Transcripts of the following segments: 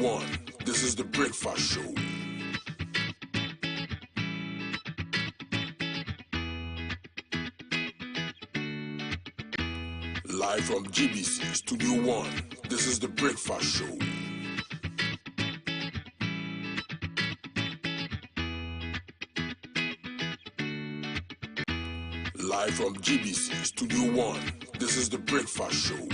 one. This is the Breakfast Show. Live from GBC Studio 1. This is the Breakfast Show. Live from GBC Studio 1. This is the Breakfast Show.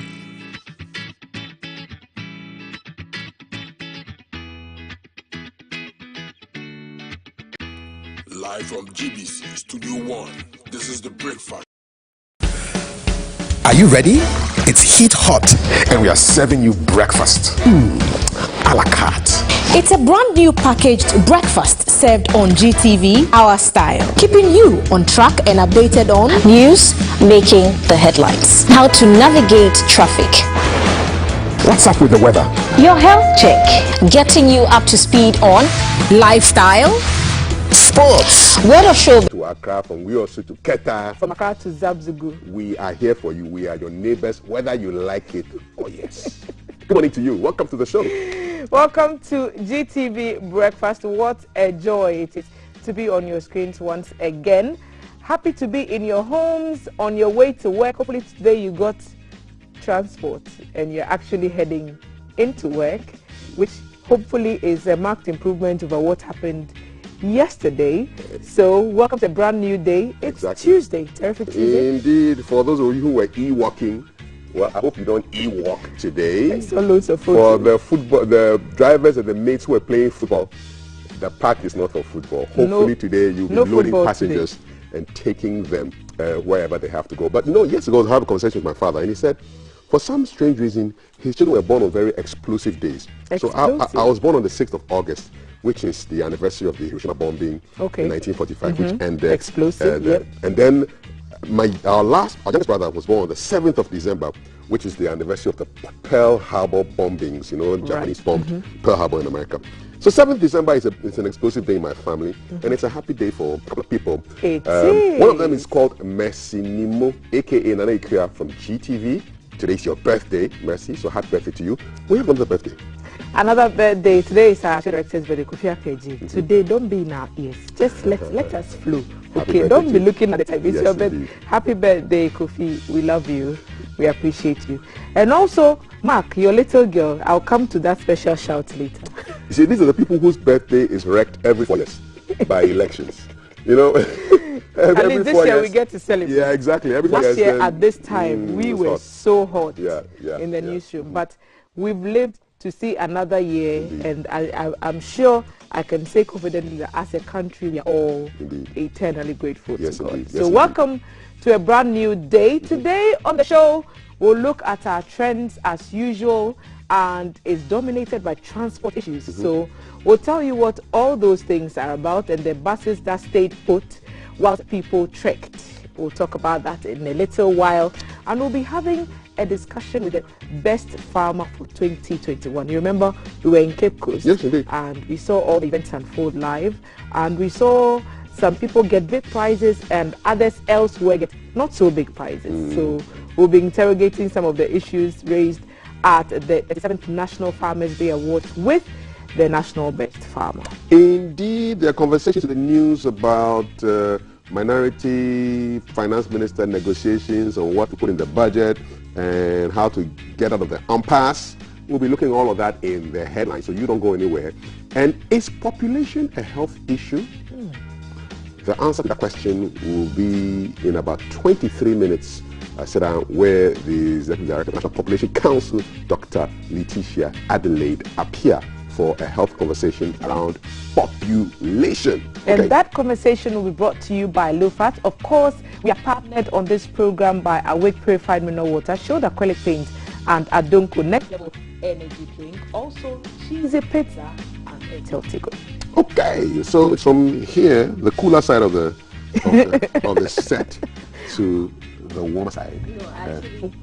Live from GBC Studio 1. This is the Breakfast. Are you ready? It's heat hot. And we are serving you breakfast. A la carte. It's a brand new packaged breakfast served on GTV, our style. Keeping you on track and updated on news making the headlines, how to navigate traffic, What's up with the weather, your health check, getting you up to speed on lifestyle, sports, word of show. To Accra, from we also to Keta, from Accra to Zabzugu. We are here for you. We are your neighbors, whether you like it or yes. Good morning to you. Welcome to the show. Welcome to GTV Breakfast. What a joy it is to be on your screens once again. Happy to be in your homes, on your way to work. Hopefully today you got transport and you're actually heading into work, which hopefully is a marked improvement over what happened yesterday. So welcome to a brand new day. It's Tuesday, terrific Tuesday. Indeed. For those of you who were e-walking, well, I hope you don't e-walk today. I saw loads of For football. the drivers and the mates who are playing football, the park is not for football. Hopefully today you'll be loading passengers and taking them wherever they have to go. But years ago I had a conversation with my father, and he said, for some strange reason, his children were born on very explosive days. So I was born on the 6th of August, which is the anniversary of the Hiroshima bombing in 1945, which ended. Explosive, And then our youngest brother was born on the 7th of December, which is the anniversary of the Pearl Harbor bombings, Japanese bombed Pearl Harbor in America. So 7th December is an explosive day in my family, and it's a happy day for a couple of people. One of them is called Mercy Nimo, a.k.a. Nana Ikuya from GTV. Today's your birthday, Mercy, so happy birthday to you. When you have another birthday? Another birthday. Today is our director's birthday, Kofi Akeji. Today, don't be in our ears. Just let us flow. Okay, don't be looking at the time. It's your birthday. Happy birthday, Kofi. We love you. We appreciate you. And also, Mark, your little girl, I'll come to that special shout later. You see, these are the people whose birthday is wrecked every 4 years by elections. At least this year we get to celebrate. Yeah, exactly. Last year at this time, we were so hot in the newsroom. But we've lived to see another year, and I'm sure I can say confidently that as a country, we are all eternally grateful to God. So welcome to a brand new day. Today on the show, we'll look at our trends as usual, and it's dominated by transport issues. So we'll tell you what all those things are about and the buses that stayed put whilst people trekked. We'll talk about that in a little while, and we'll be having a discussion with the best farmer for 2021. You remember we were in Cape Coast, and we saw all the events unfold live, and we saw some people get big prizes and others elsewhere get not so big prizes. So we'll be interrogating some of the issues raised at the 37th National Farmers Day Awards with the National Best Farmer. Indeed, there are conversations in the news about minority finance minister negotiations on what to put in the budget and how to get out of the impasse. We'll be looking at all of that in the headlines, so you don't go anywhere. And is population a health issue? The answer to that question will be in about 23 minutes. I sit down where the Executive Director of the National Population Council, Dr. Letitia Adelaide, appear for a health conversation around population. And that conversation will be brought to you by Lufat. Of course, we are partnered on this program by Awake Purified Mineral Water, Shoulder Acrylic Paint, and Adonko Next Level Energy Drink. Also, cheesy pizza and Intel Tico. Okay, so it's from here, the cooler side of the set, to the warmer side.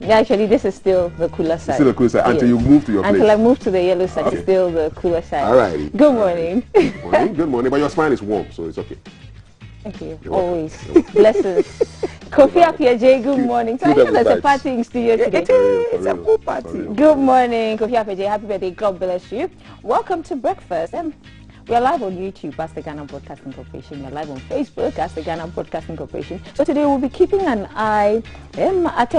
No, actually, this is still the cooler side. Still the cooler side until you move to your place. Until I move to the yellow side, it's still the cooler side. All right. Good morning. Good morning. Good morning. But your spine is warm, so it's okay. Thank you. Always. Blessings. Kofi Appiaje, good morning. So I know there's a party in studio today. It's a pool party. Good morning, Kofi Appiaje. Happy birthday. God bless you. Welcome to breakfast. We are live on YouTube as the Ghana Broadcasting Corporation. We are live on Facebook as the Ghana Broadcasting Corporation. So today we'll be keeping an eye at,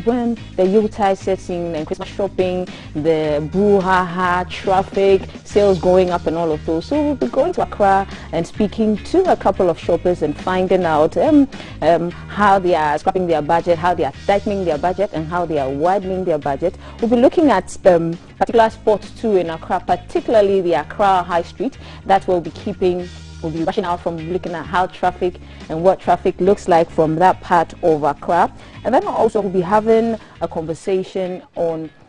when the Yuletide sets in and Christmas shopping, the brouhaha, traffic, sales going up and all of those. So we'll be going to Accra and speaking to a couple of shoppers and finding out how they are scrapping their budget, how they are tightening their budget, and how they are widening their budget. We'll be looking at particular spots too in Accra, particularly the Accra High Street. That will be we'll be rushing out from looking at how traffic and what traffic looks like from that part of Accra. And then also we'll be having a conversation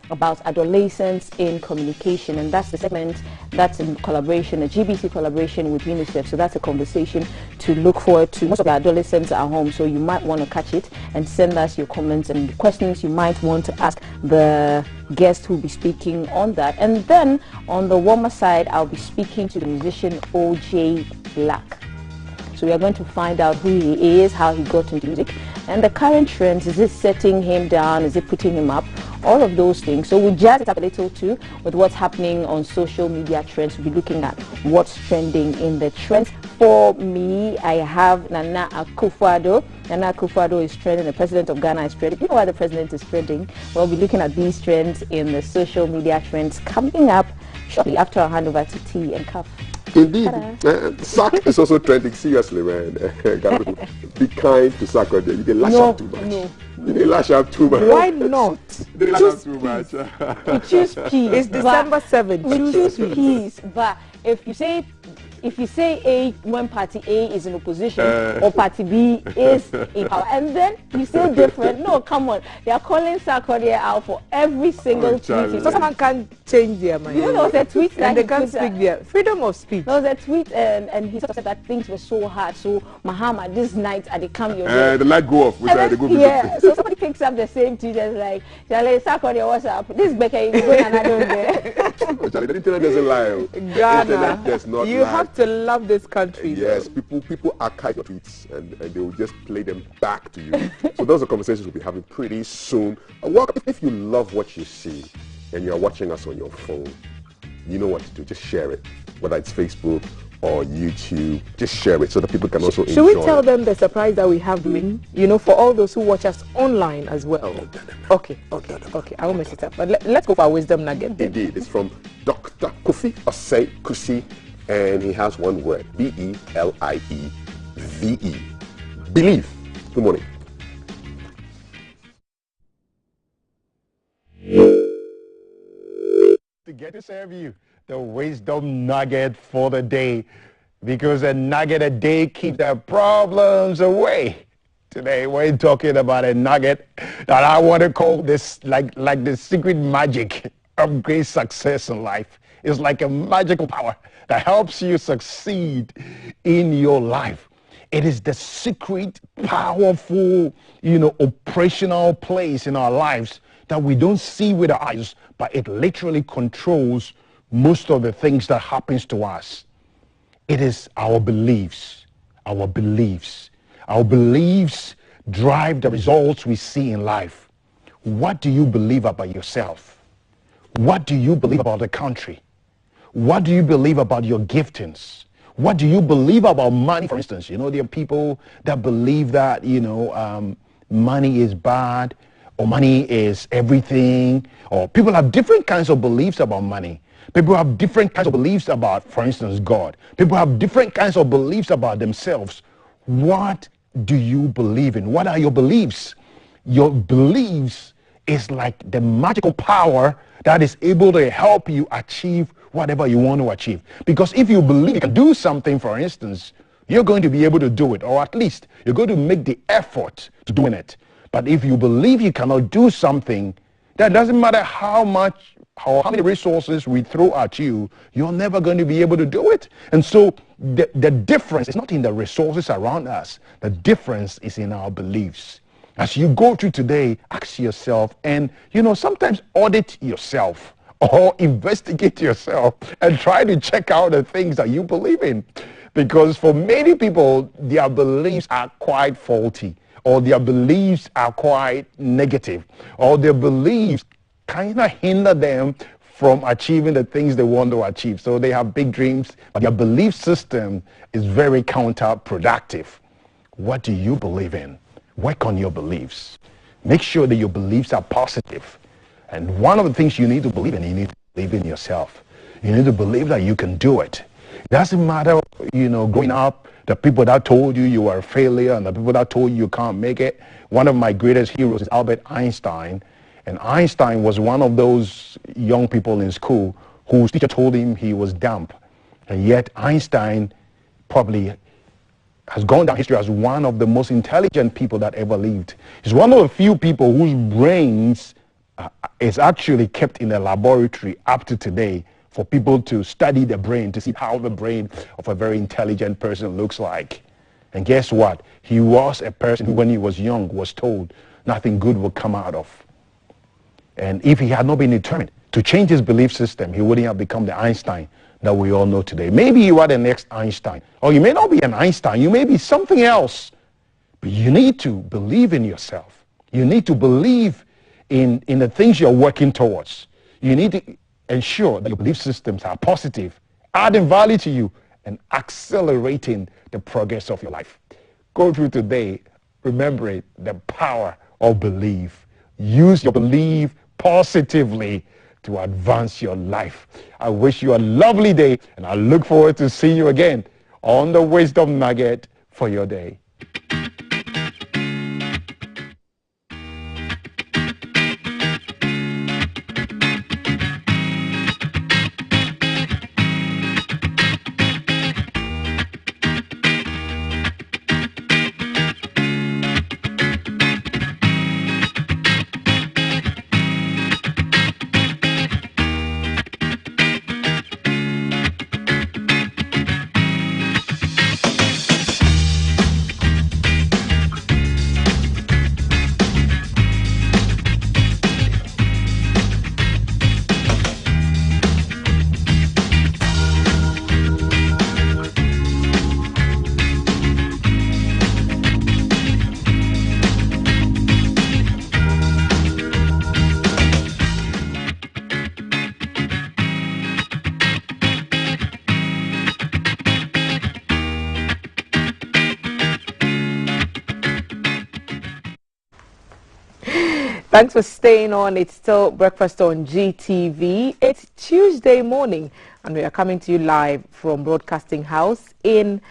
about adolescents in communication, and that's the segment that's in collaboration, a GBC collaboration with UNICEF. So that's a conversation to look forward to. Most of the adolescents are home, so you might want to catch it and send us your comments and questions you might want to ask the guest who will be speaking on that. And then on the warmer side, I'll be speaking to the musician OJ Black. So we are going to find out who he is, how he got into music, and the current trends. Is it setting him down? Is it putting him up? All of those things. So we'll jazz it up a little too with what's happening on social media trends. We'll be looking at what's trending in the trends. For me, I have Nana Akufo-Addo. Nana Akufo-Addo is trending. The president of Ghana is trending. You know why the president is trending? We'll be looking at these trends in the social media trends coming up shortly after I'll hand over to T and Cuff. Indeed. Sack is also trending. Seriously, man. Be kind to Sack. They lash out too much. No. They lash out too much. Why not? They lash out too much. We choose peace. It's December 7th. We choose peace. But if you say A when party A is in opposition or party B is in power, and then you say different, no, come on. They are calling Sarkodie out for every single tweet. So someone can't change their mind. You know, there was a tweet that they can't speak their freedom of speech. There was a tweet and he sort of said that things were so hard. So Mahama, this night at the come your way. The light go off. Yeah. So somebody picks up the same tweet and like, Charlie Sarkodie, what's up? This Becca is going another day. Charlie, the internet doesn't lie. Ghana, does not you have to love this country. Yes, people archive your tweets and they will just play them back to you. So those are conversations we'll be having pretty soon. If you love what you see and you're watching us on your phone, you know what to do. Just share it, whether it's Facebook or YouTube. Just share it so that people can also enjoy it. Should we tell them the surprise that we have doing? You know, for all those who watch us online as well. Okay. I won't mess it up. But let's go for our wisdom nugget. Indeed, it's from Dr. Kofi Osei Kusi. And he has one word, B-E-L-I-E-V-E. Believe. Good morning. To get to serve you the wisdom nugget for the day, because a nugget a day keeps the problems away. Today we're talking about a nugget that I want to call this like the secret magic of great success in life. It's like a magical power that helps you succeed in your life. It is the secret, powerful, operational place in our lives that we don't see with our eyes, but it literally controls most of the things that happens to us. It is our beliefs. Our beliefs. Our beliefs drive the results we see in life. What do you believe about yourself? What do you believe about the country? What do you believe about your giftings? What do you believe about money, for instance? There are people that believe that, money is bad or money is everything, or people have different kinds of beliefs about money. People have different kinds of beliefs about, for instance, God. People have different kinds of beliefs about themselves. What do you believe in? What are your beliefs? Your beliefs is like the magical power that is able to help you achieve whatever you want to achieve. Because if you believe you can do something, for instance, you're going to be able to do it, or at least you're going to make the effort to doing it. But if you believe you cannot do something, that doesn't matter how many resources we throw at you, you're never going to be able to do it. And so the difference is not in the resources around us. The difference is in our beliefs. As you go through today, ask yourself and, sometimes audit yourself or investigate yourself and try to check out the things that you believe in. Because for many people, their beliefs are quite faulty, or their beliefs are quite negative, or their beliefs kind of hinder them from achieving the things they want to achieve. So they have big dreams, but their belief system is very counterproductive. What do you believe in? Work on your beliefs. Make sure that your beliefs are positive. And one of the things you need to believe in, you need to believe in yourself. You need to believe that you can do it. It doesn't matter, growing up, the people that told you you were a failure and the people that told you you can't make it. One of my greatest heroes is Albert Einstein. And Einstein was one of those young people in school whose teacher told him he was dumb. And yet Einstein probably has gone down history as one of the most intelligent people that ever lived. He's one of the few people whose brains is actually kept in a laboratory up to today for people to study the brain, to see how the brain of a very intelligent person looks like. And guess what? He was a person who, when he was young, was told nothing good would come out of. And if he had not been determined to change his belief system, he wouldn't have become the Einstein that we all know today. Maybe you are the next Einstein. Or you may not be an Einstein. You may be something else. But you need to believe in yourself. You need to believe in the things you're working towards. You need to ensure that your belief systems are positive, adding value to you, and accelerating the progress of your life. Go through today, remembering the power of belief. Use your belief positively to advance your life. I wish you a lovely day, and I look forward to seeing you again on the Wisdom Nugget for your day. Thanks for staying on. It's still Breakfast on GTV. It's Tuesday morning, and we are coming to you live from Broadcasting House in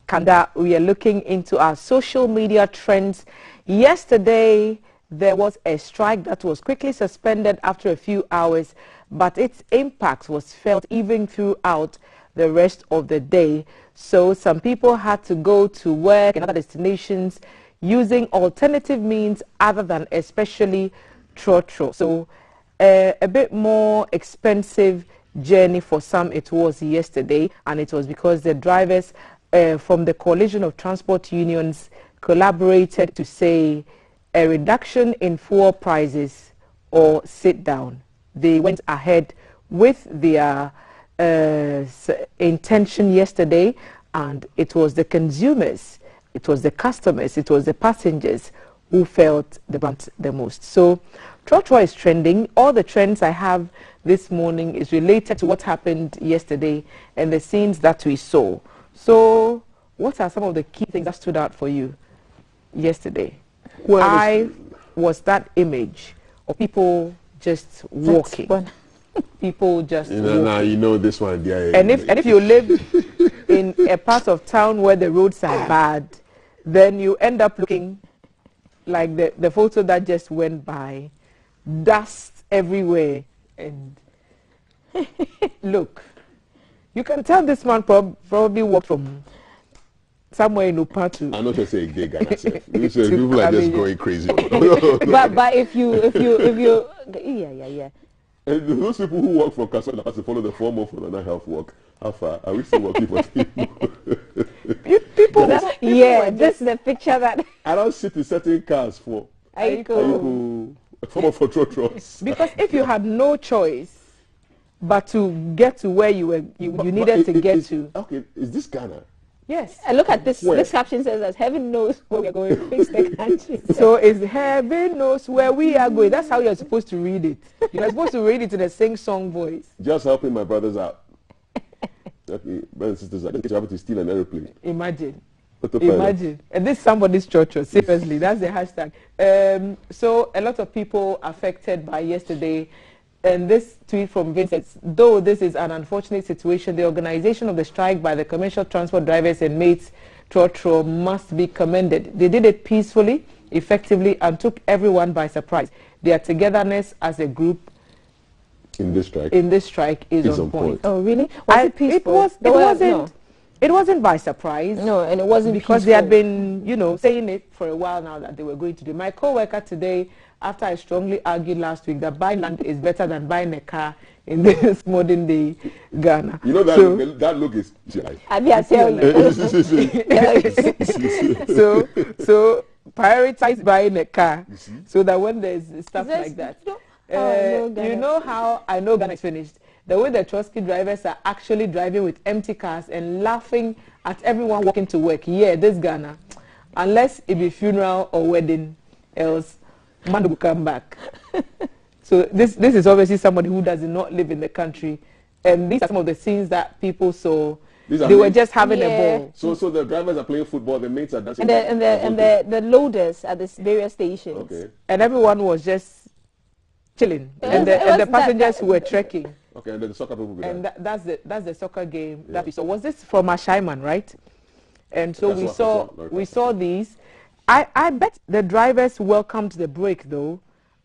Kanda. We are looking into our social media trends. Yesterday, there was a strike that was quickly suspended after a few hours, but its impact was felt even throughout the rest of the day. So some people had to go to work and other destinations using alternative means other than especially trotro. So a bit more expensive journey for some it was yesterday, and it was because the drivers from the Coalition of Transport Unions collaborated to say a reduction in fuel prices or sit down. They went ahead with their intention yesterday, and it was the consumers, it was the customers, it was the passengers who felt the brunt the most. So trotro is trending. All the trends I have this morning is related to what happened yesterday and the scenes that we saw. So what are some of the key things that stood out for you yesterday? Well, was that image of people just walking. People just walking. Now you know this one. Yeah, and if you live in a part of town where the roads are bad, then you end up looking like the photo that just went by. Dust everywhere. And look, you can tell this man probably walked from somewhere in Upatu. I'm not just saying gay guy myself. People are just going crazy. but if you yeah. And those people who work from Kasson have to follow the form of an health work. How far are we still working for people? People, this is the picture that I don't sit in certain cars for Aiko. Form of trotros. Because if you had no choice but to get to where you needed to get to. Okay, is this Ghana? Yes. And look at this. This caption says that heaven knows where we are going to fix the country. So it's heaven knows where we are going. That's how you're supposed to read it. You're supposed to read it in a sing-song voice. Just helping my brothers out. Okay, brothers and sisters, I think it's happened to steal an aeroplane. Imagine. Imagine. And this is somebody's church, seriously. That's the hashtag. So a lot of people affected by yesterday. And this tweet from Vincent, though this is an unfortunate situation, the organization of the strike by the commercial transport drivers and mates, Trotro, must be commended. They did it peacefully, effectively, and took everyone by surprise. Their togetherness as a group in this strike is on point. Oh, really? Was it peaceful? It wasn't by surprise. No, and it wasn't because peaceful. They had been, saying it for a while now that they were going to do. My co-worker today, after I strongly argued last week that buying land is better than buying a car in this modern day Ghana. You know that that look is. I tell you. So prioritize buying a car so that when there's stuff like that. You know how I know Ghana is finished? The way the Trotsky drivers are actually driving with empty cars and laughing at everyone walking to work. Yeah, this Ghana. Unless it be funeral or wedding, else man will come back. So this is obviously somebody who does not live in the country. And these are some of the scenes that people saw. They were just having a ball. So the drivers are playing football, the mates are dancing. And the loaders at the various stations. Okay. And everyone was just chilling. And the passengers were trekking. Okay, and then the soccer people. And that's the soccer game that we saw. Was this from Ashaiman, right? And so we saw these. I bet the drivers welcomed the break though,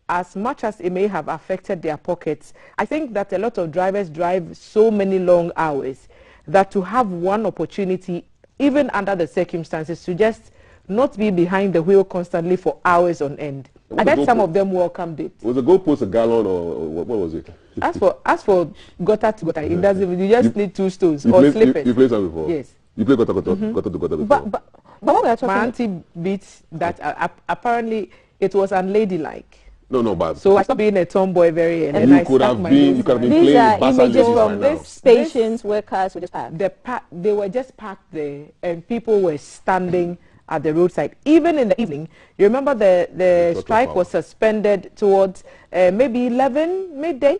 as much as it may have affected their pockets. I think that a lot of drivers drive so many long hours that to have one opportunity, even under the circumstances, to just not be behind the wheel constantly for hours on end. I bet some of them welcomed it. Was the goalpost a gallon or what was it? As for gutter to gutter, it doesn't. You just need 2 stones or slippers. You played some before? Yes. You played gutter to gutter before? But what we are talking. My auntie beats that. Apparently, it was unladylike. No, but so I stopped being a tomboy very early. And you could have been playing These are images from these stations where cars were just parked. They were just parked there, and people were standing at the roadside. Even in the evening, you remember the strike was suspended towards maybe 11 midday,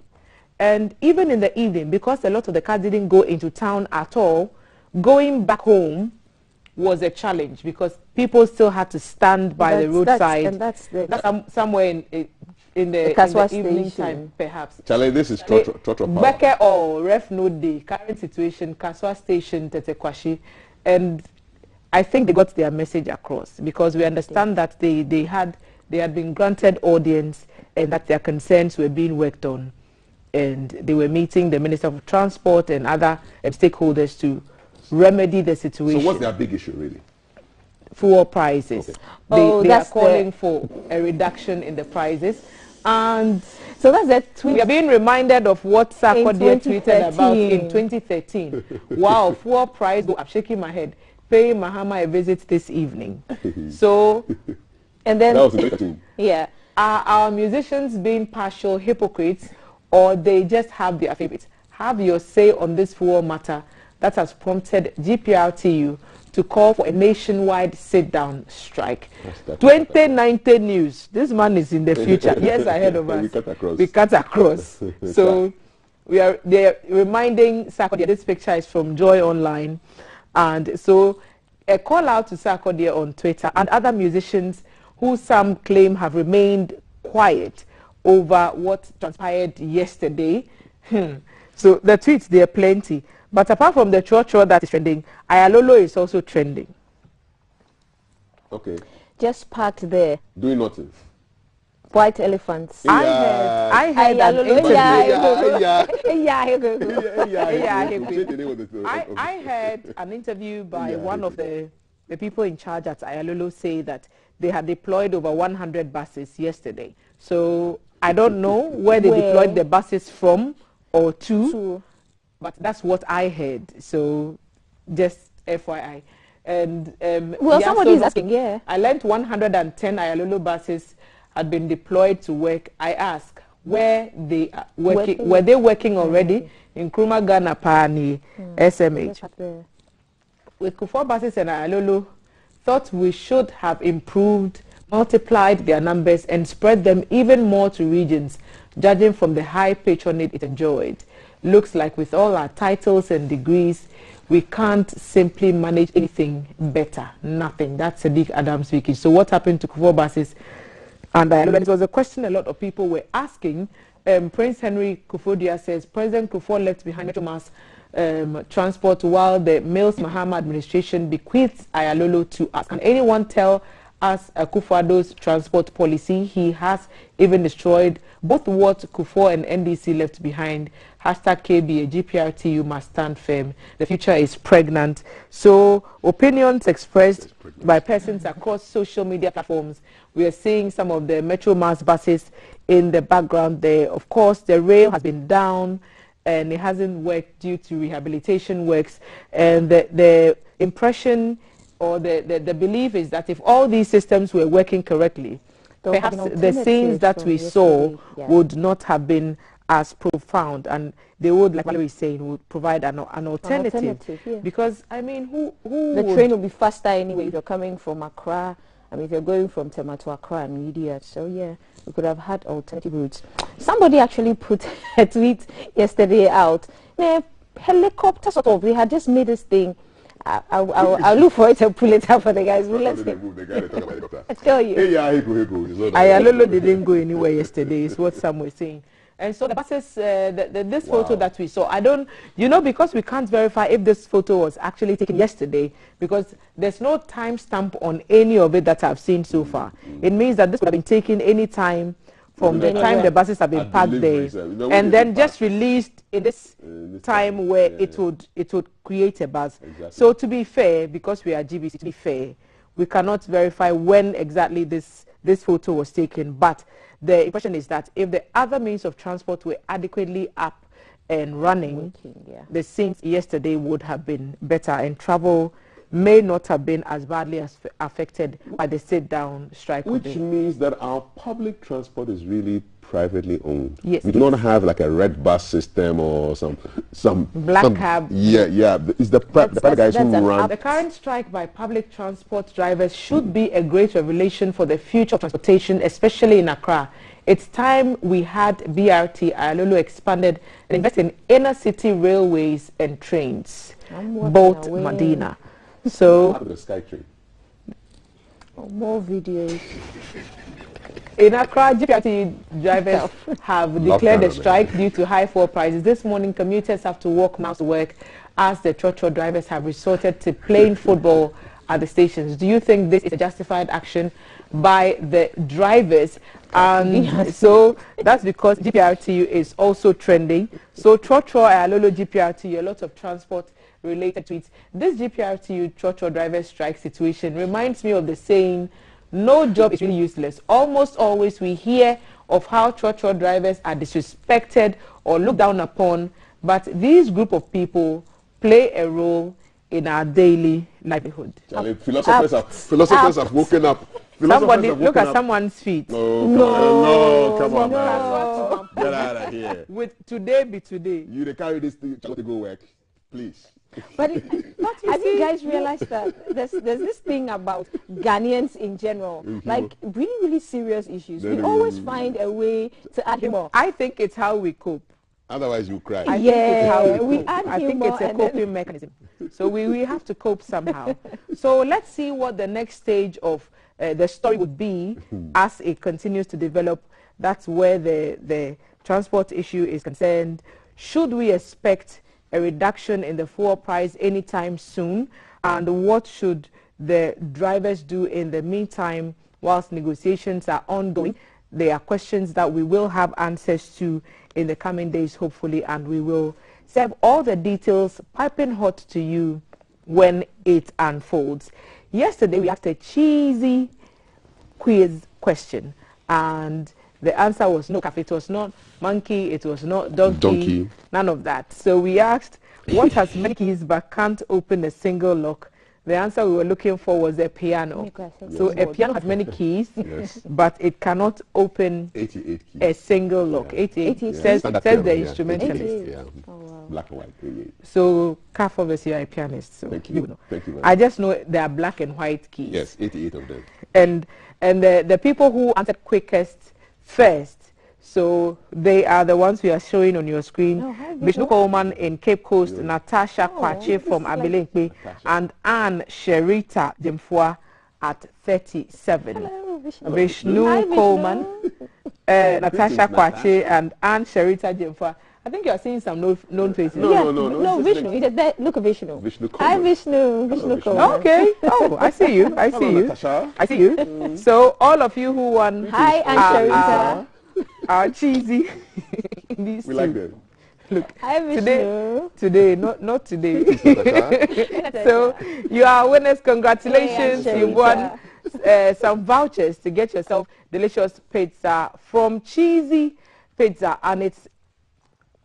and even in the evening, because a lot of the cars didn't go into town at all, going back home was a challenge because people still had to stand by the roadside. That's somewhere in the evening time, perhaps. Charlie, this is Trotro Power. Beke or Ref No Day, current situation, Kaswa Station, Tetekwashi, and I think they got their message across because we understand that they had been granted audience and that their concerns were being worked on, and they were meeting the Minister of Transport and other stakeholders to remedy the situation. So what's their big issue really? Fuel prices. Okay. They are calling for a reduction in the prices. And so that's that tweet. We are being reminded of what Sarkodie tweeted about in 2013. Wow, fuel price go up, shaking my head. Pay Mahama a visit this evening. So, and then, that was a great team. Yeah. Are our musicians being partial hypocrites, or they just have their favorites? Have your say on this fuel matter that has prompted GPRTU to call for a nationwide sit-down strike. 2019 news. This man is in the future. Yes, ahead of us. We cut across. So they're reminding Sarkodie. This picture is from Joy Online. And so a call out to Sarkodie on Twitter and other musicians who some claim have remained quiet over what transpired yesterday. So the tweets, there are plenty. But apart from the church that is trending, Ayalolo is also trending. Okay. Just parked there. Doing nothing. White elephants. I heard an interview by one of the people in charge at Ayalolo say that they had deployed over 100 buses yesterday. So I don't know where they deployed the buses from or to. But that's what I heard. So just FYI. And well, somebody's asking, yeah. I learned 110 Ayalolo buses had been deployed to work. I asked where they are working. Were they working already in Nkrumah, Ghana, Pani, SMH? with Kufuor buses and Ayalolo, thought we should have improved, multiplied their numbers and spread them even more to regions, judging from the high patronage it enjoyed. Looks like with all our titles and degrees, we can't simply manage anything better. Nothing. That's Sadiq Adam speaking. So what happened to Kufuor buses? And it was a question a lot of people were asking. Prince Henry Kufuor says President Kufuor left behind Metro Mass transport while the Mills Mahama administration bequeaths Ayalolo to us. Can anyone tell us Kufuor's transport policy? He has even destroyed both what Kufuor and NDC left behind. Hashtag KBA, GPRTU must stand firm. The future is pregnant. So opinions expressed by persons across social media platforms. We are seeing some of the Metro Mass buses in the background there. Of course, the rail has been down and it hasn't worked due to rehabilitation works. And the impression or the belief is that if all these systems were working correctly, perhaps the scenes that we saw would not have been as profound, and they would, like Valerie is saying, would provide an alternative. Yeah. Because, I mean, who the train will be faster anyway if you're coming from Accra. I mean, if you're going from Tema to Accra immediate. So, yeah, we could have had alternative routes. Somebody actually put a tweet yesterday out. Helicopter sort of, we had just made this thing. I'll look for it and pull it up for the guys. I tell you. Ayalolo didn't go anywhere yesterday, is what some were saying. And so the buses, this photo that we saw, I don't, because we can't verify if this photo was actually taken yesterday, because there's no timestamp on any of it that I've seen so far. It means that this would have been taken any time from the time the buses have been parked there, and then just released in this time where it would create a buzz. Exactly. So to be fair, because we are GBC, to be fair, we cannot verify when exactly this photo was taken, but the impression is that if the other means of transport were adequately up and running, the scenes yesterday would have been better, and travel may not have been as badly as affected by the sit-down strike. Which means that our public transport is really privately owned. Yes. We do not have like a red bus system or some black cab. Yeah. It's the private guys who run. The current strike by public transport drivers should be a great revelation for the future of transportation, especially in Accra. It's time we had BRT Ayalolo expanded and invest in inner city railways and trains, both Medina. So, what happened to the Sky Train? More videos. In Accra, GPRT drivers have declared a strike due to high fuel prices. This morning, commuters have to walk miles to work as the Trotro drivers have resorted to playing football at the stations. Do you think this is a justified action by the drivers? And so that's because GPRTU is also trending. So Trotro, Ayalolo, GPRTU, a lot of transport related tweets. This GPRTU Trotro driver strike situation reminds me of the saying, no job is really useless. Almost always we hear of how Trotro drivers are disrespected or looked down upon, but these group of people play a role in our daily livelihood. Philosophers have woken up. Somebody look at someone's feet. No, come on, man. Get out of here. With today be today. You carry this thing to go work, please. But have you guys realized that there's this thing about Ghanaians in general, like really serious issues. We always find a way to add humor. I think it's how we cope. Otherwise you cry. I think it's how we add humor. I think it's a coping mechanism. So we have to cope somehow. So let's see what the next stage of the story would be as it continues to develop. That's where the transport issue is concerned. Should we expect a reduction in the fuel price anytime soon? And what should the drivers do in the meantime whilst negotiations are ongoing? There are questions that we will have answers to in the coming days, hopefully, and we will serve all the details piping hot to you when it unfolds. Yesterday, we asked a cheesy quiz question, and the answer was no. It was not monkey, it was not donkey, none of that. So we asked, what has many keys but can't open a single lock? the answer we were looking for was a piano. So a piano has many keys, but it cannot open 88 keys. a single lock. 88 says the instrumentalist. Yeah. Oh, wow. Black and white. 88. So, Kaf, obviously, you're a pianist. So Thank you. know. Thank you. I just know there are black and white keys. Yes, 88 of them. And the people who answered quickest first, so they are the ones we are showing on your screen. Vishnu Coleman in Cape Coast, Natasha Kwache from Abilinkwe, and Anne Sherita Demfua at 37. Hello, Vishnu Coleman, Natasha Kwache, and Anne Sherita Demfua. I think you are seeing some known faces. No, Vishnu. Look at Vishnu. Hi, Vishnu. Vishnu Coleman. Okay. Oh, I see you. I see you. I see you. So all of you who won. Hi, Anne Sherita. Are cheesy. We like them. Look, hi, today, not today. So you are winners. Congratulations! You won some vouchers to get yourself delicious pizza from Cheesy Pizza, and it's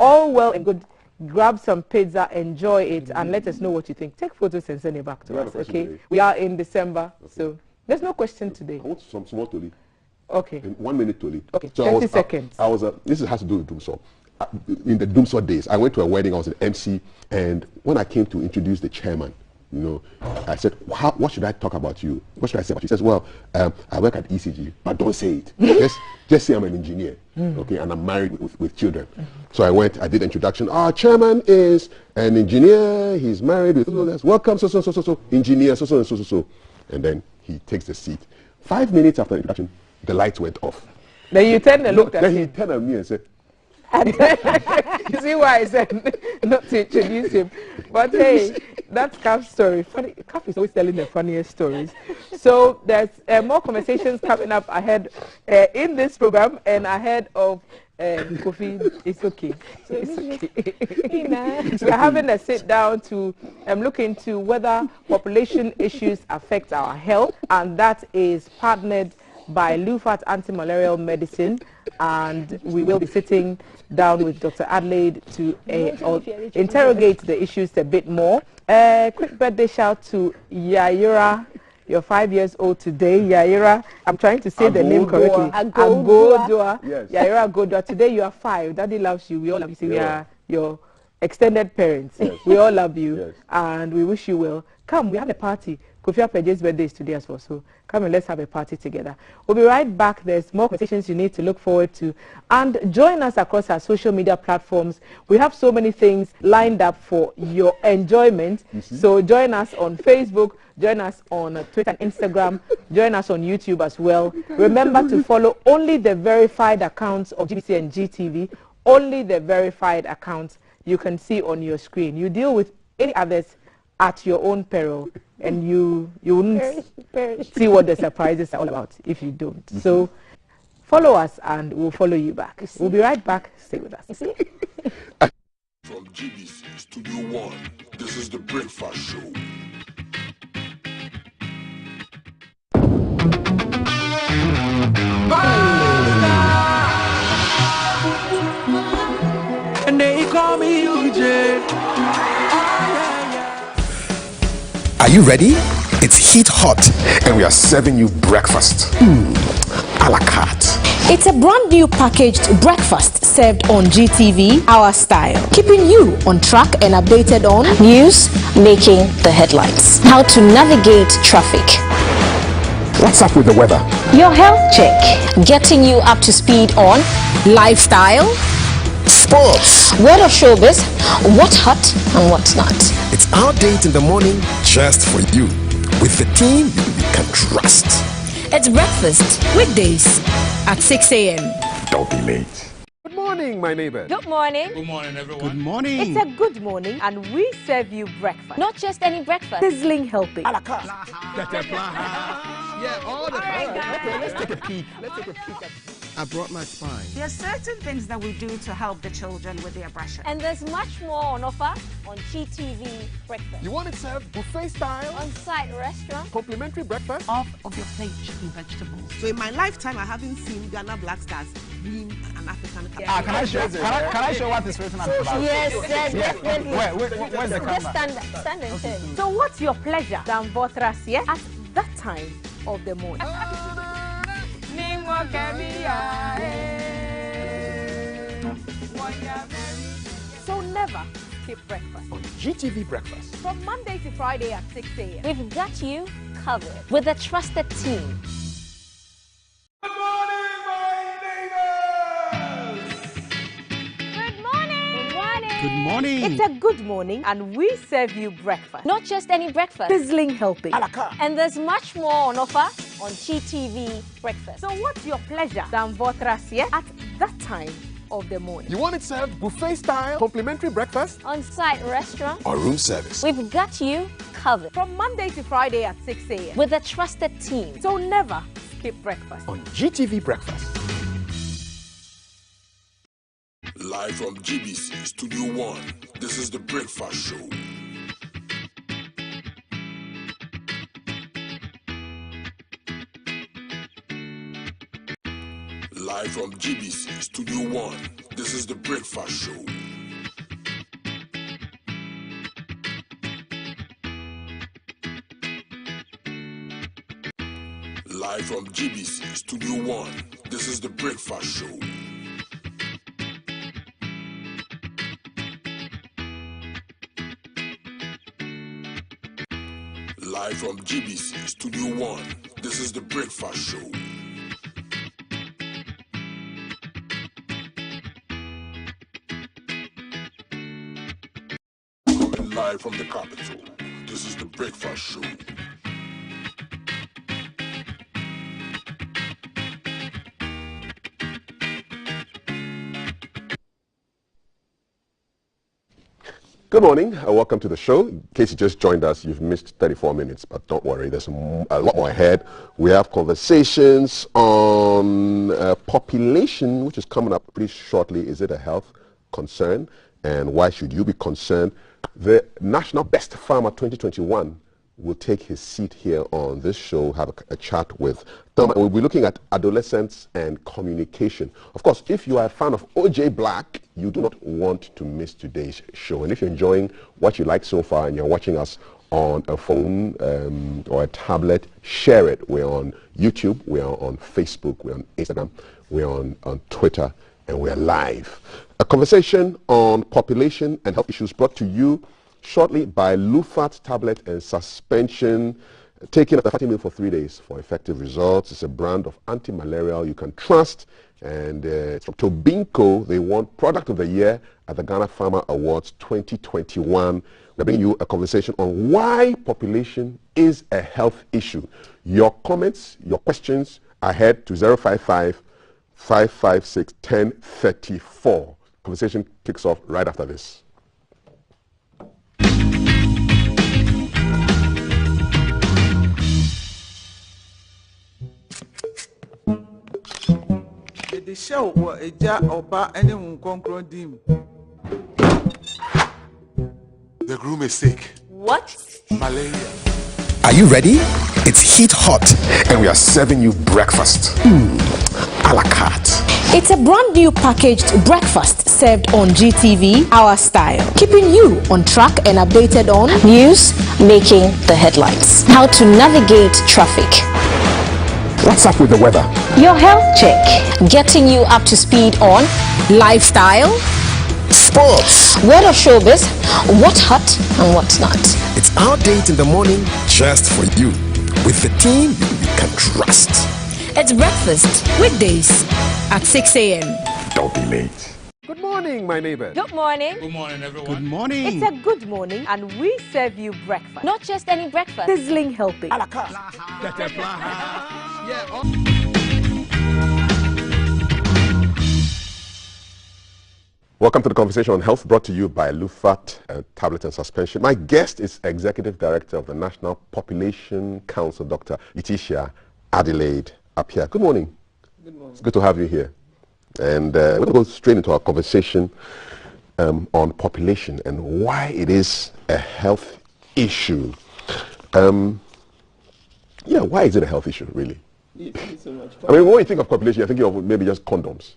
all well and good. Grab some pizza, enjoy it, and let us know what you think. Take photos and send it back to us. Okay? Today. We are in December, so there's no question today. I want some small toli. Okay. In 1 minute toli. Okay. So 30 seconds. This has to do with Doomsaw. In the Doomsaw days, I went to a wedding. I was an MC, and when I came to introduce the chairman, you know, I said, what should I talk about you? What should I say about you? He says, well, I work at ECG, but don't say it. just say I'm an engineer, okay, and I'm married with children. So I did the introduction. Our chairman is an engineer. He's married with welcome, so, engineer, so. And then he takes the seat. 5 minutes after the introduction, the lights went off. Then you turned and looked at him. Then he turned at me and said, you see why I said not to introduce him. But hey, that's Kaf's story. Funny, Kaf is always telling the funniest stories. So there's more conversations coming up ahead in this program and ahead of Kofi. It's okay. It's okay. We're having a sit down to look into whether population issues affect our health, and that is partnered by Lufat Anti-Malarial Medicine, and we will be sitting down with Dr. Adelaide to interrogate the issues a bit more. Quick birthday shout to Yaira. You're 5 years old today, Yaira. I'm trying to say the name correctly. Agodua. Yes. Yaira Agodua. Today you are 5. Daddy loves you. We all love you. See, we are your extended parents. Yes. We all love you, yes, and we wish you well. Come, we have a party. Kofi Apeje's birthday is today as well, so come and let's have a party together. We'll be right back. There's more conversations you need to look forward to. And join us across our social media platforms. We have so many things lined up for your enjoyment. So join us on Facebook, join us on Twitter and Instagram, join us on YouTube as well. Remember to follow only the verified accounts of GBC and GTV, only the verified accounts you can see on your screen. You deal with any others at your own peril, and you wouldn't see what the surprises are all about if you don't. So follow us and we'll follow you back. We'll be right back. Stay with us. From GBC Studio 1, this is the Breakfast Show. And they call me UJ. Are you ready? It's Heat Hot, and we are serving you breakfast. A la carte. It's a brand new packaged breakfast served on GTV, our style, keeping you on track and updated on news making the headlines, how to navigate traffic, What's up with the weather, your health check, getting you up to speed on lifestyle, sports, word of showbiz, what's hot and what's not. It's our date in the morning just for you, with the team you can trust. It's breakfast weekdays at 6 a.m. Don't be late. Good morning, my neighbors. Good morning. Good morning, everyone. Good morning. It's a good morning, and we serve you breakfast. Not just any breakfast. Sizzling healthy. A la carte. Yeah, all the time. Okay, let's take a peek. I brought my spine. There are certain things that we do to help the children with their brushing. And there's much more on offer on GTV Breakfast. You want it served buffet style? On-site restaurant. Complimentary breakfast? Off of your plate chicken vegetables. So in my lifetime, I haven't seen Ghana Black Stars win an African. Can I show what is written on the back? Yes, definitely. Where's the camera? Just stand and turn. So what's your pleasure than Votras at that time of the morning? So never skip breakfast. On GTV Breakfast. From Monday to Friday at 6 a.m. We've got you covered with a trusted team. Good morning, my neighbors! Good morning! Good morning! Good morning! It's a good morning and we serve you breakfast. Not just any breakfast. Sizzling helping. And there's much more on offer on GTV Breakfast. So what's your pleasure than Votras at that time of the morning? You want it served buffet style, complimentary breakfast, On-site restaurant. or room service? We've got you covered From Monday to Friday at 6 a.m. with a trusted team. So never skip breakfast. On GTV Breakfast. Live from GBC Studio 1, this is the Breakfast Show. Live from GBC Studio 1, this is the Breakfast Show. Live from GBC Studio 1, this is the Breakfast Show. Live from GBC Studio 1, this is the Breakfast Show. Coming live from the capital, this is the Breakfast Show. Good morning and welcome to the show. In case you just joined us, you've missed 34 minutes, but don't worry, there's a lot more ahead. We have conversations on population, which is coming up pretty shortly. Is it a health concern and why should you be concerned? The National Best Farmer 2021 will take his seat here on this show, have a chat with them. We'll be looking at adolescence and communication. Of course, if you are a fan of OJ Black, you do not want to miss today's show. And if you're enjoying what you like so far and you're watching us on a phone or a tablet, share it. We're on YouTube, we're on Facebook, we're on Instagram, we're on Twitter, and we're live. A conversation on population and health issues brought to you shortly by Lufat Tablet and Suspension, taking a 30 meal for 3 days for effective results. It's a brand of anti-malarial you can trust, and it's from Tobinco. They won Product of the Year at the Ghana Farmer Awards 2021. We're bringing you a conversation on why population is a health issue. Your comments, your questions are head to 055-556-1034. Conversation kicks off right after this. The show was a jar of bar anyone conquer dim. The groom is sick. What? Malaria. Are you ready? It's heat hot and we are serving you breakfast. A la carte. It's a brand new packaged breakfast served on GTV, our style, keeping you on track and updated on News making the headlines. How to navigate traffic. What's up with the weather? Your health check. Getting you up to speed on lifestyle, Sports. word of showbiz, what's hot and what's not. It's our date in the morning just for you. With the team you can trust. It's breakfast weekdays at 6 a.m. Don't be late. Good morning, my neighbor. Good morning. Good morning, everyone. Good morning. It's a good morning and we serve you breakfast. Not just any breakfast. Sizzling helping. Welcome to the conversation on health, brought to you by Lufat Tablet and Suspension. My guest is Executive Director of the National Population Council, Dr. Letitia Adelaide Appiah. Good morning. Good morning. It's good to have you here. And we're going to go straight into our conversation on population and why it is a health issue. Why is it a health issue, really? Thank you so much. I mean, when you think of population, you're thinking of maybe just condoms.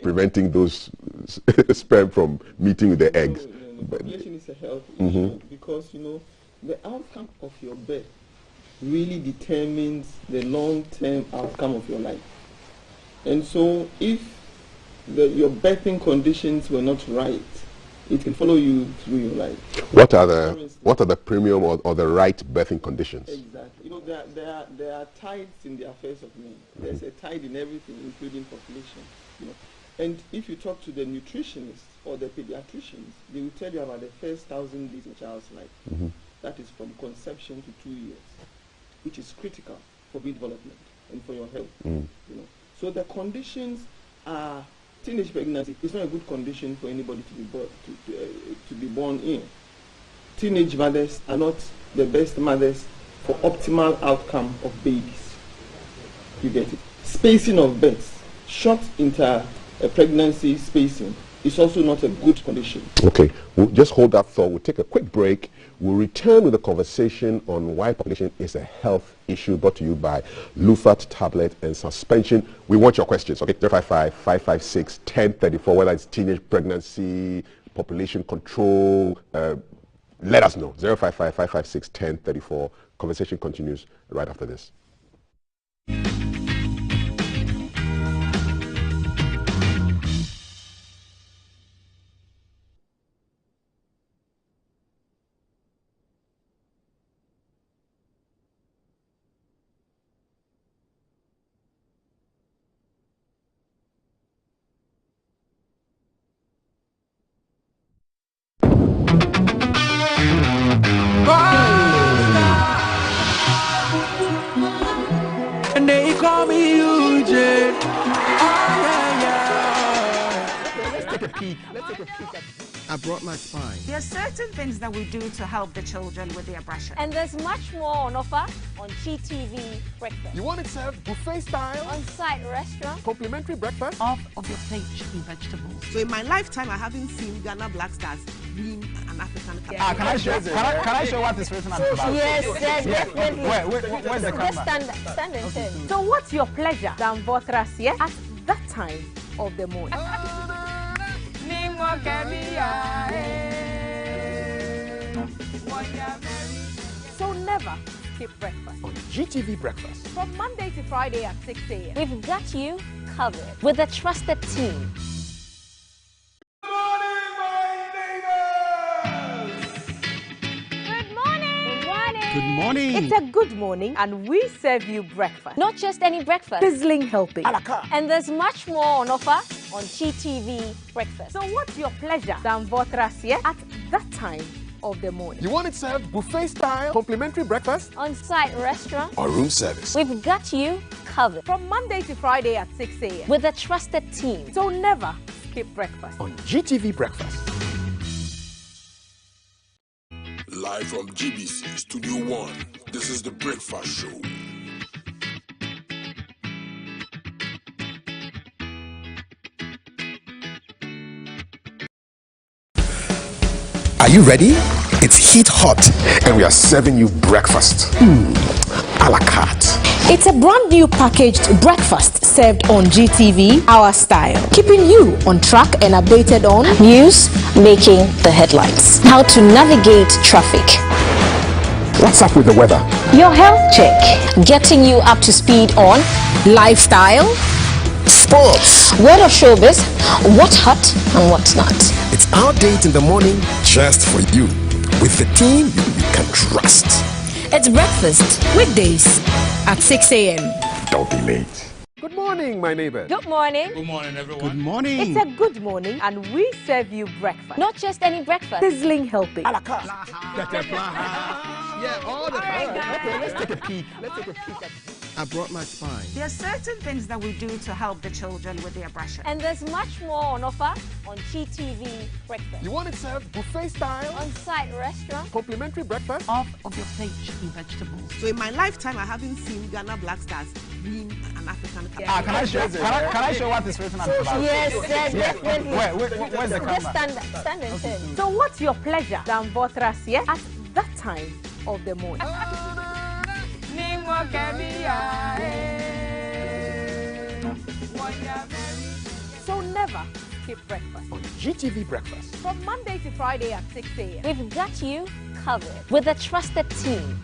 preventing those sperm from meeting with the eggs. Population is a health issue because, you know, the outcome of your birth really determines the long-term outcome of your life. And so if your birthing conditions were not right, it can follow you through your life. What are the premium or the right birthing conditions? Exactly. You know, there are tides in the affairs of men. There's a tide in everything, including population. You know, and if you talk to the nutritionists or the pediatricians, they will tell you about the first 1,000 days in a child's life. That is from conception to 2 years, which is critical for baby development and for your health. You know, so the conditions are. Teenage pregnancy is not a good condition for anybody to be born in. Teenage mothers are not the best mothers for optimal outcome of babies. You get it? Spacing of births, short pregnancy spacing is also not a good condition. Okay, we'll just hold that thought. We'll take a quick break. We'll return with a conversation on why population is a health issue, brought to you by Lufat Tablet and Suspension. We want your questions, okay? 055-556-1034, whether it's teenage pregnancy, population control, let us know. 055-556-1034. Conversation continues right after this. And they call me Eugene. Let's take a peek. I brought my spine. There are certain things that we do to help the children with their brushing. And there's much more on offer on GTV Breakfast. You want it served buffet style? On-site restaurant. Complimentary breakfast? Off of your plate chicken vegetables. So in my lifetime, I haven't seen Ghana Black Stars being an African country. Can I show what is written on the back? Yes, definitely. Where's the camera? Just stand and turn. So what's your pleasure than Votras, yeah? At that time of the morning. So never skip breakfast. On GTV Breakfast. From Monday to Friday at 6 a.m. We've got you covered with a trusted team. Good morning. It's a good morning and we serve you breakfast. Not just any breakfast. Sizzling healthy. And there's much more on offer on GTV Breakfast. So what's your pleasure than Votras, yeah? At that time of the morning. You want it served buffet style? Complimentary breakfast? On-site restaurant. Or room service? We've got you covered. From Monday to Friday at 6 a.m. With a trusted team. So never skip breakfast. On GTV Breakfast. Live from GBC Studio 1, this is The Breakfast Show. Are you ready? It's heat hot and we are serving you breakfast. A la carte. It's a brand new packaged breakfast served on GTV, our style, keeping you on track and updated on news, making the headlines, how to navigate traffic, What's up with the weather? your health check, getting you up to speed on lifestyle, Sports. word of showbiz, what's hot and what's not. It's our date in the morning just for you. With the team you can trust. it's breakfast weekdays at 6 a.m. Don't be late. Good morning, my neighbor. Good morning. Good morning, everyone. Good morning. It's a good morning and we serve you breakfast. Not just any breakfast. Sizzling healthy. Yeah, all the time. Okay, let's take a peek. I brought my spine. There are certain things that we do to help the children with their brushing. And there's much more on offer on GTV Breakfast. You want it served buffet style? On-site restaurant. Complimentary breakfast? Off of your plate chicken vegetables. So in my lifetime, I haven't seen Ghana Black Stars being an African country. Can I show what is written on the back? Yes, definitely. Where's the Just camera? stand and turn. So what's your pleasure than Votras, yeah? At that time of the morning. So Never skip breakfast. On GTV Breakfast. From Monday to Friday at 6 a.m. We've got you covered with a trusted team.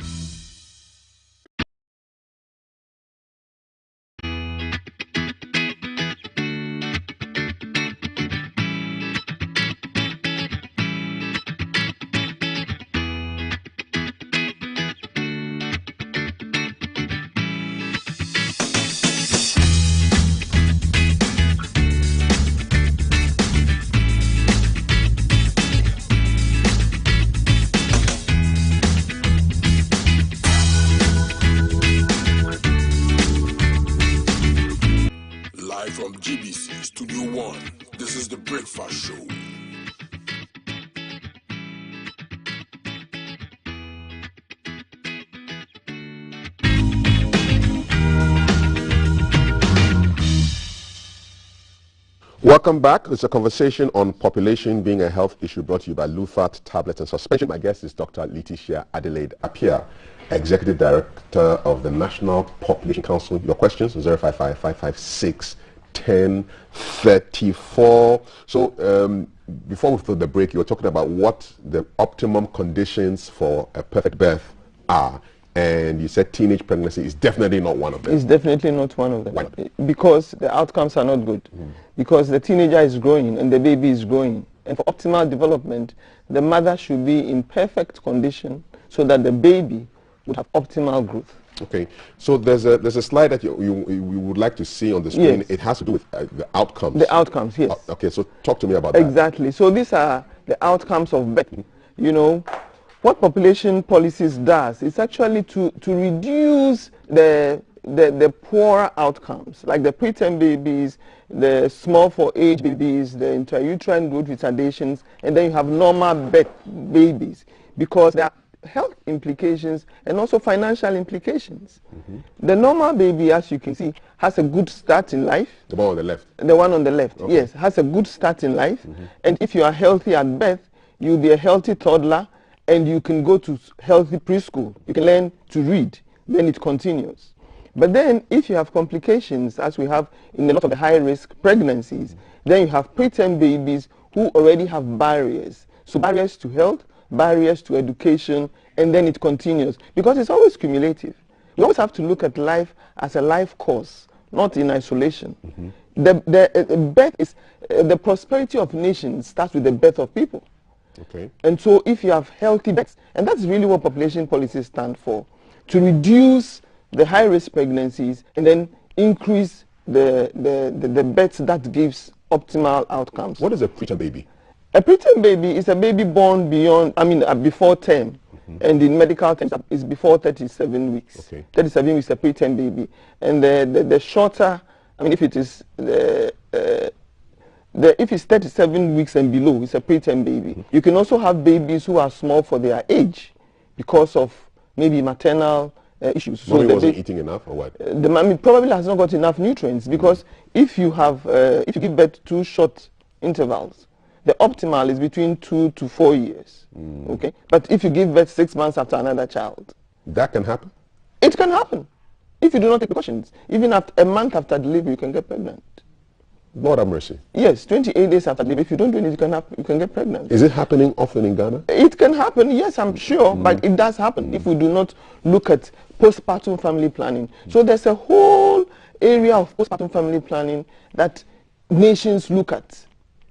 Live from GBC Studio 1, this is the Breakfast Show. Welcome back. It's a conversation on population being a health issue brought to you by Lufat Tablets and Suspension. My guest is Dr. Letitia Adelaide Appiah, Executive Director of the National Population Council. Your questions, 055-556-1034. So before we throw the break, you were talking about what the optimum conditions for a perfect birth are. And you said teenage pregnancy is definitely not one of them. It's definitely not one of them. Why? Because the outcomes are not good. Because the teenager is growing and the baby is growing. And for optimal development, the mother should be in perfect condition so that the baby would have optimal growth. Okay, so there's a slide that you would like to see on the screen. Yes. It has to do with the outcomes. The outcomes, yes. Okay, so talk to me about that. Exactly. So these are the outcomes of birth. You know, what population policies does is actually to reduce the poorer outcomes, like the preterm babies, the small for age babies, the intrauterine growth retardations, and then you have normal birth babies, because there are health implications and also financial implications. The normal baby, as you can see, has a good start in life. The one on the left? The one on the left, okay. Yes, has a good start in life. And if you are healthy at birth, you'll be a healthy toddler, and you can go to healthy preschool. You can learn to read. Then it continues. But then if you have complications, as we have in a lot of the high-risk pregnancies, then you have preterm babies who already have barriers. So barriers to health, barriers to education, and then it continues. Because it's always cumulative. We always have to look at life as a life course, not in isolation. The birth is, the prosperity of nations starts with the birth of people. Okay. And so if you have healthy births, and that's really what population policies stand for, to reduce the high-risk pregnancies and then increase the births that gives optimal outcomes. What is a preterm baby? A preterm baby is a baby born before term. And in medical terms, it's before 37 weeks. Okay. 37 weeks is a preterm baby. And the shorter, if it is if it's 37 weeks and below, it's a preterm baby. You can also have babies who are small for their age because of maybe maternal issues. Mommy wasn't eating enough, or what? The mommy probably has not got enough nutrients, because if you give birth to short intervals, the optimal is between 2 to 4 years. Okay, but if you give birth 6 months after another child, that can happen. It can happen if you do not take precautions. Even after a month after delivery, you can get pregnant. Lord have mercy. Yes, 28 days after delivery. If you don't do anything, you can get pregnant. Is it happening often in Ghana? It can happen, yes, I'm sure, but it does happen if we do not look at postpartum family planning. So there's a whole area of postpartum family planning that nations look at.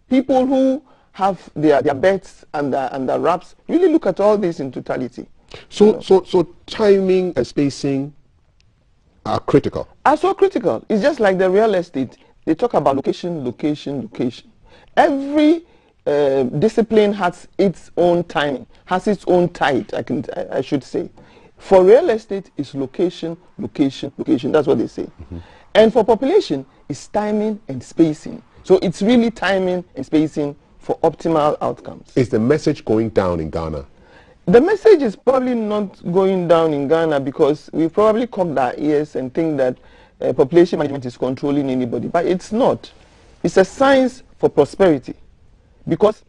People who have their births and their wraps really look at all this in totality. So timing and spacing are critical. Are so critical. It's just like the real estate. They talk about location, location, location. Every discipline has its own timing, has its own tide, I should say. For real estate, it's location, location, location. That's what they say. And for population, it's timing and spacing. So it's really timing and spacing for optimal outcomes. Is the message going down in Ghana? The message is probably not going down in Ghana because we probably cocked our ears and think that population management is controlling anybody, but it's not. It's a science for prosperity, because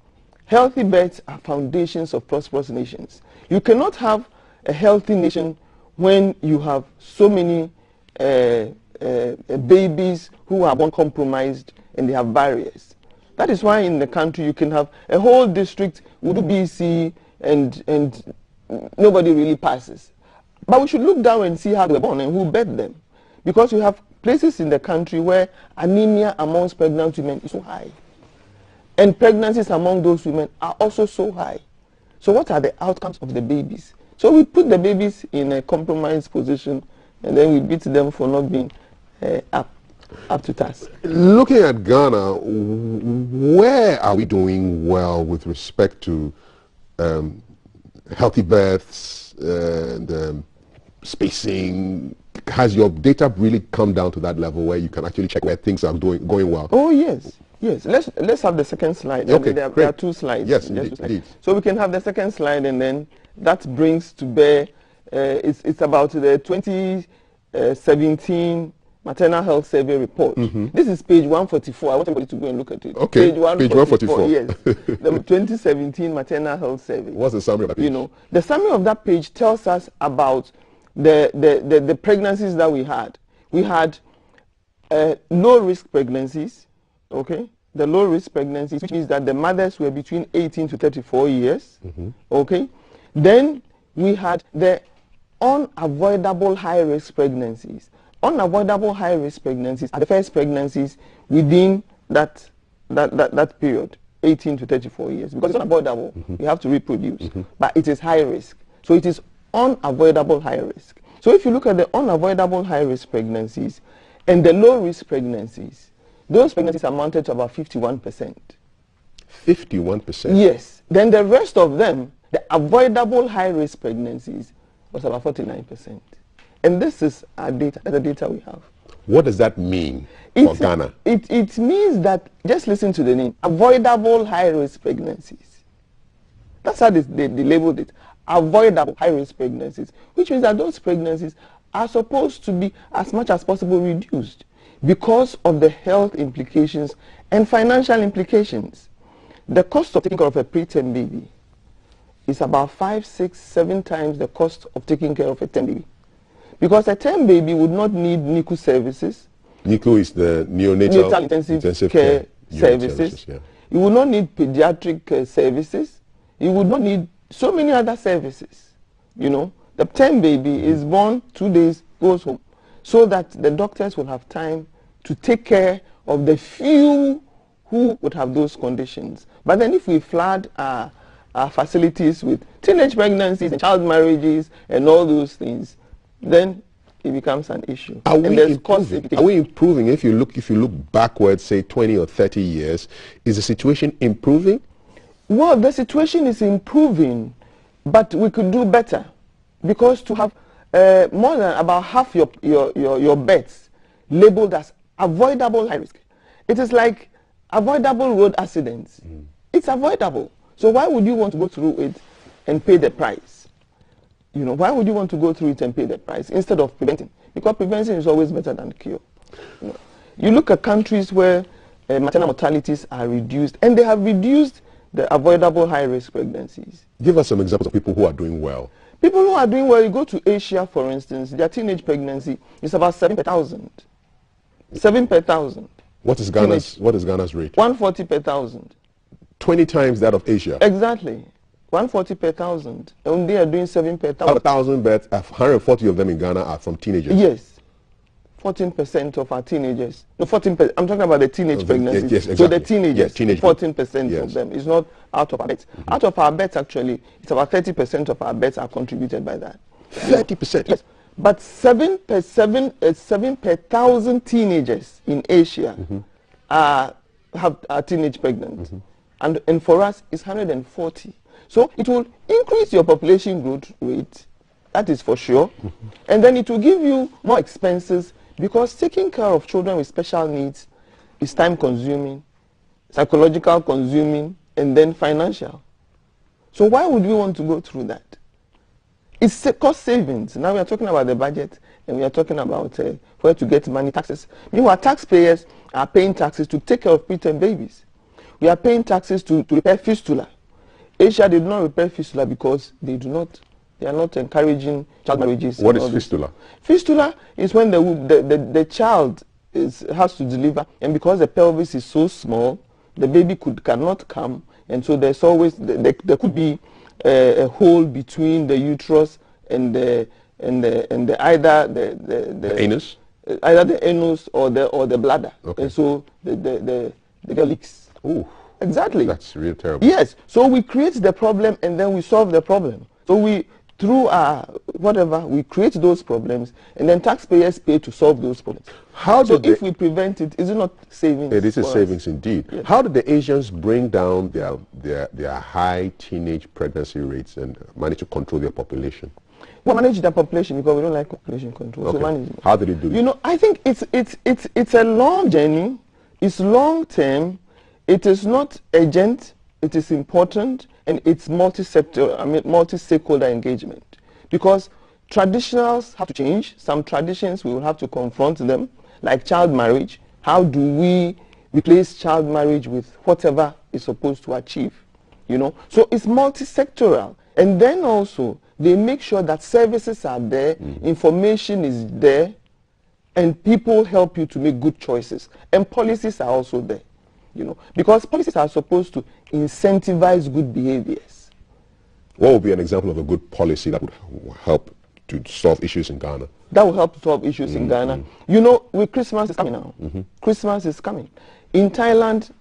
healthy births are foundations of prosperous nations. You cannot have a healthy nation when you have so many babies who are born compromised and they have barriers. That is why in the country you can have a whole district with BC and nobody really passes. But we should look down and see how they were born and who birthed them. Because you have places in the country where anemia amongst pregnant women is so high. And pregnancies among those women are also so high. So what are the outcomes of the babies? So we put the babies in a compromised position and then we beat them for not being up to task. Looking at Ghana, where are we doing well with respect to healthy births and spacing? Has your data really come down to that level where you can actually check where things are going well? Oh yes, yes. Let's have the second slide. Okay, I mean, there are two slides. Yes, indeed. So we can have the second slide, and then that brings to bear. It's about the 2017 Maternal Health Survey report. This is page 144. I want everybody to go and look at it. Okay, page 144. Yes, the 2017 Maternal Health Survey. What's the summary of that page? You know, the summary of that page tells us about the pregnancies that we had. We had low-risk pregnancies, okay? The low-risk pregnancies, which means that the mothers were between 18 to 34 years, okay? Then we had the unavoidable high-risk pregnancies. Unavoidable high-risk pregnancies are the first pregnancies within that period, 18 to 34 years. Because it's unavoidable, you have to reproduce, but it is high risk. So it is unavoidable high risk. So if you look at the unavoidable high risk pregnancies and the low risk pregnancies, those pregnancies amounted to about 51%. 51%? Yes. Then the rest of them, the avoidable high risk pregnancies, was about 49%. And this is our data, the data we have. What does that mean for Ghana? It means that, just listen to the name, avoidable high risk pregnancies. That's how they labeled it. Avoidable high-risk pregnancies, which means that those pregnancies are supposed to be as much as possible reduced because of the health implications and financial implications. The cost of taking care of a preterm baby is about 5, 6, 7 times the cost of taking care of a term baby. Because a term baby would not need NICU services. NICU is the neonatal intensive care services. Yeah. You would not need pediatric services. You would not need so many other services. You know, the term baby is born 2 days, goes home, so that the doctors will have time to take care of the few who would have those conditions. But then if we flood our facilities with teenage pregnancies and child marriages and all those things, then it becomes an issue. Are we improving? If you look backwards, say 20 or 30 years, is the situation improving? Well, the situation is improving, but we could do better, because to have more than about half your births labeled as avoidable high risk, it is like avoidable road accidents. It's avoidable. So why would you want to go through it and pay the price? You know, why would you want to go through it and pay the price instead of preventing? Because prevention is always better than cure. You look at countries where maternal mortalities are reduced, and they have reduced the avoidable high-risk pregnancies. Give us some examples of people who are doing well. People who are doing well, you go to Asia, for instance, their teenage pregnancy is about 7 per thousand. 7 per thousand. What is Ghana's rate? 140 per thousand. 20 times that of Asia. Exactly. 140 per thousand. And they are doing 7 per thousand. Out of 1,000 births, 140 of them in Ghana are from teenagers. Yes. 14% of our teenagers. No, 14%. I'm talking about the teenage pregnancies. Yes, exactly. So the teenagers, yes, 14% of them. It's not out of our births. Out of our births, actually, it's about 30% of our births are contributed by that. 30%? Yes. But 7 per thousand teenagers in Asia are teenage pregnant. And for us, it's 140. So it will increase your population growth rate. That is for sure. And then it will give you more expenses, because taking care of children with special needs is time consuming, psychological consuming, and then financial. So why would we want to go through that? It's cost savings. Now we are talking about the budget, and we are talking about where to get money, taxes. Meanwhile, taxpayers are paying taxes to take care of preterm babies. We are paying taxes to repair fistula. Asia did not repair fistula because they do not They are not encouraging child marriages. What is fistula? Fistula is when the child has to deliver, and because the pelvis is so small, the baby cannot come, and so there's always there could be a hole between the uterus and the either the anus, either the anus or the bladder, and so the girl leaks. Oh, exactly. That's really terrible. Yes. So we create the problem and then we solve the problem. So we through our whatever we create those problems and then taxpayers pay to solve those problems. If we prevent it, is it not savings? It is a savings indeed. Yes. How did the Asians bring down their high teenage pregnancy rates and manage to control their population? We manage the population because we don't like population control. Okay. So manage. How did it do it? You know, I think it's a long journey. It's long term. It is not urgent. It is important, and it's multi-stakeholder engagement. Because traditionals have to change. Some traditions we will have to confront them, like child marriage. How do we replace child marriage with whatever is supposed to achieve? You know, so it's multi-sectoral, and then also they make sure that services are there, information is there, and people help you to make good choices, and policies are also there. You know, because policies are supposed to incentivize good behaviors. What would be an example of a good policy that would help to solve issues in Ghana? That will help to solve issues in Ghana. You know, with Christmas is coming now. Christmas is coming. In Thailand,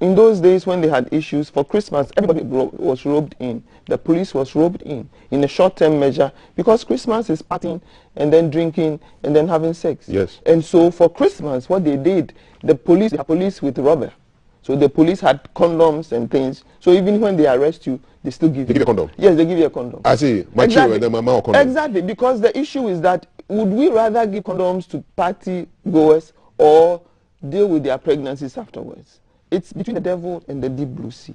in those days when they had issues for Christmas, everybody was roped in. The police was roped in a short-term measure, because Christmas is partying and then drinking and then having sex. Yes. And so for Christmas, what they did, the police with rubber. So the police had condoms and things. So even when they arrest you, they still give you a condom. Yes, they give you a condom. I see. Exactly. And then my mouth condom. Exactly, because the issue is that would we rather give condoms to party goers or deal with their pregnancies afterwards? It's between the devil and the deep blue sea.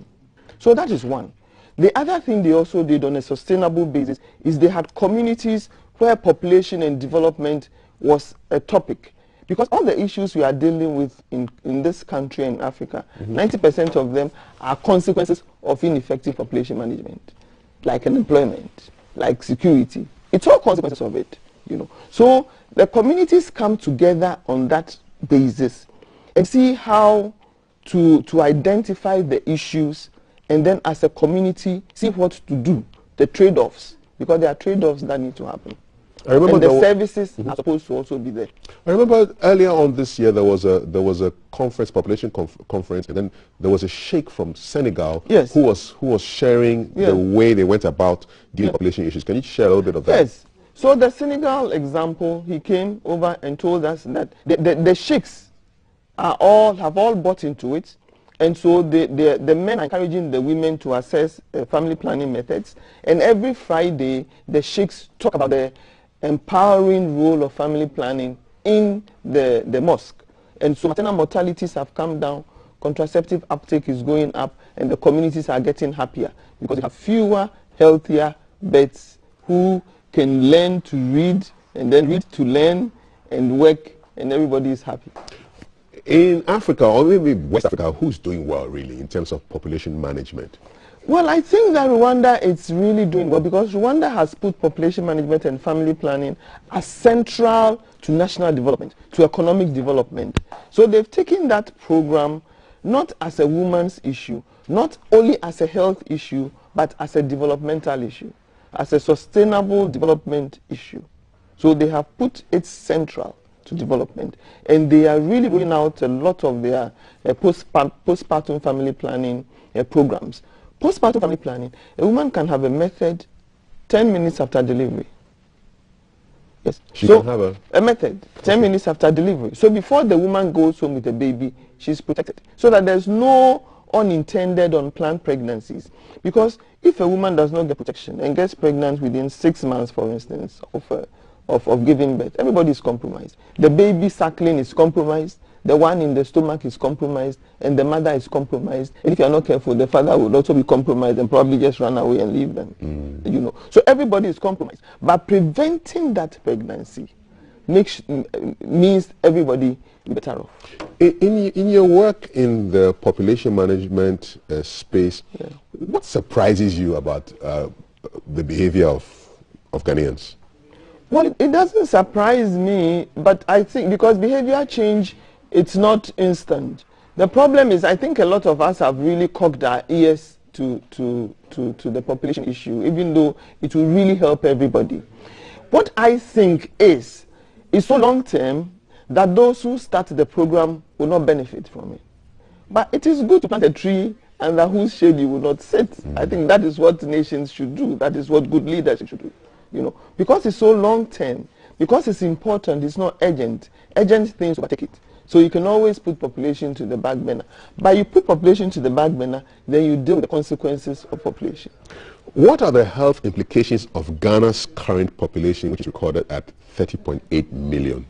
So that is one. The other thing they also did on a sustainable basis is they had communities where population and development was a topic. Because all the issues we are dealing with in this country and Africa, 90% of them are consequences of ineffective population management, like unemployment, like security. It's all consequences of it, you know. So the communities come together on that basis and see how to identify the issues, and then as a community see what to do, the trade-offs, because there are trade-offs that need to happen. I remember and the services are supposed to also be there. I remember earlier on this year there was a conference, population conference, and then there was a sheikh from Senegal who was sharing the way they went about dealing with population issues. Can you share a little bit of that? Yes. So the Senegal example, he came over and told us that the sheikhs have all bought into it, and so the men are encouraging the women to assess family planning methods, and every Friday the sheikhs talk about the empowering role of family planning in the mosque. And so maternal mortalities have come down, contraceptive uptake is going up, and the communities are getting happier because they have fewer, healthier births who can learn to read and then read to learn and work, and everybody is happy. In Africa, or maybe West Africa, who's doing well really in terms of population management? Well, I think that Rwanda is really doing well because Rwanda has put population management and family planning as central to national development, to economic development. So they've taken that program not as a woman's issue, not only as a health issue, but as a developmental issue, as a sustainable development issue. So they have put it central to development, and they are really rolling out a lot of their postpartum family planning programs. Postpartum family planning, a woman can have a method 10 minutes after delivery. Yes. She can have a method 10 minutes after delivery. So before the woman goes home with the baby, she's protected. So that there's no unintended, unplanned pregnancies. Because if a woman does not get protection and gets pregnant within 6 months, for instance, of giving birth, everybody is compromised. The baby suckling is compromised. The one in the stomach is compromised, and the mother is compromised. And if you are not careful, the father will also be compromised and probably just run away and leave them. You know, so everybody is compromised. But preventing that pregnancy means everybody is better off. In your work in the population management space, what surprises you about the behavior of of Ghanaians? Well, it doesn't surprise me, but I think because behavior change, it's not instant. The problem is, I think a lot of us have really cocked our ears to the population issue, even though it will really help everybody. What I think is so long term that those who start the program will not benefit from it. But it is good to plant a tree under whose shade you will not sit. I think that is what nations should do. That is what good leadership should do. You know, because it's so long term, because it's important, it's not urgent. Urgent things overtake it. So you can always put population to the back burner. But you put population to the back burner, then you deal with the consequences of population. What are the health implications of Ghana's current population, which is recorded at 30.8 million?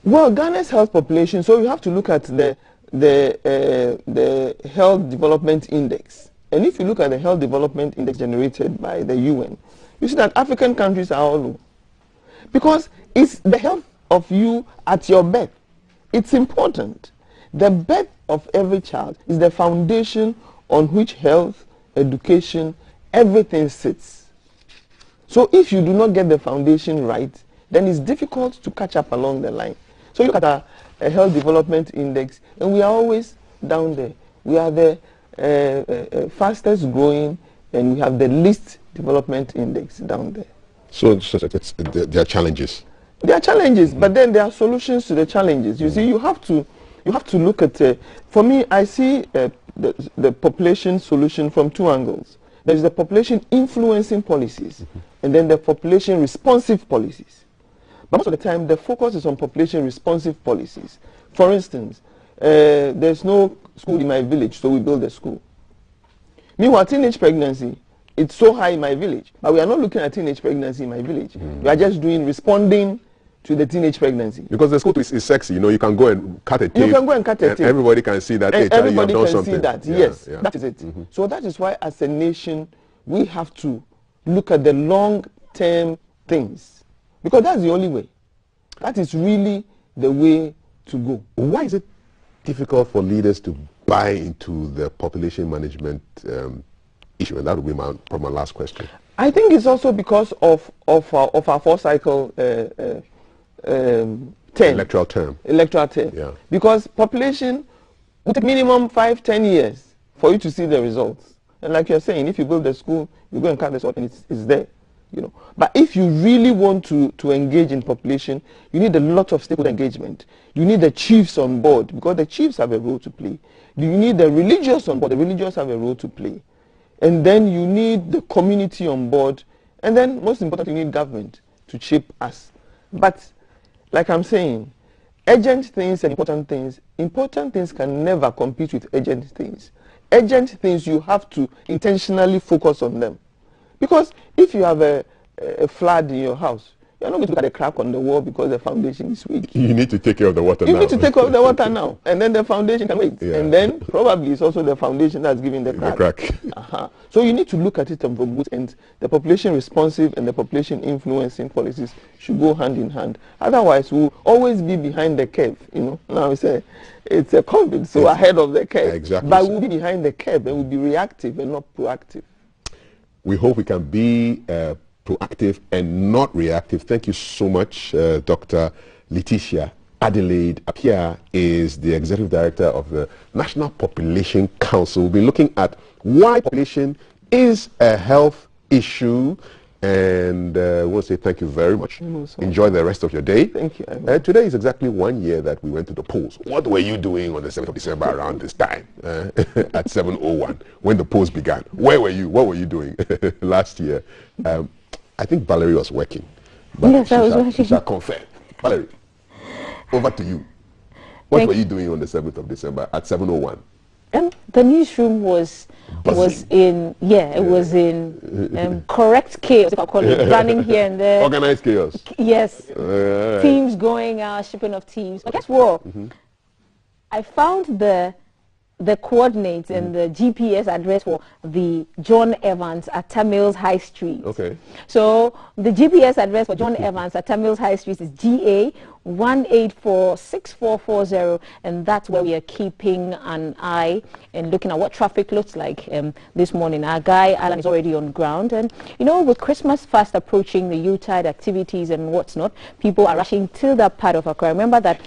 Well, Ghana's health population, so you have to look at the Health Development Index. And if you look at the Health Development Index generated by the UN, you see that African countries are all low. Because it's the health of you at your birth. It's important. The birth of every child is the foundation on which health, education, everything sits. So if you do not get the foundation right, then it's difficult to catch up along the line. So you look at a Health Development Index, and we are always down there. We are the fastest growing, and we have the least development index down there. So there are challenges. There are challenges, but then there are solutions to the challenges. You see, you have to look at. For me, I see the population solution from two angles. There is the population influencing policies, and then the population responsive policies. But most of the time, the focus is on population responsive policies. For instance, there's no school in my village, so we build a school. Meanwhile, teenage pregnancy, it's so high in my village, but we are not looking at teenage pregnancy in my village. We are just responding to the teenage pregnancy. Because the school is sexy, you know, you can go and cut a tape. You can go and cut a tape. Everybody can see that, hey, Charlie, you have done something. Everybody can see that, yes, that is it. So that is why as a nation, we have to look at the long-term things. Because that's the only way. That is really the way to go. Why is it difficult for leaders to buy into the population management issue? And that would be probably my last question. I think it's also because of our 4-cycle term. Electoral term. Yeah. Because population would take minimum 5-10 years for you to see the results. And like you're saying, if you build the school, you go and cut the salt and it's there. You know. But if you really want to engage in population, you need a lot of stakeholder engagement. You need the chiefs on board, because the chiefs have a role to play. You need the religious on board. The religious have a role to play. And then you need the community on board. And then, most importantly, you need government to shape us. But, like I'm saying, urgent things and important things can never compete with urgent things. Urgent things, you have to intentionally focus on them. Because if you have a flood in your house, you're not going to look at a crack on the wall because the foundation is weak. You need to take care of the water now. You need to take care of the water now. And then the foundation can wait. Yeah. And then probably it's also the foundation that's giving the crack. So you need to look at it from both ends. The population responsive and the population influencing policies should go hand in hand. Otherwise, we'll always be behind the curve. You know, now it's a COVID, so ahead of the curve. Exactly. But we'll be behind the curve and we'll be reactive and not proactive. We hope we can be proactive and not reactive. Thank you so much, Dr. Letitia. Adelaide Appiah is the Executive Director of the National Population Council. We'll be looking at why population is a health issue. And I want to say thank you very much. Enjoy the rest of your day. Thank you. Today is exactly 1 year that we went to the polls. What were you doing on the 7th of December around this time? At 7:01 when the polls began? Where were you? What were you doing last year? I think Valerie was working. But yes, I was working. She shall confirm. Valerie, over to you. What were you doing on the 7th of December at 7:01? The newsroom was in correct chaos, if I call it, running here and there. Organized chaos. Yes. Teams going out, shipping of teams. But guess what? I found the coordinates and the GPS address for the John Evans at Tamils High Street. Okay. So the GPS address for John Evans at Tamils High Street is GA 1846440, and that's where we are keeping an eye and looking at what traffic looks like this morning. Our guy Alan is already on ground, and you know, with Christmas fast approaching, the Yuletide activities and what's not, people are rushing to that part of Accra. Remember that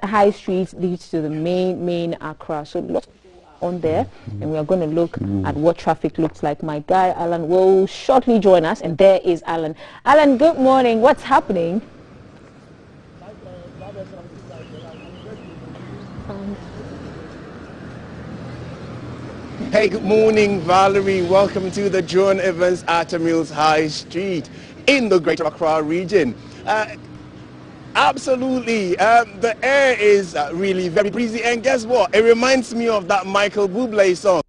high street leads to the main Accra, so lots on there, and we are going to look at what traffic looks like. My guy Alan will shortly join us, and there is Alan. Alan, good morning. What's happening? Hey, good morning, Valerie. Welcome to the John Evans Mills High Street in the Greater Accra region. Absolutely, the air is really very breezy, and guess what? It reminds me of that Michael Bublé song.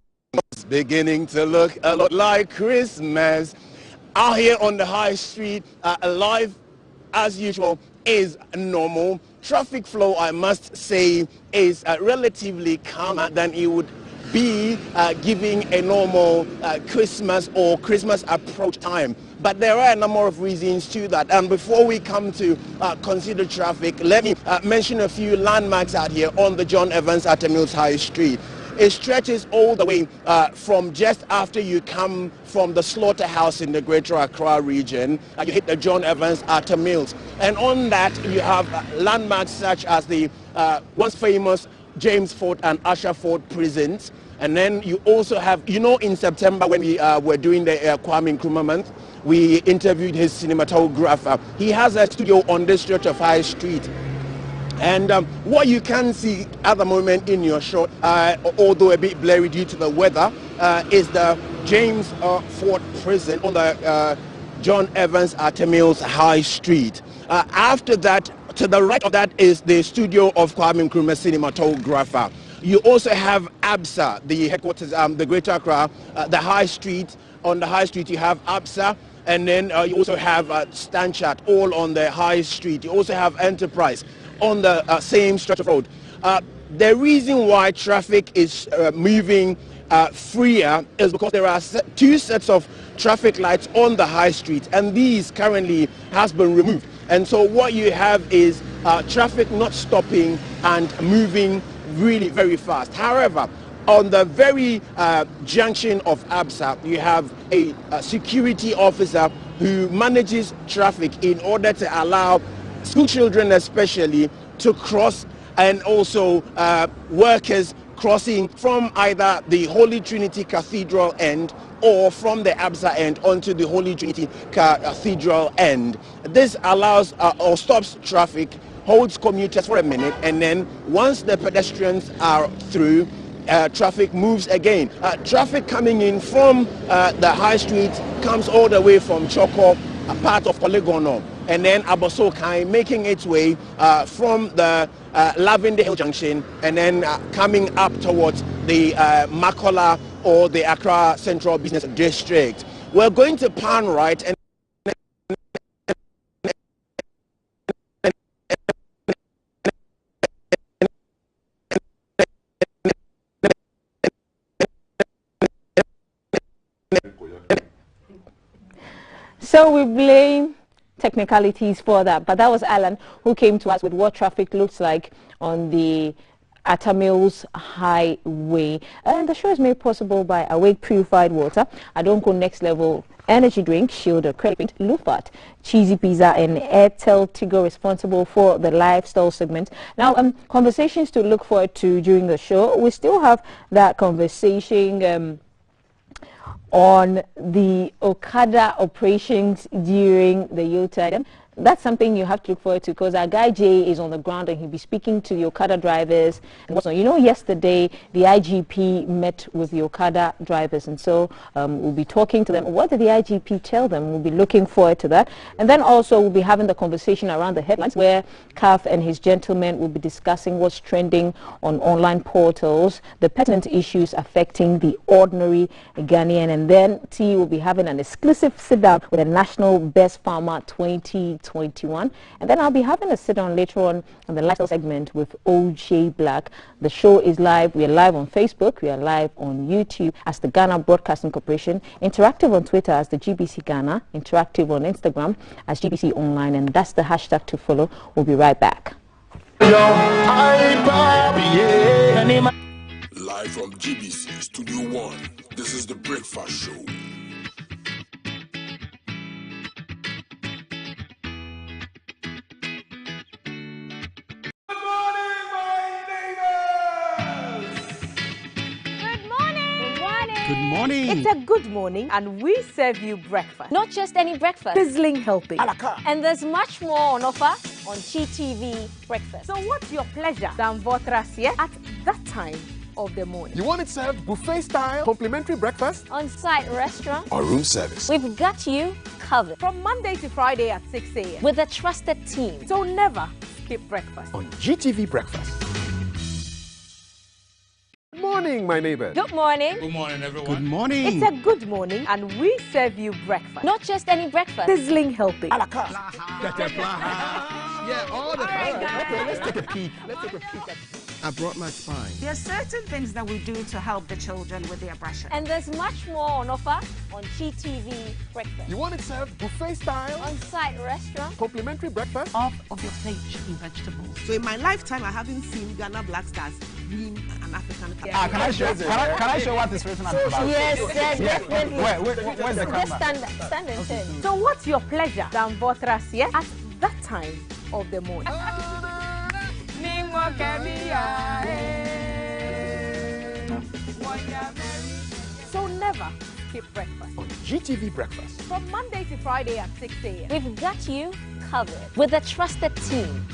It's beginning to look a lot like Christmas. Out here on the high street, life as usual is normal. Traffic flow, I must say, is relatively calmer than it would be giving a normal Christmas or Christmas approach time. But there are a number of reasons to that. And before we come to consider traffic, let me mention a few landmarks out here on the John Evans Mills High Street. It stretches all the way from just after you come from the slaughterhouse in the Greater Accra region. You hit the John Evans Mills. And on that, you have landmarks such as the once famous James Ford and Usher Ford prisons. And then you also have, you know, in September when we were doing the Kwame Nkrumah month, we interviewed his cinematographer. He has a studio on this stretch of High Street. And what you can see at the moment in your shot, although a bit blurry due to the weather, is the James Ford prison on the John Evans Mills High Street. After that, to the right of that is the studio of Kwame Nkrumah cinematographer. You also have ABSA, the headquarters, the Greater Accra, the High Street. On the High Street you have ABSA, and then you also have Stanchart, all on the High Street. You also have Enterprise on the same stretch of road. The reason why traffic is moving freer is because there are two sets of traffic lights on the High Street, and these currently has been removed. And so what you have is traffic not stopping and moving really very fast. However, on the very junction of ABSA, you have a security officer who manages traffic in order to allow school children especially to cross, and also workers crossing from either the Holy Trinity Cathedral end or from the ABSA end onto the Holy Trinity Cathedral end. This allows or stops traffic, holds commuters for a minute, and then once the pedestrians are through, traffic moves again. Traffic coming in from the High Street comes all the way from Choko, a part of Polygonal, and then Abosokai, making its way from the Lavender Hill Junction, and then coming up towards the Makola or the Accra Central Business District. We're going to pan right and so we blame technicalities for that, but that was Alan who came to us with what traffic looks like on the Mills Highway. And the show is made possible by Awake Purified Water, Adonko Next Level Energy Drink, Shield, Credit Paint, Lufat, Cheesy Pizza, and Airtel Tigo responsible for the lifestyle segment. Now, conversations to look forward to during the show. We still have that conversation on the Okada operations during the Yuletide. That's something you have to look forward to, because our guy Jay is on the ground and he'll be speaking to the Okada drivers. And you know, yesterday the IGP met with the Okada drivers, and so we'll be talking to them. What did the IGP tell them? We'll be looking forward to that. And then also we'll be having the conversation around the headlines, where CAF and his gentlemen will be discussing what's trending on online portals, the pertinent issues affecting the ordinary Ghanaian. And then T will be having an exclusive sit-down with the National Best Farmer 2021. And then I'll be having a sit-down later on the lifestyle segment with OJ Black. The show is live. We are live on Facebook. We are live on YouTube as the Ghana Broadcasting Corporation. Interactive on Twitter as the GBC Ghana. Interactive on Instagram as GBC Online. And that's the hashtag to follow. We'll be right back. Live from GBC Studio 1, this is The Breakfast Show. Good morning. It's a good morning, and we serve you breakfast. Not just any breakfast. Sizzling healthy. And there's much more on offer on GTV Breakfast. So what's your pleasure than Votrasia at that time of the morning? You want it served buffet style, complimentary breakfast? On-site restaurant. Or room service? We've got you covered. From Monday to Friday at 6 a.m. With a trusted team. So never skip breakfast. On GTV Breakfast. Good morning, my neighbor. Good morning. Good morning, everyone. Good morning. It's a good morning, and we serve you breakfast. Not just any breakfast. Sizzling healthy. Yeah, all the time. Okay, let's take a peek. I brought my spine. There are certain things that we do to help the children with their brushing. And there's much more on offer on GTV Breakfast. You want it served buffet style, on-site restaurant, complimentary breakfast? Off of your plate should be vegetables. So in my lifetime, I haven't seen Ghana Black Stars win an African Cup. Can I show what is written at the back? Yes, definitely. Where's the camera? Just stand and turn. So what's your pleasure than Votrasia at that time of the morning? So never skip breakfast. On GTV Breakfast. From Monday to Friday at 6 a.m. We've got you covered with a trusted team.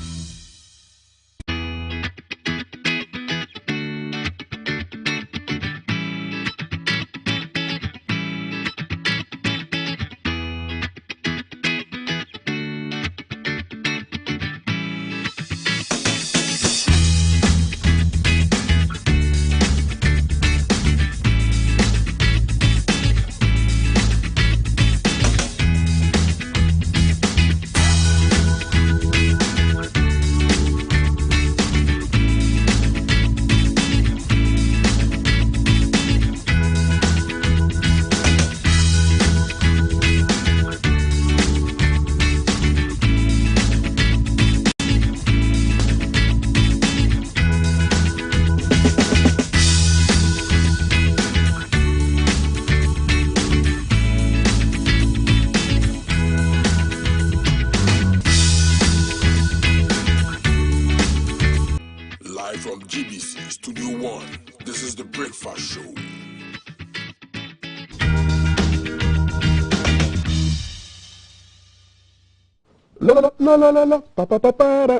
From GBC Studio 1, this is The Breakfast Show.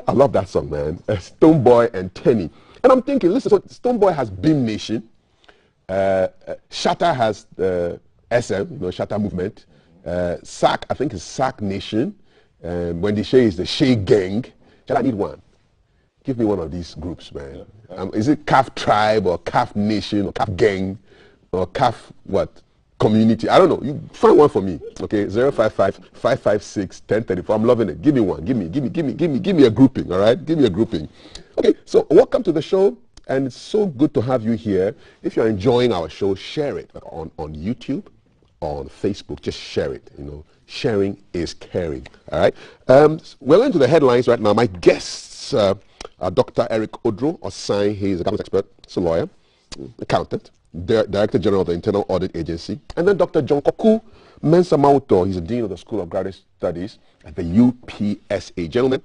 I love that song, man. Stonebwoy and Tenny. And I'm thinking, listen, so Stonebwoy has Beam Nation. Shatta has SM, Shatta Movement. SAC, I think, is SAC Nation. Wendy Shea is the Shea Gang. Shall I need one? Give me one of these groups, man. Is it CAF Tribe or CAF Nation or CAF Gang or CAF what? Community? I don't know. You find one for me. Okay, 055-556-1034. I'm loving it. Give me one. Give me a grouping. All right, give me a grouping. Okay, so welcome to the show, and it's so good to have you here. If you're enjoying our show, share it on YouTube, on Facebook. Just share it. Sharing is caring. All right. We're into the headlines right now. My guests. Dr. Eric Odro Osai, he's a government expert, he's a lawyer, accountant, Director General of the Internal Audit Agency, and then Dr. John Koku Mensah Mauto, he's the Dean of the School of Graduate Studies at the UPSA. Gentlemen,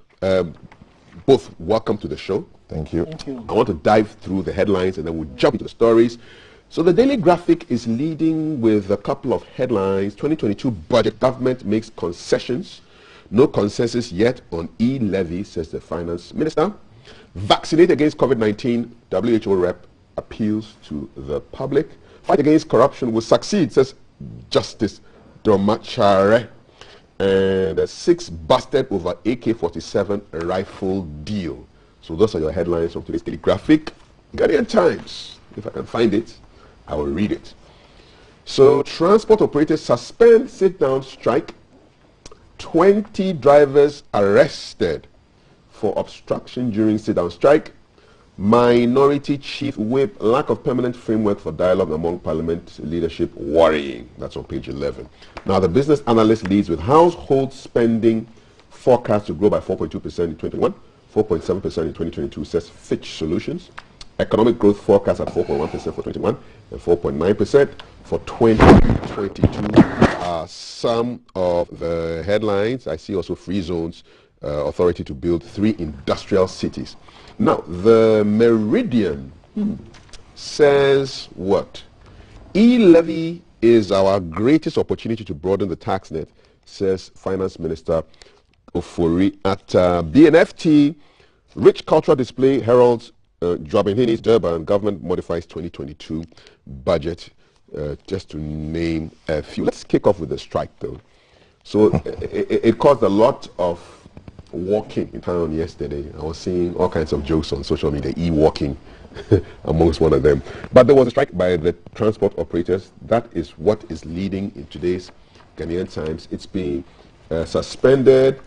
both welcome to the show. Thank you. Thank you. I want to dive through the headlines and then we'll jump into the stories. So the Daily Graphic is leading with a couple of headlines. 2022 budget, government makes concessions. No consensus yet on e-levy, says the finance minister. Vaccinate against COVID-19, WHO rep appeals to the public. Fight against corruption will succeed, says Justice Domachare. And 6 busted over AK-47 rifle deal. So those are your headlines from today's Daily Graphic. Guardian Times, if I can find it, I will read it. So transport operators suspend sit-down strike. 20 drivers arrested for obstruction during sit-down strike. Minority chief whip, lack of permanent framework for dialogue among parliament leadership worrying. That's on page 11. Now the business analyst leads with household spending forecast to grow by 4.2% in 2021, 4.7% in 2022, says Fitch Solutions. Economic growth forecast at 4.1% for 2021 and 4.9% for 2022 are some of the headlines. I see also Free Zones authority to build 3 industrial cities. Now, the Meridian says what? E-levy is our greatest opportunity to broaden the tax net, says Finance Minister Ofori at BNFT. Rich cultural display heralds Joabin Durban. Government modifies 2022 budget, just to name a few. Let's kick off with the strike, though. So it caused a lot of walking in town yesterday. I was seeing all kinds of jokes on social media, e-walking amongst one of them. But there was a strike by the transport operators. That is what is leading in today's Ghanaian Times. It's being suspended.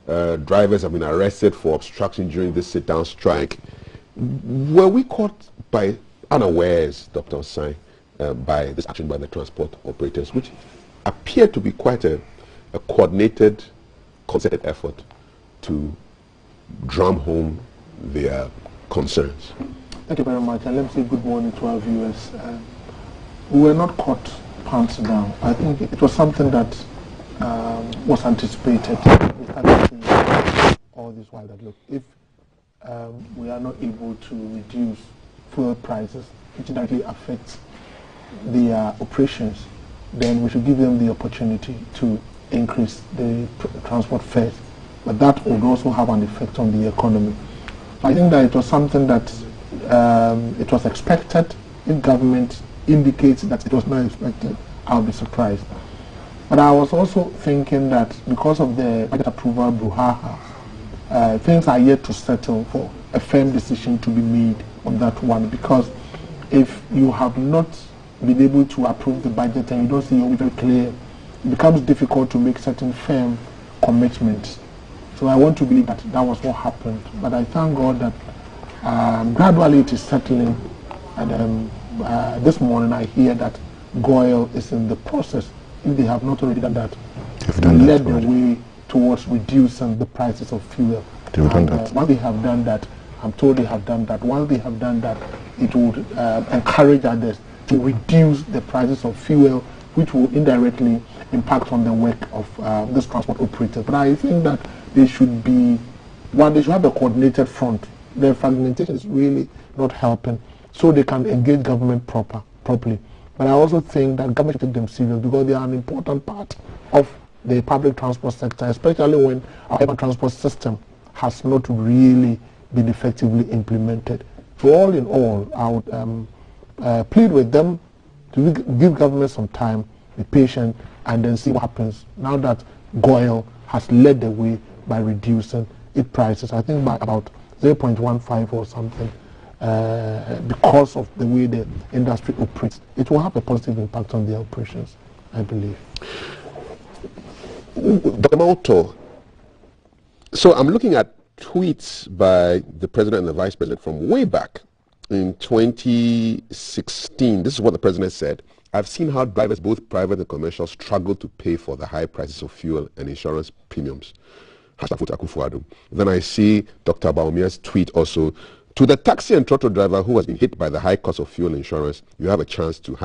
Drivers have been arrested for obstruction during this sit-down strike. Were we caught by unawares, Dr. Osai, by this action by the transport operators, which appeared to be quite a coordinated, concerted effort to drum home their concerns? Thank you very much, and let me say good morning to our viewers. We were not caught pants down. I think it was something that was anticipated. We started seeing all this while that, look, if we are not able to reduce fuel prices, which directly affects their operations, then we should give them the opportunity to increase the transport fares. But that would also have an effect on the economy. I think that it was something that it was expected. If government indicates that it was not expected, I'll be surprised. But I was also thinking that because of the budget approval brouhaha, things are yet to settle for a firm decision to be made on that one. Because if you have not been able to approve the budget and you don't see it very clear, it becomes difficult to make certain firm commitments. So I want to believe that that was what happened. But I thank God that gradually it is settling. And this morning I hear that GOIL is in the process, if they have not already done that, to lead the way towards reducing the prices of fuel. Once they have done that, I'm told they have done that. Once they have done that, it would encourage others to reduce the prices of fuel, which will indirectly impact on the work of this transport operators. But I think that they should be, they should have a coordinated front. The fragmentation is really not helping, so they can engage government properly. But I also think that government should take them serious because they are an important part of the public transport sector, especially when our urban transport system has not really been effectively implemented. So all in all, I would plead with them to give government some time, be patient, and then see what happens now that GOIL has led the way by reducing its prices, I think by about 0.15 or something, because of the way the industry operates. It will have a positive impact on their operations, I believe. Dr. Mauto, so I'm looking at tweets by the president and the vice president from way back in 2016. This is what the president said. I've seen how drivers, both private and commercial, struggle to pay for the high prices of fuel and insurance premiums. Then I see Dr. Baumia's tweet also. To the taxi and trotro driver who has been hit by the high cost of fuel insurance, you have a chance to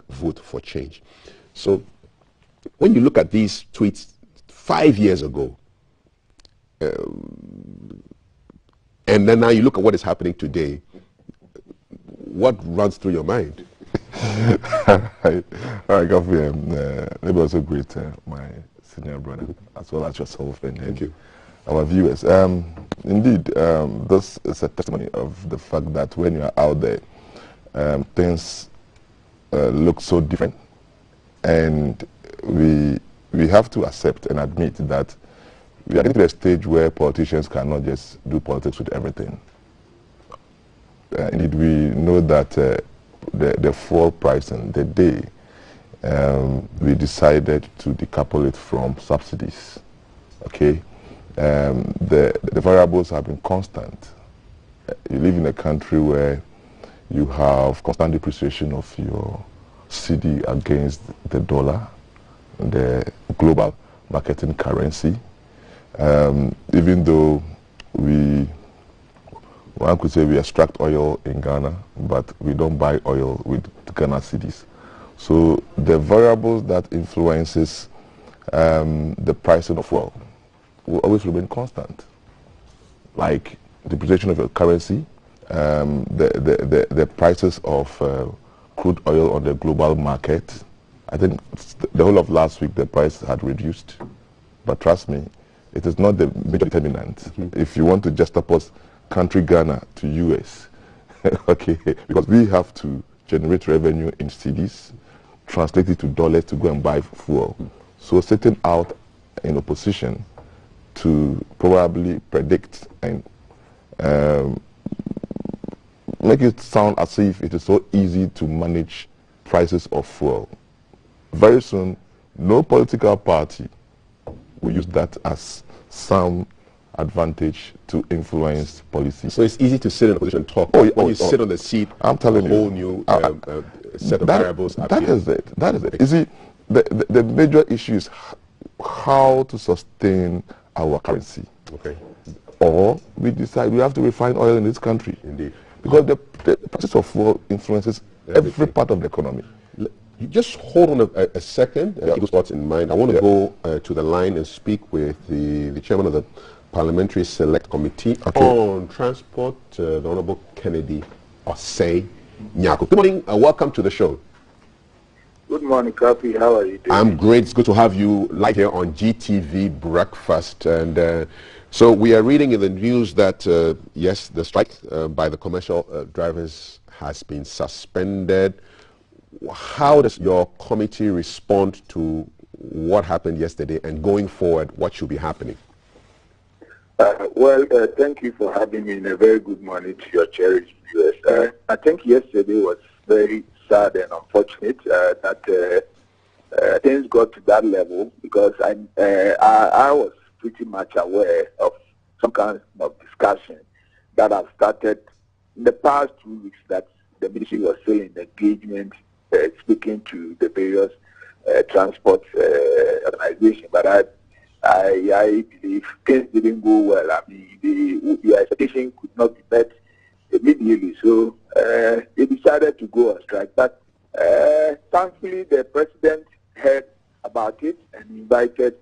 #vote for change. So when you look at these tweets 5 years ago, and then now you look at what is happening today, what runs through your mind? All right, Governor, maybe also greet my senior brother as well as yourself and thank you. Our viewers. Indeed, this is a testimony of the fact that when you are out there, things look so different, and we have to accept and admit that we are getting to a stage where politicians cannot just do politics with everything. Indeed, we know that the fuel price and the day we decided to decouple it from subsidies. Okay, the variables have been constant. You live in a country where you have constant depreciation of your cedi against the dollar, the global marketing currency. Even though one could say we extract oil in Ghana, but we don't buy oil with Ghana cedis. So the variables that influences the pricing of oil will always remain constant, like depreciation of your currency, the prices of crude oil on the global market. I think the whole of last week the price had reduced, but trust me, it is not the major determinant. If you want to juxtapose country Ghana to US, okay, because we have to generate revenue in cedis, translate it to dollars to go and buy fuel. So sitting out in opposition to probably predict and make it sound as if it is so easy to manage prices of fuel. Very soon, no political party will use that as some advantage to influence policy. So it's easy to sit in a position and talk. When you sit on the seat, I'm telling you, a whole new set of variables appear. That is it. That is it. You see, the major issue is how to sustain our currency. Okay. Or we decide we have to refine oil in this country. Indeed. Because the price of fuel influences every part of the economy. You just hold on a second, keep those thoughts in mind. I want to go to the line and speak with the chairman of the Parliamentary Select Committee on Transport, the Honorable Kennedy Osei Nyako. Good morning and welcome to the show. Good morning, Kapi. How are you doing? I'm great. It's good to have you live here on GTV Breakfast. And so we are reading in the news that, yes, the strike by the commercial drivers has been suspended. How does your committee respond to what happened yesterday, and going forward, what should be happening? Thank you for having me, and a very good morning to your cherished viewers. I think yesterday was very sad and unfortunate that things got to that level, because I was pretty much aware of some kind of discussion that have started in the past 2 weeks, that the ministry was still in engagement, speaking to the various transport organizations. But I believe things didn't go well. I mean, the expectation could not be met immediately, so they decided to go on strike. But thankfully, the president heard about it and invited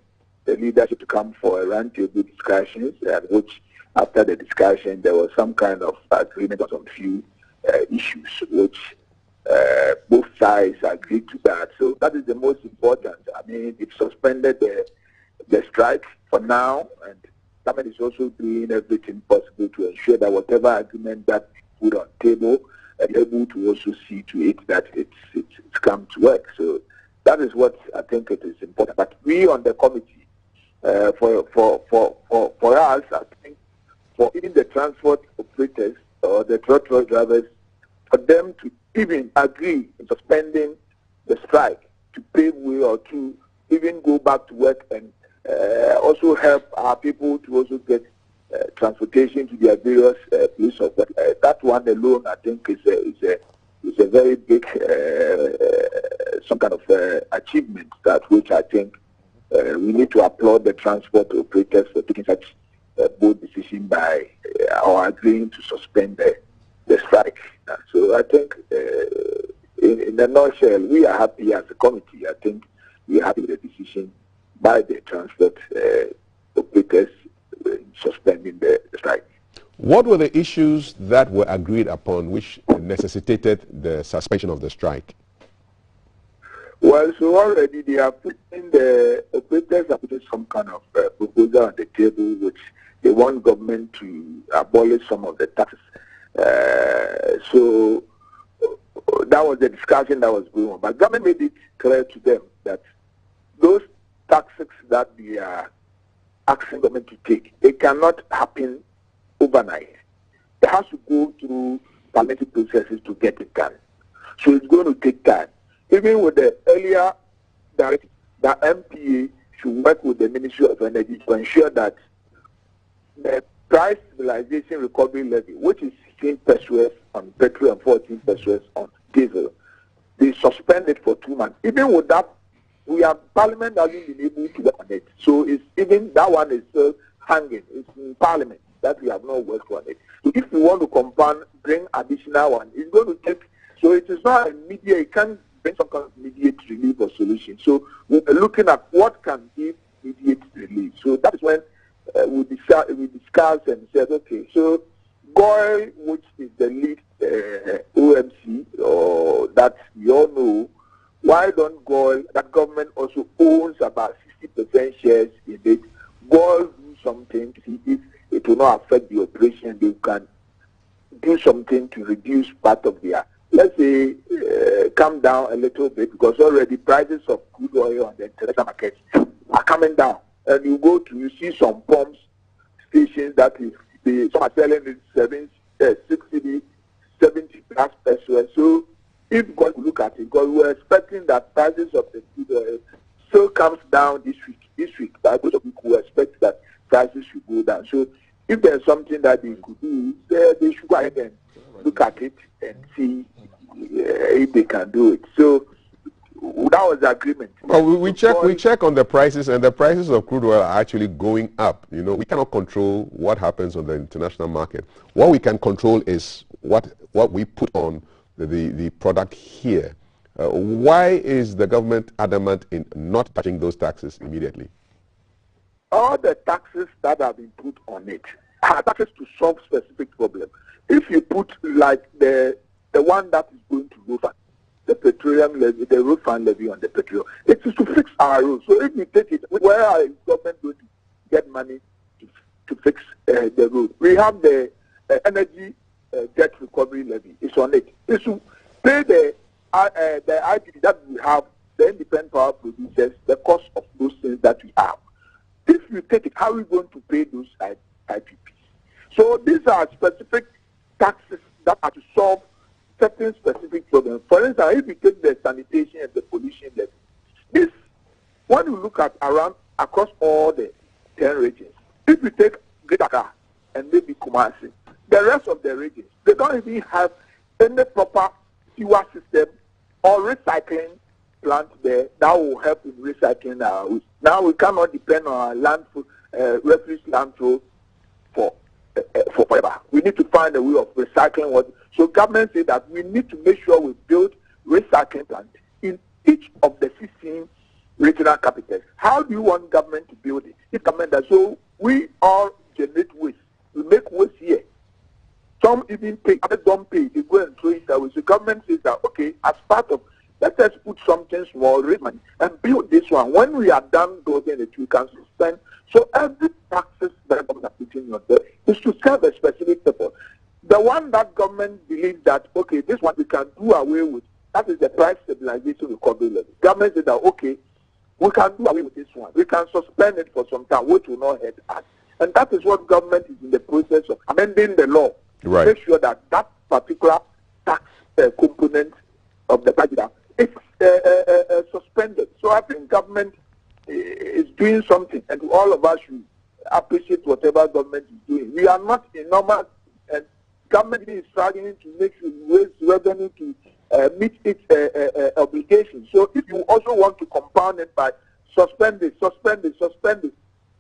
the leadership to come for a roundtable discussions, which after the discussion there was some kind of agreement on some few issues, which both sides agreed to that. So that is the most important. I mean, it suspended the strike for now, and government is also doing everything possible to ensure that whatever agreement that we put on table, are able to also see to it that it's come to work. So that is what I think it is important. But we on the committee, for us, I think for even the transport operators or the truck drivers, for them to even agree in suspending the strike, to pave way or to even go back to work and also help our people to also get transportation to their various places of work. That one alone, I think, is a very big some kind of achievement, that which I think we need to applaud the transport operators for taking such a bold decision by or agreeing to suspend the strike. So I think, in a nutshell, we are happy as a committee. I think we are happy with the decision by the transport operators suspending the strike. What were the issues that were agreed upon which necessitated the suspension of the strike? Well, so already they are putting, the operators are putting some kind of proposal on the table, which they want government to abolish some of the taxes. So that was the discussion that was going on. But government made it clear to them that those taxes that they are asking government to take, it cannot happen overnight. It has to go through parliamentary processes to get it done. So it's going to take time. even with the earlier directive, the MPA should work with the Ministry of Energy to ensure that the price stabilization recovery levy, which is 16 pesos on petrol and 14 pesos on diesel, they suspend it for 2 months. Even with that, Parliament hasn't been able to work on it. So it's even that one is still hanging. It's in Parliament that we have not worked on it. So if we want to compound, bring additional one, it's going to take. So it is not immediate. It can't bring some kind of immediate relief or solution. So we're looking at what can give immediate relief. So that is when we discuss and said, okay, so GOIL, which is the lead OMC, or that you all know, why don't GOIL, that government also owns about 60% shares in it, GOIL do something to see if it will not affect the operation. They can do something to reduce part of their, let's say, come down a little bit, because already prices of crude oil on the international market are coming down. And you see some pumps stations that some are selling it 60, 70 plus pesos. So if God look at it, because we're expecting that prices of the crude oil still comes down this week. But most of people expect that prices should go down. So if there's something that they could do, they should go ahead and look at it and see if they can do it. So that was the agreement. Well, we check on the prices, and the prices of crude oil are actually going up. You know, we cannot control what happens on the international market. What we can control is what we put on the product here. Why is the government adamant in not touching those taxes immediately? All the taxes that have been put on it are taxes to solve specific problems. If you put like the one that is going to road fund, the petroleum levy, the road fund levy on the petrol, it is to fix our roads. So if you take it, where is government going to get money to fix the road? We have the energy debt recovery levy. It's on it. It's to pay the IPP that we have, the independent power producers, the cost of those things that we have. If you take it, how are we going to pay those IPPs? So these are specific taxes that are to solve certain specific problems. For instance, if you take the sanitation and the pollution levy, this, when you look at across all the 10 regions, if you take Greater Accra and maybe Kumasi, the rest of the regions, they don't even have any proper sewer system or recycling plant there that will help in recycling our waste. Now we cannot depend on our landfill, refuse landfill for forever. We need to find a way of recycling what. So government said that we need to make sure we build recycling plants in each of the 16 regional capitals. How do you want government to build it? If government does, so we all generate waste. We make waste here. Some even pay, others don't pay. They go and throw it away. So government says that, okay, as part of, let us put something small, raise money, and build this one. When we are done building it, we can suspend. So every taxes that government are putting on there is to serve a specific purpose. The one that government believes that, okay, this one we can do away with, that is the price stabilization recovery levy. Government says that, okay, we can do away with this one. We can suspend it for some time, which will not hurt us. And that is what government is in the process of amending the law. Right. To make sure that that particular tax component of the budget is suspended. So I think government is doing something, and all of us should appreciate whatever government is doing. We are not in normal, and government is struggling to make sure we raise revenue to meet its obligations. So if you also want to compound it by suspend it,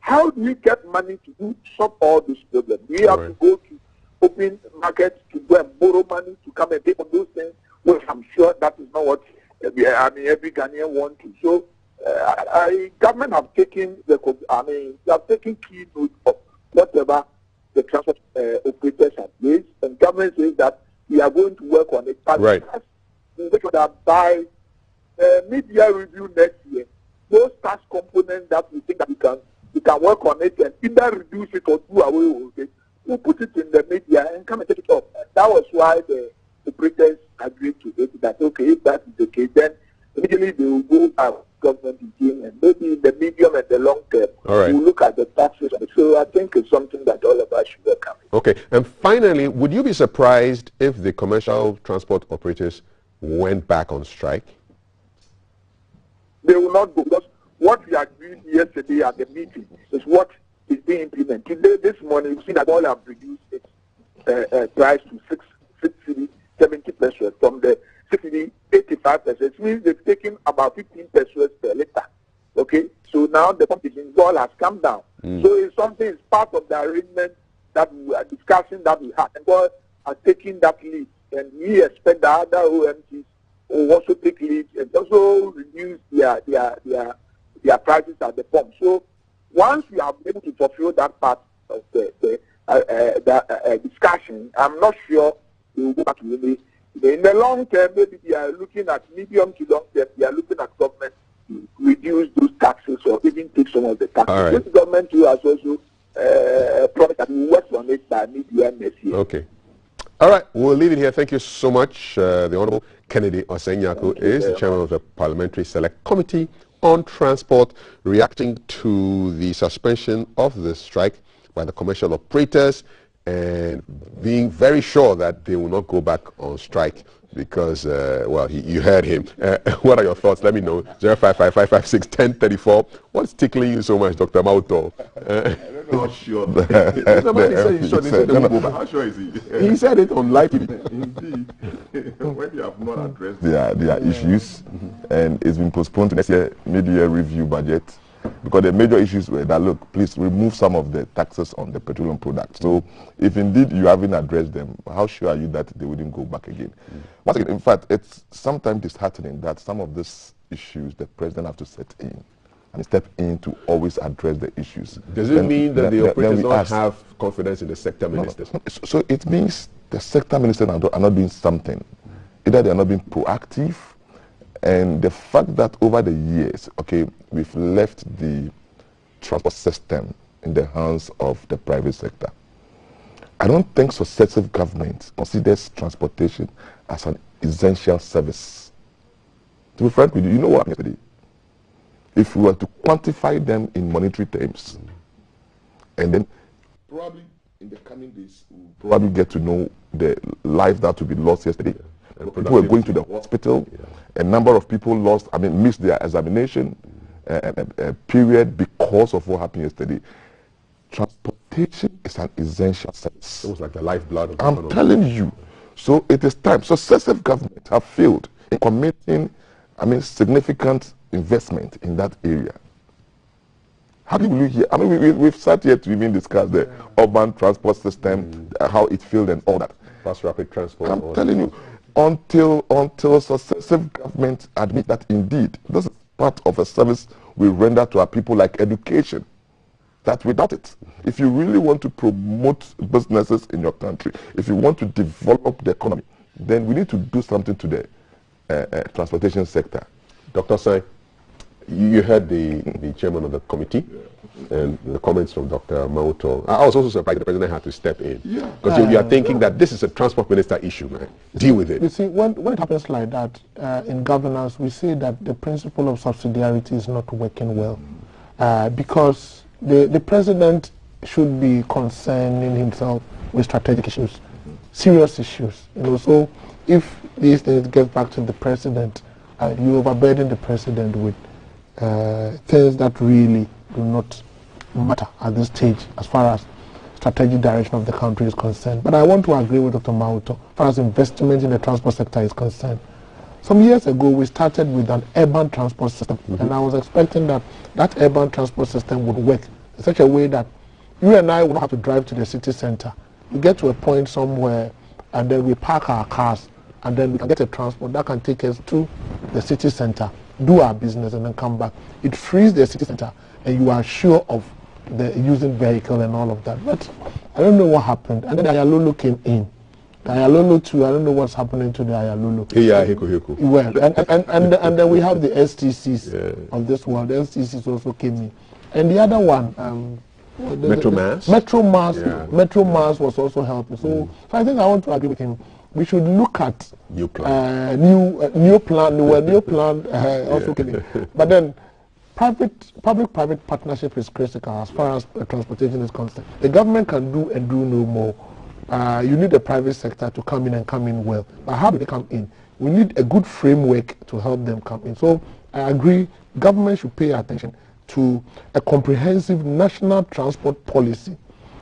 how do we get money to do solve all these problems? We have to go to open markets to go and borrow money to come and pay for those things, which I'm sure that is not what every Ghanaian wants to. So government have taken key note of whatever the transport operators have raised, and government says that we are going to work on it. But right. Make sure that by mid-year review next year, those tax components that we think that we can work on it and either reduce it or do away with it, we'll put it in the media and come and take it off. That was why the operators agreed to it, that, okay, if that is the case, then immediately they will go out government again, and maybe in the medium and the long term, we'll look at the taxes. So I think it's something that all of us should work on. Okay, and finally, would you be surprised if the commercial transport operators went back on strike? they will not go, because what we agreed yesterday at the meeting is what is being implemented. Today, this morning, you see that oil have reduced its price to 6 cedi 70 pesos from the 6 cedi 85 pesos. It means they've taken about 15 pesos per liter. Okay, so now the competition oil has come down. So it's something, it's part of the arrangement that we are discussing, that we had, and God are taking that lead, and we expect the other OMCs will also take lead and also reduce their prices at the pump. So once we are able to fulfill that part of the discussion, I'm not sure we will go back to the. In the long term, maybe they are looking at medium to long term. They are looking at government to reduce those taxes or even take some of the taxes. All right. This government too has also promised that we will work on it by mid-year next year. Okay. All right, we'll leave it here. Thank you so much. The Honorable Kennedy Osenyako is the chairman of the Parliamentary Select Committee on Transport, reacting to the suspension of the strike by the commercial operators and being very sure that they will not go back on strike because, well, you heard him. What are your thoughts? Let me know. 05555561034. What's tickling you so much, Dr. Mauto? I'm not sure. How sure is he? He said it on live TV. Indeed. When you have not addressed their issues, and it's been postponed to next year mid-year review budget, because the major issues were that, look, please remove some of the taxes on the petroleum products. So if indeed you haven't addressed them, how sure are you that they wouldn't go back again? Once again, in fact, it's sometimes disheartening that some of these issues the president have to set in and step in to always address the issues. Does it mean that the operators don't have confidence in the sector ministers? No. So it means the sector ministers are not doing something. Either they are not being proactive, and the fact that over the years, okay, we've left the transport system in the hands of the private sector. I don't think successive government considers transportation as an essential service. To be frank with you, you know what happened yesterday? If we were to quantify them in monetary terms, and then probably in the coming days, we'll probably get to know the life that will be lost yesterday. People were going to the hospital. A number of people missed their examination period because of what happened yesterday. Transportation is an essential service. It was like the lifeblood of the economy. I'm telling you. So it is time. Successive governments have failed in committing, significant investment in that area. How do you hear? We've sat here to even discuss the urban transport system, how it failed and all that. Fast rapid transport. I'm telling you, until successive governments admit that indeed this is part of a service we render to our people, like education, that without it, if you really want to promote businesses in your country, if you want to develop the economy, then we need to do something to the transportation sector. Dr. Sai, you heard the chairman of the committee and the comments from Dr. Mauto. I was also surprised the president had to step in. Because you are thinking that this is a transport minister issue, man. Deal with it. You see, when it happens like that, in governance, we see that the principle of subsidiarity is not working well. Because the president should be concerning himself with strategic issues, serious issues. So if these things get back to the president, you overburden the president with things that really do not matter at this stage as far as strategic direction of the country is concerned. But I want to agree with Dr. Mauto as far as investment in the transport sector is concerned. Some years ago, we started with an urban transport system, and I was expecting that urban transport system would work in such a way that you and I would not have to drive to the city center. We get to a point somewhere, and then we park our cars, and then we can get a transport that can take us to the city center, do our business, and then come back. It frees the city center, and you are sure of the using vehicle and all of that. But I don't know what happened. And then the Ayalolo came in. The Ayalolo too, I don't know what's happening to the Ayalolo. Well, and then we have the STCs of this world. The STCs also came in. And the other one, Metro Mass was also helping. So I think I want to agree with him. We should look at new plan. New plan also came in. But then public-private partnership is critical as far as transportation is concerned. The government can do and do no more. You need the private sector to come in well. But how do they come in? We need a good framework to help them come in. So I agree, government should pay attention to a comprehensive national transport policy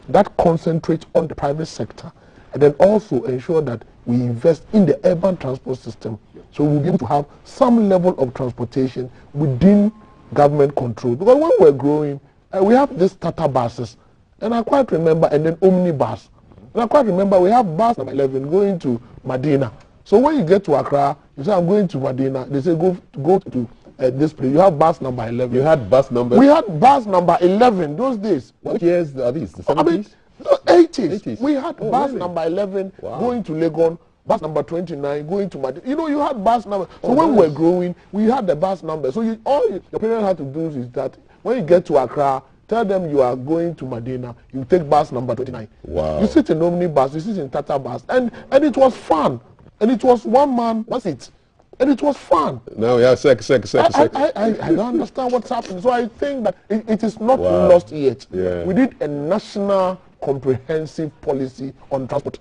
that concentrates on the private sector, and then also ensure that we invest in the urban transport system, so we'll be able to have some level of transportation within government control. Because when we're growing, we have these Tata buses, and I quite remember, and then omnibus. And I quite remember we have bus number 11 going to Medina. So when you get to Accra, you say, I'm going to Medina. They say, go to this place. You have bus number 11. You had bus number? We had bus number 11 those days. What years are these? The 70s? I mean, 80s. We had bus number 11 going to Legon, bus number 29 going to Medina. You know, you had bus number. So when we were growing, we had the bus number. So all your parents had to do is that when you get to Accra, tell them you are going to Medina. You take bus number 29. Wow. You sit in omnibus, you sit in Tata bus, and it was fun. And it was one man, one seat. And it was fun. Now we have sec. I don't understand what's happening. So I think that it is not lost yet. Yeah. We need a national comprehensive policy on transport,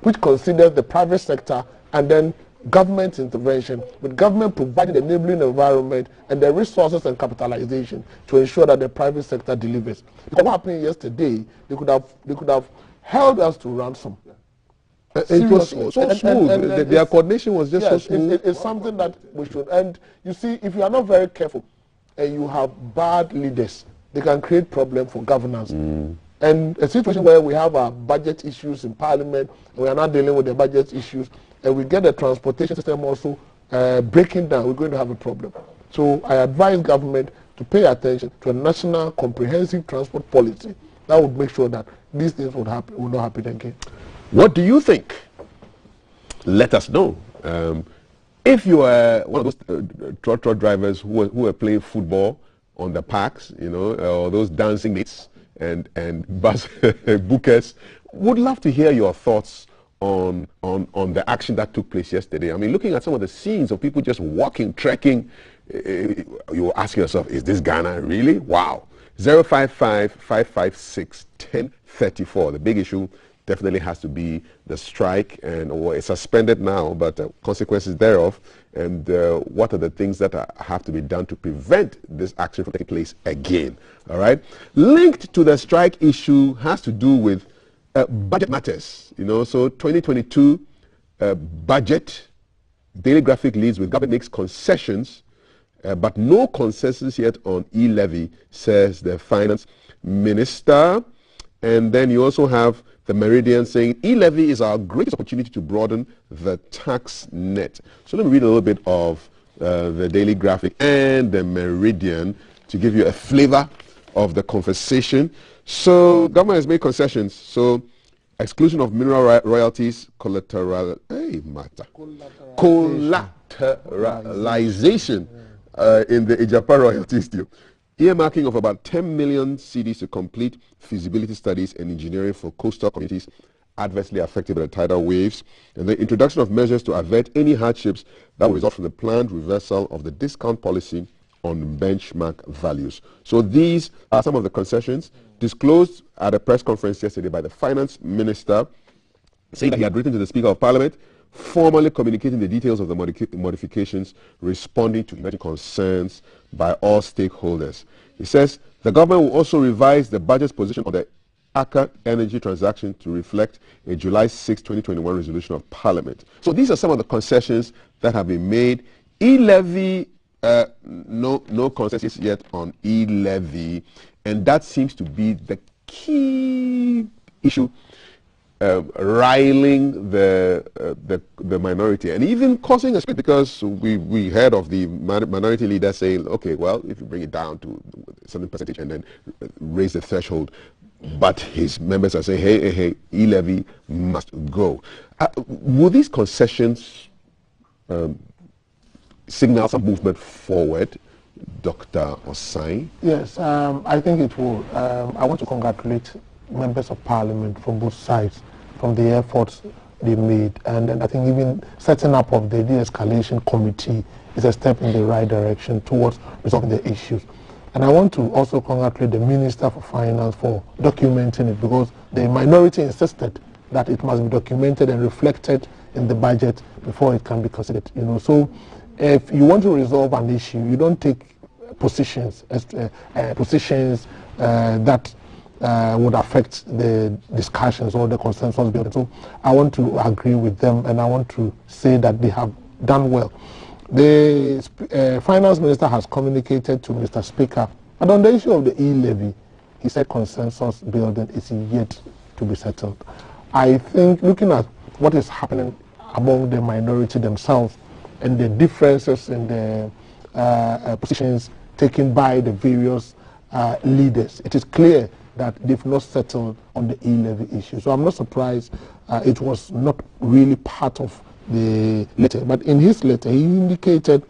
which considers the private sector and then government intervention, with government providing the enabling environment and the resources and capitalization to ensure that the private sector delivers. Because what happened yesterday, they could have held us to ransom. It was so smooth. Their coordination was just so smooth. It's something that we should. And you see, if you are not very careful and you have bad leaders, they can create problems for governance. And a situation where we have our budget issues in Parliament, and we are not dealing with the budget issues, and we get the transportation system also breaking down, we're going to have a problem. So I advise government to pay attention to a national comprehensive transport policy that would make sure that these things will not happen again. What do you think? Let us know. If you are one of those trot drivers who are playing football on the parks, you know, or those dancing mates and bus bookers, would love to hear your thoughts on the action that took place yesterday. I mean, looking at some of the scenes of people just walking, trekking, you ask yourself, is this Ghana really? Wow. 055-556-1034. The big issue definitely has to be the strike, and it's suspended now, but consequences thereof, and what are the things that have to be done to prevent this action from taking place again. All right. Linked to the strike issue has to do with budget matters. You know, so 2022 budget. Daily Graphic leads with government makes concessions, but no consensus yet on e-levy, says the finance minister. And then you also have the Meridian saying e-levy is our greatest opportunity to broaden the tax net. So let me read a little bit of the Daily Graphic and the Meridian to give you a flavor of the conversation. So government has made concessions. So exclusion of mineral royalties, collateralization in the Ijapa royalties deal. Earmarking of about 10 million cedis to complete feasibility studies and engineering for coastal communities adversely affected by the tidal waves, and the introduction of measures to avert any hardships that will result from the planned reversal of the discount policy on benchmark values. So these are some of the concessions disclosed at a press conference yesterday by the finance minister, saying that he had written to the Speaker of Parliament, formally communicating the details of the modifications, responding to emerging concerns by all stakeholders. He says the government will also revise the budget's position on the Aker Energy transaction to reflect a July 6, 2021 resolution of Parliament. So these are some of the concessions that have been made. E-levy, no consensus yet on e-levy, and that seems to be the key issue riling the minority, and even causing a split, because we heard of the minority leader saying, okay, well, if you bring it down to a certain percentage and then raise the threshold, but his members are saying, hey, e-levy must go. Will these concessions signal some movement forward, Dr. Osai? Yes, I think it will. I want to congratulate members of Parliament from both sides from the efforts they made, and I think even setting up of the de-escalation committee is a step in the right direction towards resolving the issues. And I want to also congratulate the Minister for Finance for documenting it, because the minority insisted that it must be documented and reflected in the budget before it can be considered. You know, so if you want to resolve an issue, you don't take positions that would affect the discussions or the consensus building. So I want to agree with them, and I want to say that they have done well. The finance minister has communicated to Mr. Speaker, but on the issue of the e-levy, he said consensus building is yet to be settled. I think looking at what is happening among the minority themselves and the differences in the positions taken by the various leaders, it is clear that they've not settled on the e-levy issue. So I'm not surprised it was not really part of the letter. But in his letter, he indicated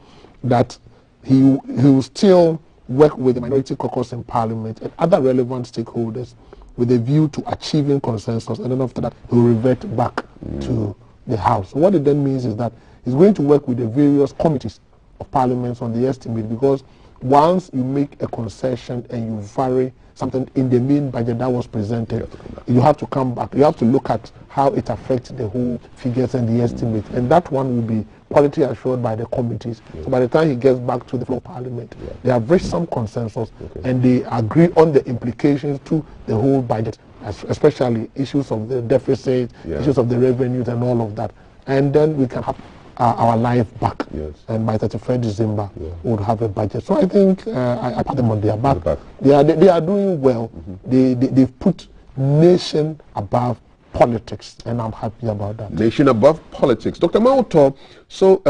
that he will still work with the minority caucus in Parliament and other relevant stakeholders with a view to achieving consensus, and then after that he will revert back to the House. What it then means is that he's going to work with the various committees of Parliament on the estimate, because once you make a concession and you vary something in the main budget that was presented, you have to come back. You have to look at how it affects the whole figures and the estimate, and that one will be quality assured by the committees. So by the time he gets back to the floor of Parliament, they have reached some consensus and they agree on the implications to the whole budget, especially issues of the deficit, issues of the revenues and all of that. And then we can have our life back. And by 31st December, we would have a budget. So I think I put them on their back. They are doing well. They've put nation above politics, and I'm happy about that. Nation above politics. Dr. Mauto, so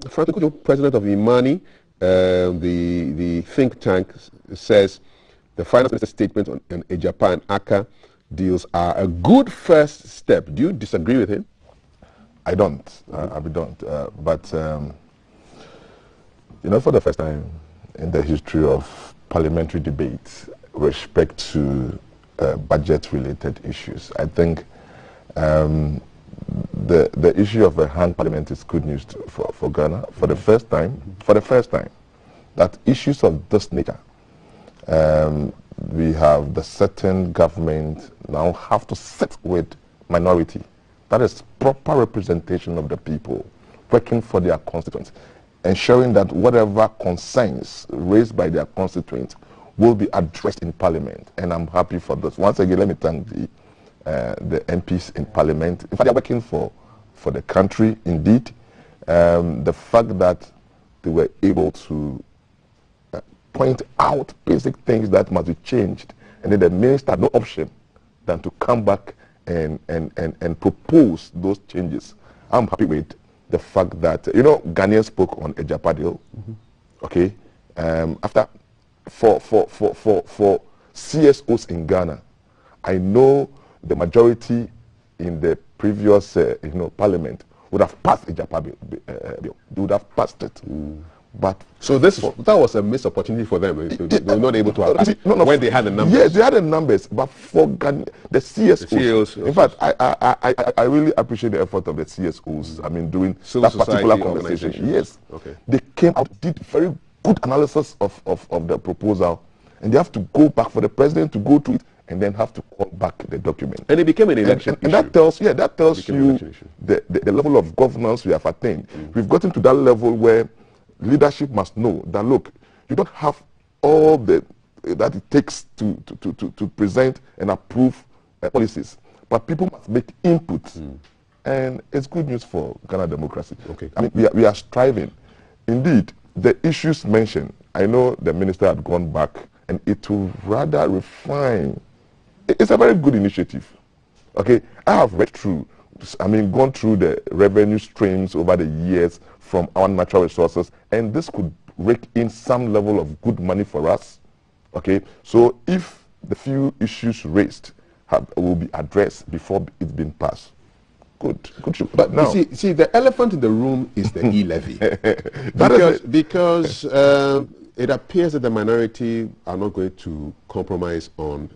Franco, president of Imani, the think tank, says the finance minister statement on Japan ACA deals are a good first step. Do you disagree with him? I don't. I don't. But you know, for the first time in the history of parliamentary debate respect to budget-related issues, I think the issue of a hung parliament is good news for Ghana. For the first time, that issues of this nature, we have the certain government now have to sit with minority. That is proper representation of the people, working for their constituents, ensuring that whatever concerns raised by their constituents will be addressed in Parliament. And I'm happy for this. Once again, let me thank the MPs in Parliament. In fact, they're working for the country, indeed. The fact that they were able to point out basic things that must be changed, and then the minister had no option than to come back and propose those changes. I'm happy with the fact that, you know, Ghanaians spoke on Ejapadio, okay? After for CSOs in Ghana, I know the majority in the previous parliament would have passed Ejapadio bill. They would have passed it. But so that was a missed opportunity for them. They were not able to have when they had the numbers. Yes, they had the numbers, but for Ghana, the CSOs. In fact, I really appreciate the effort of the CSOs. I mean, doing Civil that particular conversation. Yes, they came out, did very good analysis of the proposal, and they have to go back for the president to go to it, and then have to call back the document. And it became an election issue. And that tells you the level of governance we have attained. We've gotten to that level where leadership must know that, look, you don't have all that it takes to present and approve policies, but people must make inputs. And it's good news for Ghana democracy. I mean, we are striving. Indeed, the issues mentioned, I know the minister had gone back, and it will rather refine. It's a very good initiative. Okay, I have read through, gone through the revenue streams over the years from our natural resources, and this could rake in some level of good money for us. Okay, so if the few issues raised will be addressed before it's been passed, good. But now, you see, the elephant in the room is the e-levy, because it appears that the minority are not going to compromise on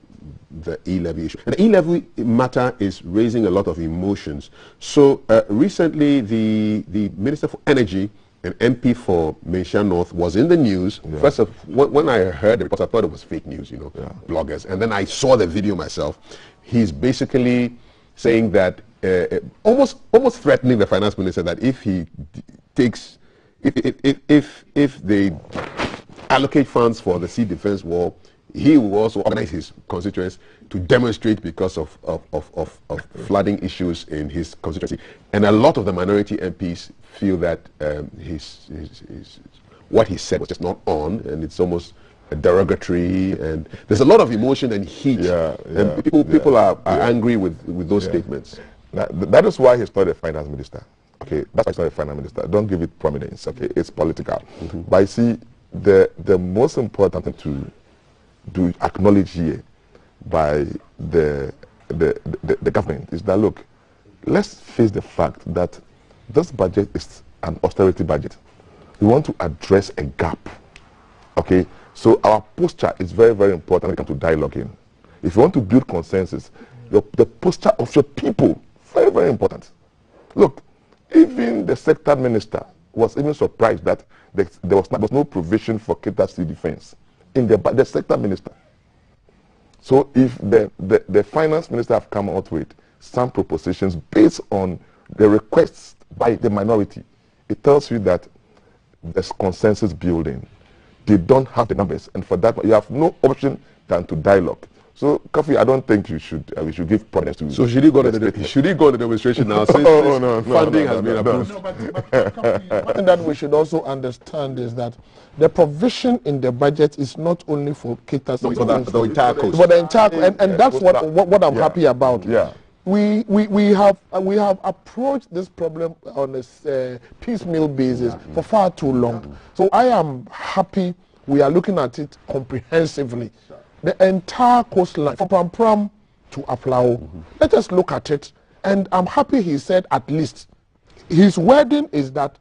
the e-levy issue. And the e-levy matter is raising a lot of emotions. So recently, the Minister for Energy and MP for Meisha North was in the news. First of when I heard the report, I thought it was fake news, bloggers. And then I saw the video myself. He's basically saying that, almost threatening the finance minister that if he takes if they allocate funds for the sea defense wall, he will also organize his constituents to demonstrate because of flooding issues in his constituency. And a lot of the minority MPs feel that what he said was just not on, and it's almost derogatory, and there's a lot of emotion and heat. And people are angry with those statements. That is why he's not a finance minister. Okay, that's why he's not a finance minister. Don't give it prominence. Okay, it's political. But I see the most important thing to acknowledge here by the government is that, look, let's face the fact that this budget is an austerity budget. We want to address a gap. Okay, so our posture is very, very important when it comes to dialoguing. If you want to build consensus, the posture of your people, very, very important. Look, even the sector minister was even surprised that there was no provision for cater sea defense in the sector minister. So if the finance minister have come out with some propositions based on the requests by the minority, it tells you that there's consensus building. They don't have the numbers, and for that you have no option than to dialogue. So, Kofi, I don't think we should give prominence to. So should he go to the demonstration now? Since funding has been approved. No, but one thing that we should also understand is that the provision in the budget is not only for cater for the entire coast. For the entire, and that's what I'm happy about. Yeah. We have approached this problem on a piecemeal basis for far too long. So I am happy we are looking at it comprehensively. The entire coastline, from Pram to Aflao. Let us look at it, and I'm happy he said at least. His wording is that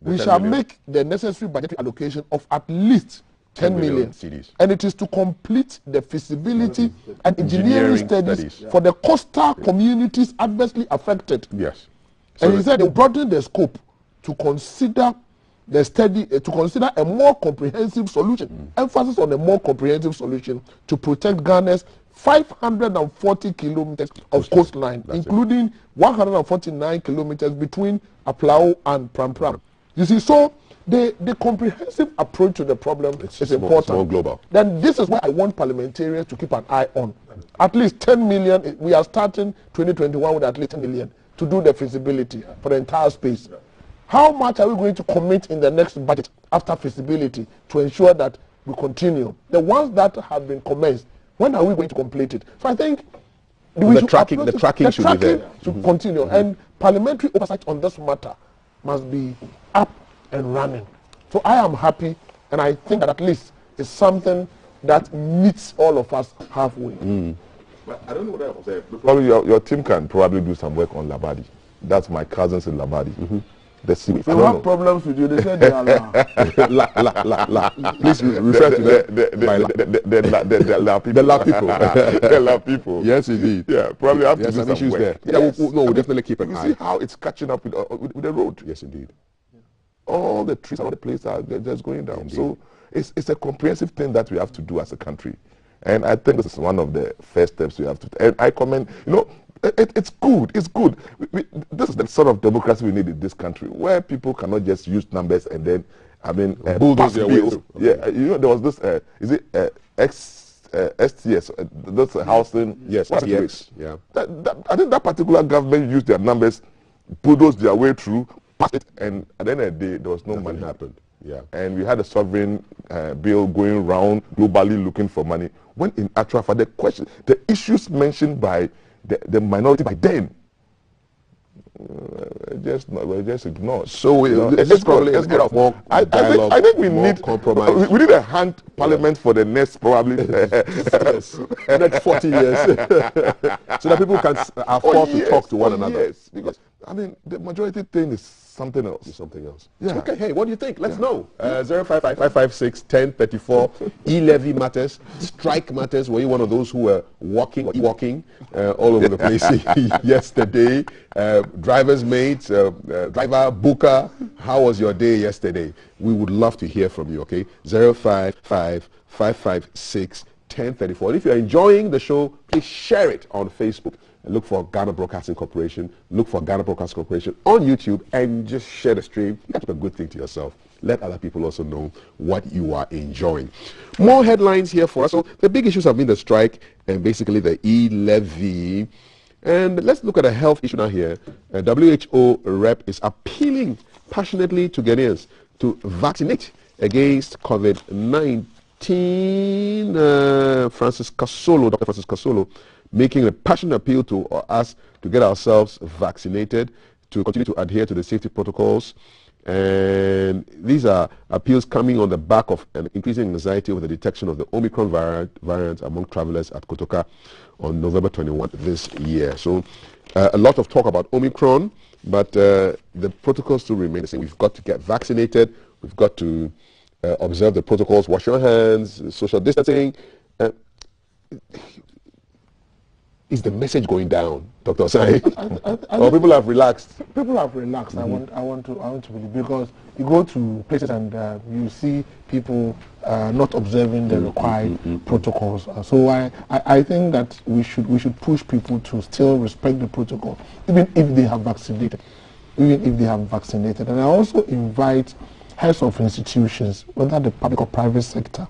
we shall make the necessary budgetary allocation of at least 10 million CDs. And it is to complete the feasibility and engineering studies for the coastal communities adversely affected. Yes. And he said they broadened the scope to consider the study, to consider a more comprehensive solution, emphasis on a more comprehensive solution to protect Ghana's 540 kilometers of coastline, including 149 kilometers between Aflao and Pram. You see, so the comprehensive approach to the problem is important. More global. Then this is why I want parliamentarians to keep an eye on. At least 10 million, we are starting 2021 with at least 10 million to do the feasibility for the entire space. How much are we going to commit in the next budget after feasibility to ensure that we continue? The ones that have been commenced, when are we going to complete it? So I think the tracking should be there. Should continue, and parliamentary oversight on this matter must be up and running. So I am happy, and I think that at least it's something that meets all of us halfway. But I don't know what I was saying. Probably your team can probably do some work on Labadi. That's my cousins in Labadi. The seaweed. They have problems with you. They said they are la. Please refer to the La people. The La people. The La people. Yes, indeed. Yeah, probably have to do some issues work. there. Yes. Yeah, we'll definitely keep an eye. You see how it's catching up with the road. Yes, indeed. All the trees around the place are just going down. Indeed. So it's a comprehensive thing that we have to do as a country. And I think this is one of the first steps we have to. And I commend, it's good. It's good. This is the sort of democracy we need in this country, where people cannot just use numbers and then, bulldoze their way through. Yeah, there was this. Is it STS? That's housing. Yes, STX. Yeah. I think that particular government used their numbers, bulldozed their way through, passed it, and at the end of the day, there was no money. Happened. Yeah. And we had a sovereign bill going around globally looking for money. When in actual fact, the issues mentioned by the minority by then, were just ignored. So let's get off more dialogue. I think we need compromise. We need a hand parliament for the next probably next 40 years, so that people can afford to talk to one another. Yes, because the majority thing is something else. Yeah. Okay. Hey, what do you think? Let's know. 055561034. E-levy matters. Strike matters. Were you one of those who were walking all over the place yesterday? Driver's mates, driver, booker. How was your day yesterday? We would love to hear from you. Okay. 055561034. 1034. If you're enjoying the show, please share it on Facebook. Look for Ghana Broadcasting Corporation. Look for Ghana Broadcasting Corporation on YouTube and just share the stream. That's a good thing to yourself. Let other people also know what you are enjoying. More headlines here for us. So the big issues have been the strike and basically the e-levy. And let's look at a health issue now here. A WHO rep is appealing passionately to Ghanaians to vaccinate against COVID-19. Dr. Francis Kasolo, making a passionate appeal to us to get ourselves vaccinated, to continue to adhere to the safety protocols. And these are appeals coming on the back of an increasing anxiety over the detection of the Omicron variant among travelers at Kotoka on November 21 this year. So a lot of talk about Omicron, but the protocols still remain the same. We've got to get vaccinated. We've got to observe the protocols, wash your hands, social distancing. Is the message going down, Dr. Osai? Or people have relaxed? People have relaxed. Mm-hmm. I want to believe, because you go to places and you see people not observing the required protocols. So I think that we should push people to still respect the protocol, even if they have vaccinated. And I also invite heads of institutions, whether the public or private sector,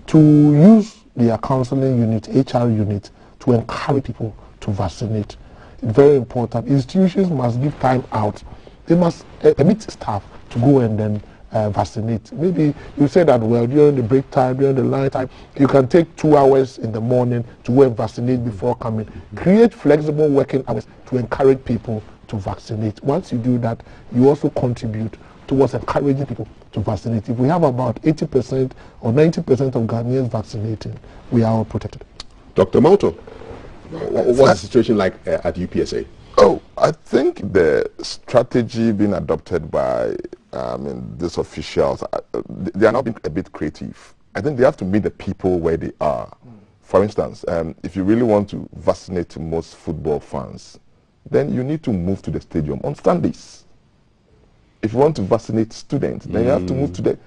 to use their counseling unit, HR unit, to encourage people to vaccinate. It's very important. Institutions must give time out. They must permit staff to go and then vaccinate. Maybe you say that, well, during the break time, during the lunch time, you can take 2 hours in the morning to go and vaccinate before coming. Create flexible working hours to encourage people to vaccinate. Once you do that, you also contribute towards encouraging people to vaccinate. If we have about 80% or 90% of Ghanaians vaccinating, we are all protected. Dr. Mauto, what's the situation like at UPSA? Oh, I think the strategy being adopted by these officials, they are now being a bit creative. I think they have to meet the people where they are. For instance, if you really want to vaccinate most football fans, then you need to move to the stadium on Sundays. If you want to vaccinate students, then you have to move to the...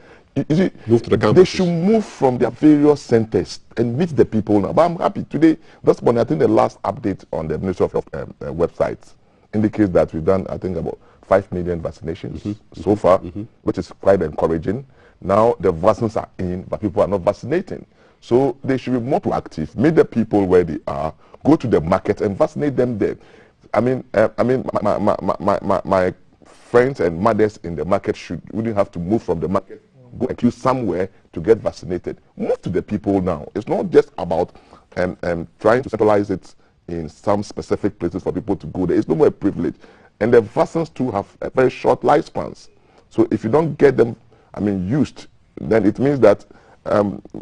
move to the campus. They should move from their various centers and meet the people now. But I'm happy today. This morning, I think the last update on the Ministry of Health website indicates that we've done, I think, about 5 million vaccinations so far, which is quite encouraging. Now the vaccines are in, but people are not vaccinating. So they should be more proactive. Meet the people where they are. Go to the market and vaccinate them there. My friends and mothers in the market wouldn't have to move from the market, go and queue somewhere to get vaccinated. Move to the people now. It's not just about trying to centralize it in some specific places for people to go there. It's no more a privilege. And the vaccines too have a very short lifespans. So if you don't get them, used, then it means that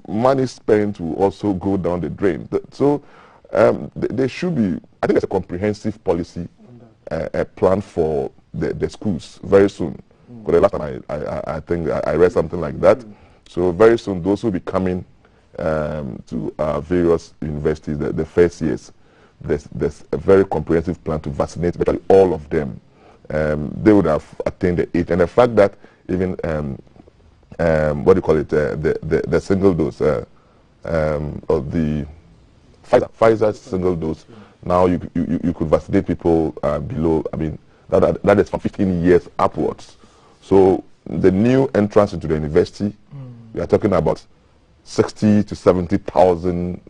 money spent will also go down the drain. So there should be, I think, there's a comprehensive policy plan for the schools very soon. Because the last time I think I read something like that. So very soon those will be coming to various universities, the first years. There's a very comprehensive plan to vaccinate virtually all of them. They would have attained the 8. And the fact that even what do you call it, the single dose of the Pfizer single dose, now you could vaccinate people below, that is from 15 years upwards. So the new entrance into the university, we are talking about 60 to 70,000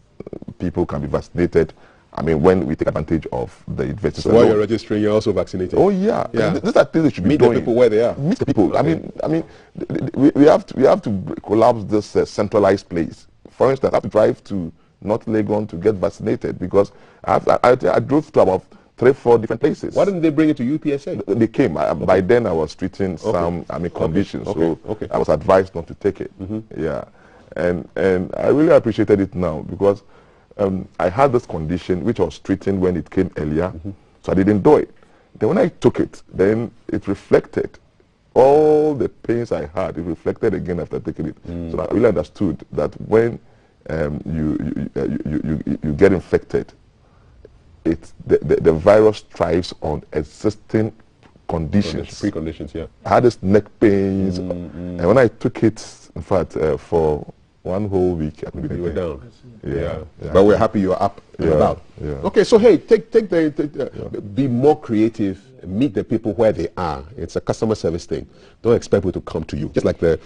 people can be vaccinated. When we take advantage of the university. So while you're registering, you're also vaccinating. Oh yeah. These are things they should be doing. Meet the people where they are. Meet the people. Okay. We have to collapse this centralized place. For instance, I have to drive to North Legon to get vaccinated because I drove to about 3-4 different places. Why didn't they bring it to UPSA? They came. By then I was treating some conditions, so I was advised not to take it. Yeah, and I really appreciated it now because I had this condition which I was treating when it came earlier, so I didn't do it. Then when I took it, then it reflected all the pains I had. It reflected again after taking it. So I really understood that when you get infected, the virus thrives on existing conditions. Preconditions, yeah. I had this neck pains, and when I took it, in fact, for 1 whole week. You were down. Yeah. But we're happy you're up and about. Yeah. Okay, so hey, be more creative, meet the people where they are. It's a customer service thing. Don't expect people to come to you. Just like the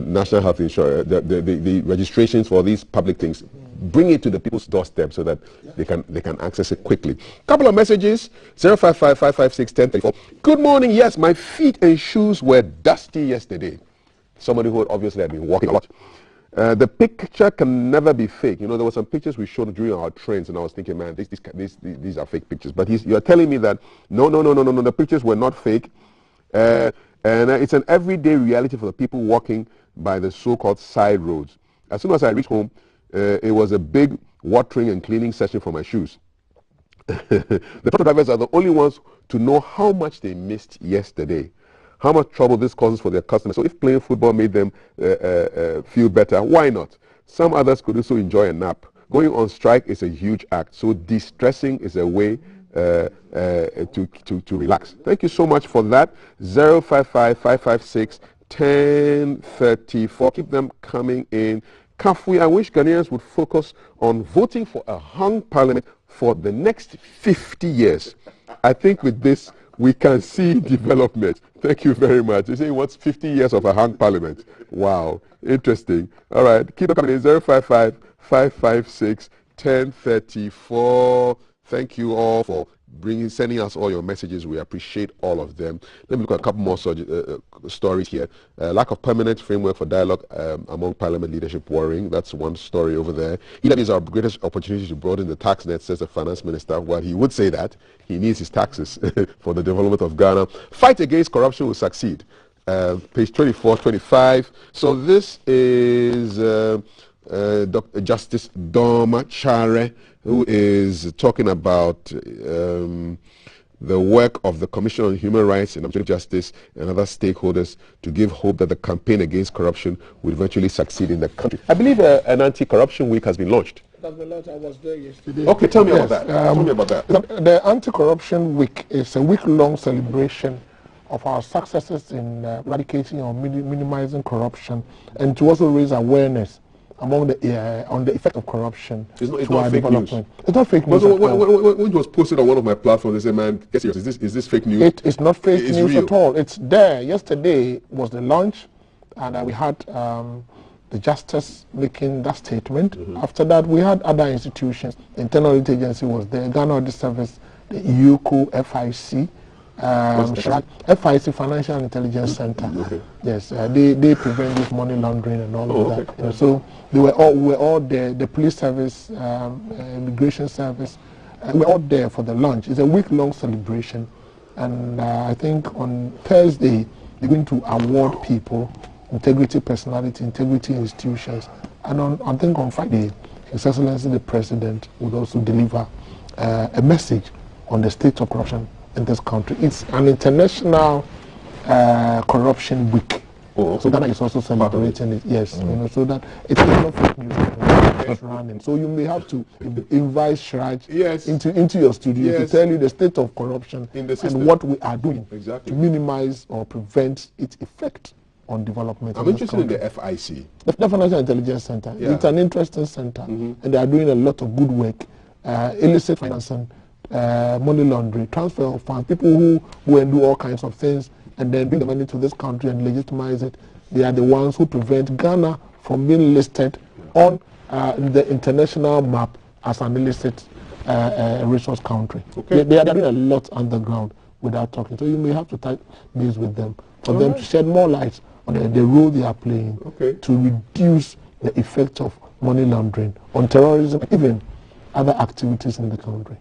national health insurance, the registrations for these public things. Bring it to the people's doorstep so that they can access it quickly. Couple of messages, 055-556-1034. Good morning, yes, my feet and shoes were dusty yesterday. Somebody who obviously had been walking a lot. The picture can never be fake. You know, there were some pictures we showed during our trains, and I was thinking, man, these are fake pictures. But you are telling me that, no, the pictures were not fake. And it's an everyday reality for the people walking by the so-called side roads. As soon as I reached home, it was a big watering and cleaning session for my shoes. The truck drivers are the only ones to know how much they missed yesterday, how much trouble this causes for their customers. So if playing football made them feel better, why not? Some others could also enjoy a nap. Going on strike is a huge act, so de-stressing is a way to relax. Thank you so much for that. 055-556-1034. Keep them coming in. Kafui, I wish Ghanaians would focus on voting for a hung parliament for the next 50 years. I think with this, we can see development. Thank you very much. You say, what's 50 years of a hung parliament? Wow, interesting. All right, keep it coming in. 055-556-1034. Thank you all for sending us all your messages. We appreciate all of them. Let me look at a couple more stories here. Lack of permanent framework for dialogue among parliament leadership worrying. That's one story over there. It is our greatest opportunity to broaden the tax net, says the finance minister. Well, he would say that. He needs his taxes for the development of Ghana. Fight against corruption will succeed. Page 24, 25. So this is Dr. Justice Doma Chare, who is talking about the work of the Commission on Human Rights and Administrative Justice and other stakeholders to give hope that the campaign against corruption will eventually succeed in the country. I believe an anti-corruption week has been launched. I was there yesterday. Okay, tell me about that. Tell me about that. The Anti-Corruption Week is a week-long celebration of our successes in eradicating or minimizing corruption, and to also raise awareness among the on the effect of corruption it's to not our fake development. News. It's not fake news. When it was posted on one of my platforms, they said, "Man, guess yours. Is this fake news?" It's not fake news real. at all. It's there. Yesterday was the launch, and we had the Justice making that statement. After that, we had other institutions. The Internal Audit Agency was there. Ghana Audit Service, the EUCO, FIC. FIC, Financial Intelligence Center. Yes, they prevent this money laundering and all of that. You know, so we were all there. The police service, immigration service, we're all there for the launch. It's a week-long celebration, and I think on Thursday they're going to award people integrity personality, integrity institutions, and I think on Friday His Excellency the President would also deliver a message on the state of corruption in this country. It's an international corruption week. So Ghana is also celebrating it. Yes, you know, so that it's not fake news running. So you may have to invite Shraj into your studio to tell you the state of corruption in the system and what we are doing to minimize or prevent its effect on development. I'm interested in the FIC. The Financial Intelligence Center. It's an interesting center, and they are doing a lot of good work. Illicit financing, money laundering, transfer of funds, people who do all kinds of things and then bring the money to this country and legitimize it. They are the ones who prevent Ghana from being listed on the international map as an illicit resource country. They are doing a lot underground without talking. So you may have to touch base with them for them to shed more light on the role they are playing to reduce the effect of money laundering on terrorism, even other activities in the country.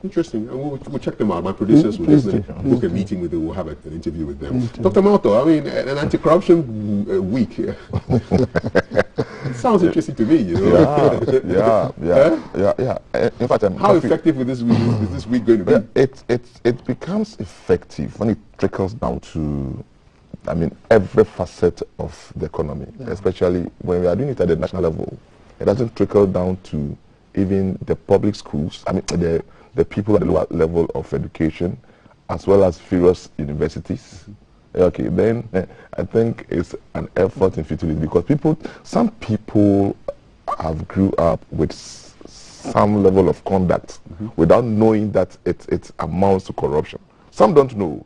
Interesting. We'll check them out. My producers will book a meeting with them. We'll have an interview with them. Dr. Malto, I mean, an anti-corruption week. It sounds interesting to me, you know. Yeah. In fact, how effective is this week going to be? It becomes effective when it trickles down to, I mean, every facet of the economy, especially when we are doing it at the national level. It doesn't trickle down to even the public schools, I mean, the people at the lower level of education, as well as various universities, okay, then I think it's an effort in futility because some people have grew up with some level of conduct without knowing that it amounts to corruption. Some don't know.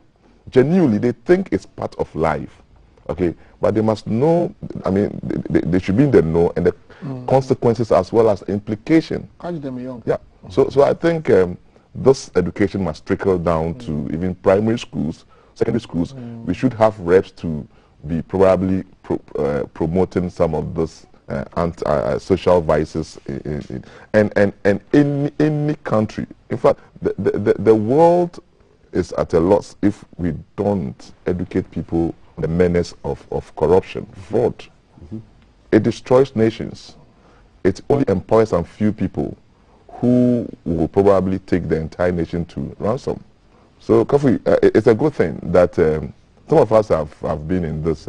Genuinely, they think it's part of life. Okay, but they must know. I mean, they should be in the know and the consequences as well as the implication. Catch them young. Yeah. So I think this education must trickle down to even primary schools, secondary schools. We should have reps to be probably promoting some of those social vices and in any country. In fact, the world is at a loss if we don't educate people on the menace of corruption, fraud. It destroys nations. It only empowers some few people who will probably take the entire nation to ransom. So, Kofi, it's a good thing that some of us have been in this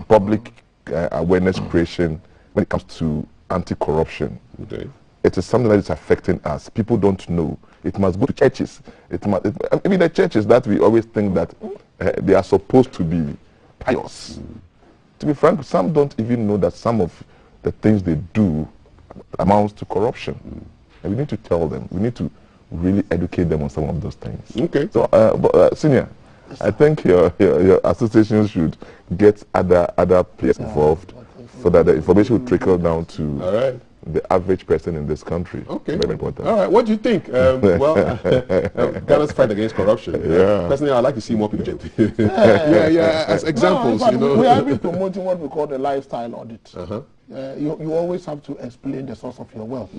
public awareness creation when it comes to anti-corruption. Okay. It is something that is affecting us. People don't know. It must go to churches. I mean, the churches that we always think that they are supposed to be pious. To be frank, some don't even know that some of the things they do amounts to corruption. And we need to tell them. We need to really educate them on some of those things. Okay. So, Senior, I think your association should get other players involved so that the information will trickle down to the average person in this country. Okay. Very important. All right. What do you think? Ghana's fight against corruption. Yeah. Personally, I'd like to see more people. As examples, no, we are even promoting what we call the lifestyle audit. You always have to explain the source of your wealth.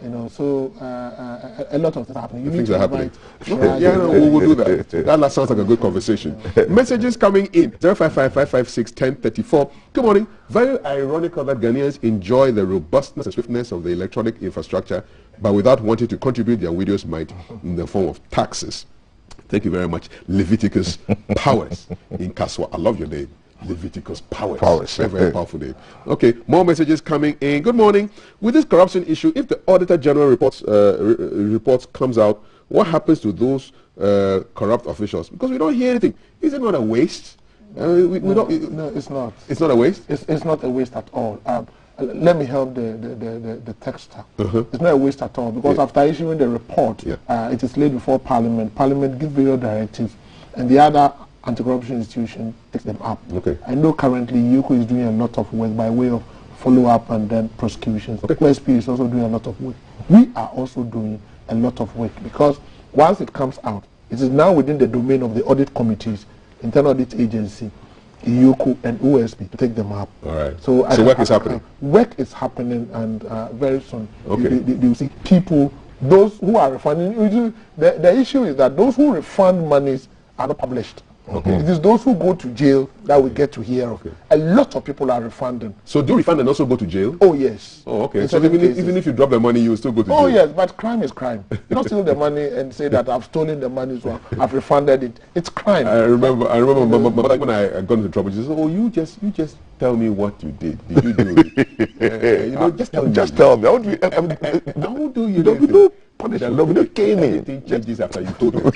You know, so a lot of things are happening. Things are happening. We'll do that. That sounds like a good conversation. Messages coming in 055-556-1034. Good morning. Very ironical that Ghanaians enjoy the robustness and swiftness of the electronic infrastructure, but without wanting to contribute their widow's mite in the form of taxes. Thank you very much, Leviticus Powers in Kaswa. I love your name. Leviticus Powers. Very, very powerful name. Okay, more messages coming in. Good morning. With this corruption issue, if the Auditor General reports comes out, what happens to those corrupt officials? Because we don't hear anything. Is it not a waste? No, it's not. It's not a waste? It's not a waste at all. Let me help the texter. It's not a waste at all because after issuing the report, it is laid before Parliament. Parliament gives various directives, and the other anti-corruption institution takes them up. I know currently UCO is doing a lot of work by way of follow-up and then prosecutions. OSP is also doing a lot of work. We are also doing a lot of work because once it comes out, it is now within the domain of the audit committees, internal audit agency, UCO and OSP to take them up. All right. So work is happening. Work is happening, and very soon they will see people, those who are refunding. The issue is that those who refund monies are not published. It is those who go to jail that we get to hear of. A lot of people are refunding. So do refund and also go to jail? Oh, yes. Oh, okay. So even if you drop the money, you will still go to jail? Oh, yes, but crime is crime. You don't steal the money and say that I've stolen the money, so I've refunded it. It's crime. I remember when I got into trouble, she said, oh, you just tell me what you did. Did you do it? Just tell me. Just tell me. How do you punishment? No, caning. Everything changes after you told them.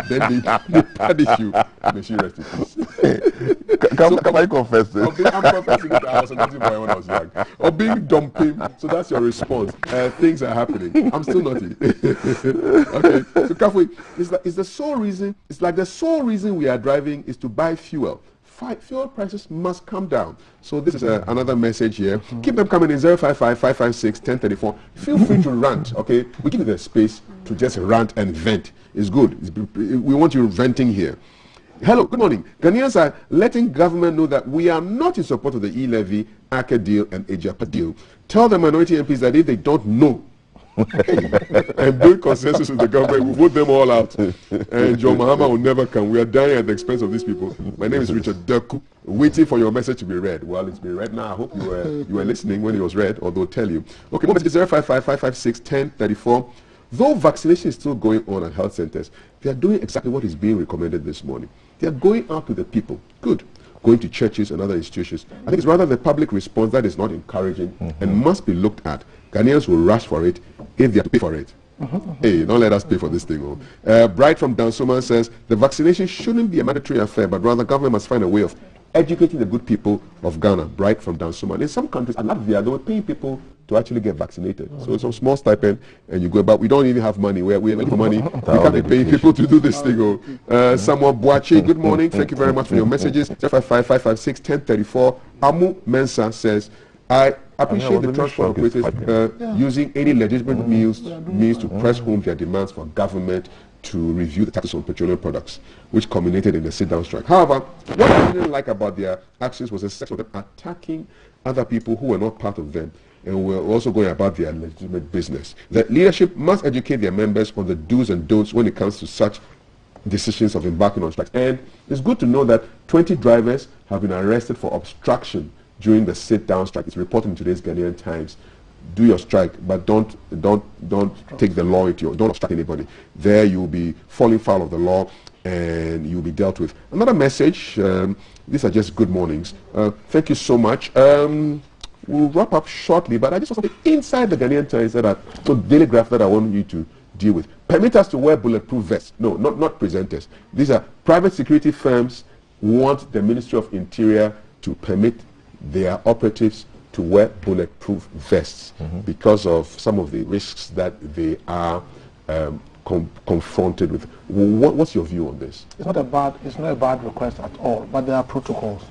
Then they punish you. May she rest in peace. Can I confess this? I'm confessing it. I was a naughty boy when I was young. Or being dumping. So that's your response. Things are happening. I'm still naughty. Okay. So Kafui, it's the sole reason. It's like the sole reason we are driving is to buy fuel. Fuel prices must come down. So this is another message here. Keep them coming in 055-556-1034. Feel free to rant, okay? We give you the space to just rant and vent. It's good. We want you venting here. Hello, good morning. Ghanaians are letting government know that we are not in support of the e-levy, ACA deal, and AJAPA deal. Tell the minority MPs that if they don't know, and build consensus with the government, we'll vote them all out. And John Mahama will never come. We are dying at the expense of these people. My name is Richard Deku, waiting for your message to be read. Well, it's been read now. I hope you were listening when it was read, or they'll tell you. Okay, more message 055-556-1034. Though vaccination is still going on at health centers, they are doing exactly what is being recommended this morning. They are going out to the people. Good. Going to churches and other institutions. I think it's rather the public response that is not encouraging and must be looked at. Ghanaians will rush for it if they have to pay for it. Hey, don't let us pay for this thing. Bright from Dansoma says, the vaccination shouldn't be a mandatory affair, but rather government must find a way of educating the good people of Ghana. Bright from Dansoma. In some countries, in Latvia, they were paying people to actually get vaccinated. So it's a small stipend, and you go, but we don't even have money. We're looking for money. We can't be paying people to do this thing. Samuel Boache, good morning. Thank you very much for your messages. 055-556-1034. Amu Mensa says, I appreciate the transport operators using any legitimate means to press home their demands for government to review the taxes on petroleum products, which culminated in the sit-down strike. However, what I didn't like about their actions was a sense of them attacking other people who were not part of them and were also going about their legitimate business. The leadership must educate their members on the do's and don'ts when it comes to such decisions of embarking on strikes. And it's good to know that 20 drivers have been arrested for obstruction during the sit-down strike. It's reported in today's Ghanaian Times. Do your strike, but don't take the law into your, don't obstruct anybody. There you'll be falling foul of the law and you'll be dealt with. Another message, these are just good mornings. Thank you so much. We'll wrap up shortly, but I just want something inside the Ghanaian Times that so Daily Graph that I want you to deal with. Permit us to wear bulletproof vests. No, not presenters. These are private security firms want the Ministry of Interior to permit their operatives to wear bulletproof vests because of some of the risks that they are confronted with. What's your view on this? It's not a bad request at all, but there are protocols.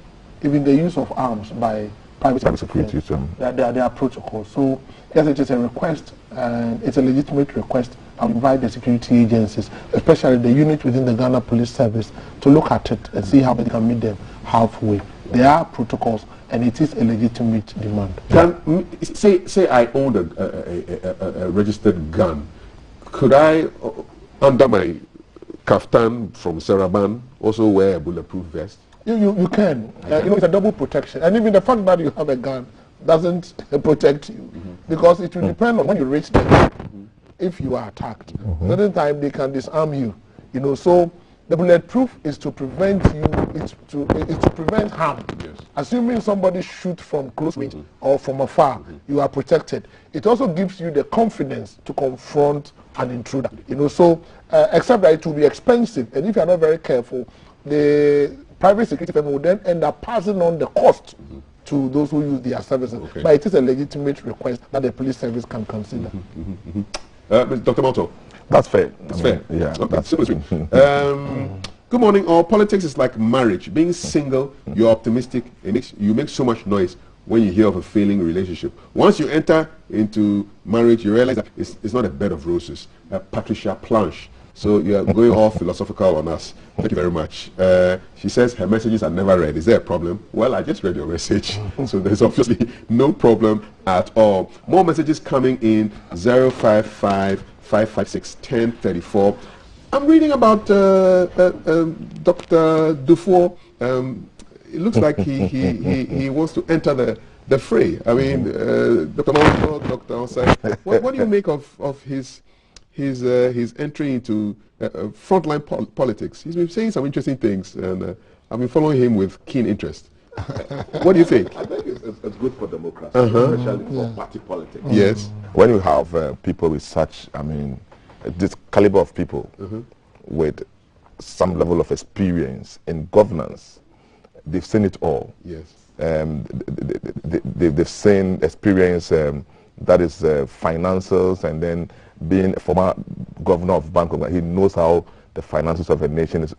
Even the use of arms by private security, there are protocols. So yes, it is a request, and it's a legitimate request. I invite the security agencies, especially the unit within the Ghana Police Service, to look at it and see how they can meet them halfway. There are protocols, and it is a legitimate demand. Say I owned a registered gun. Could I, under my kaftan from Saraban, also wear a bulletproof vest? You can. It's a double protection. And even the fact that you have a gun doesn't protect you, because it will depend on when you reach the gun, if you are attacked. Certain time they can disarm you. So the bulletproof is to prevent you, it's to prevent harm. Yes. Assuming somebody shoots from close range or from afar, you are protected. It also gives you the confidence to confront an intruder. So except that it will be expensive, and if you are not very careful, the private security firm will then end up passing on the cost to those who use their services. Okay. But it is a legitimate request that the police service can consider. Dr. Malto? That's fair. That's fair. Yeah. Okay. That's good morning. All politics is like marriage. Being single, you're optimistic. You make so much noise when you hear of a failing relationship. Once you enter into marriage, you realize that it's not a bed of roses. Patricia Planche. So you're going all philosophical on us. Thank you very much. She says her messages are never read. Is there a problem? Well, I just read your message. So there's obviously no problem at all. More messages coming in. 055-556-1034. I'm reading about Dr. Dufour. It looks like he wants to enter the fray. I mean, Dr. Malto, Dr. Osai, what do you make of his entry into frontline politics? He's been saying some interesting things, and I've been following him with keen interest. What do you think? I think it's good for democracy, especially for party politics. Yes. When you have people with such, this caliber of people with some level of experience in governance, they've seen it all. Yes. They've seen experience that is finances, and then being a former governor of Bank of Ghana, he knows how the finances of a nation is,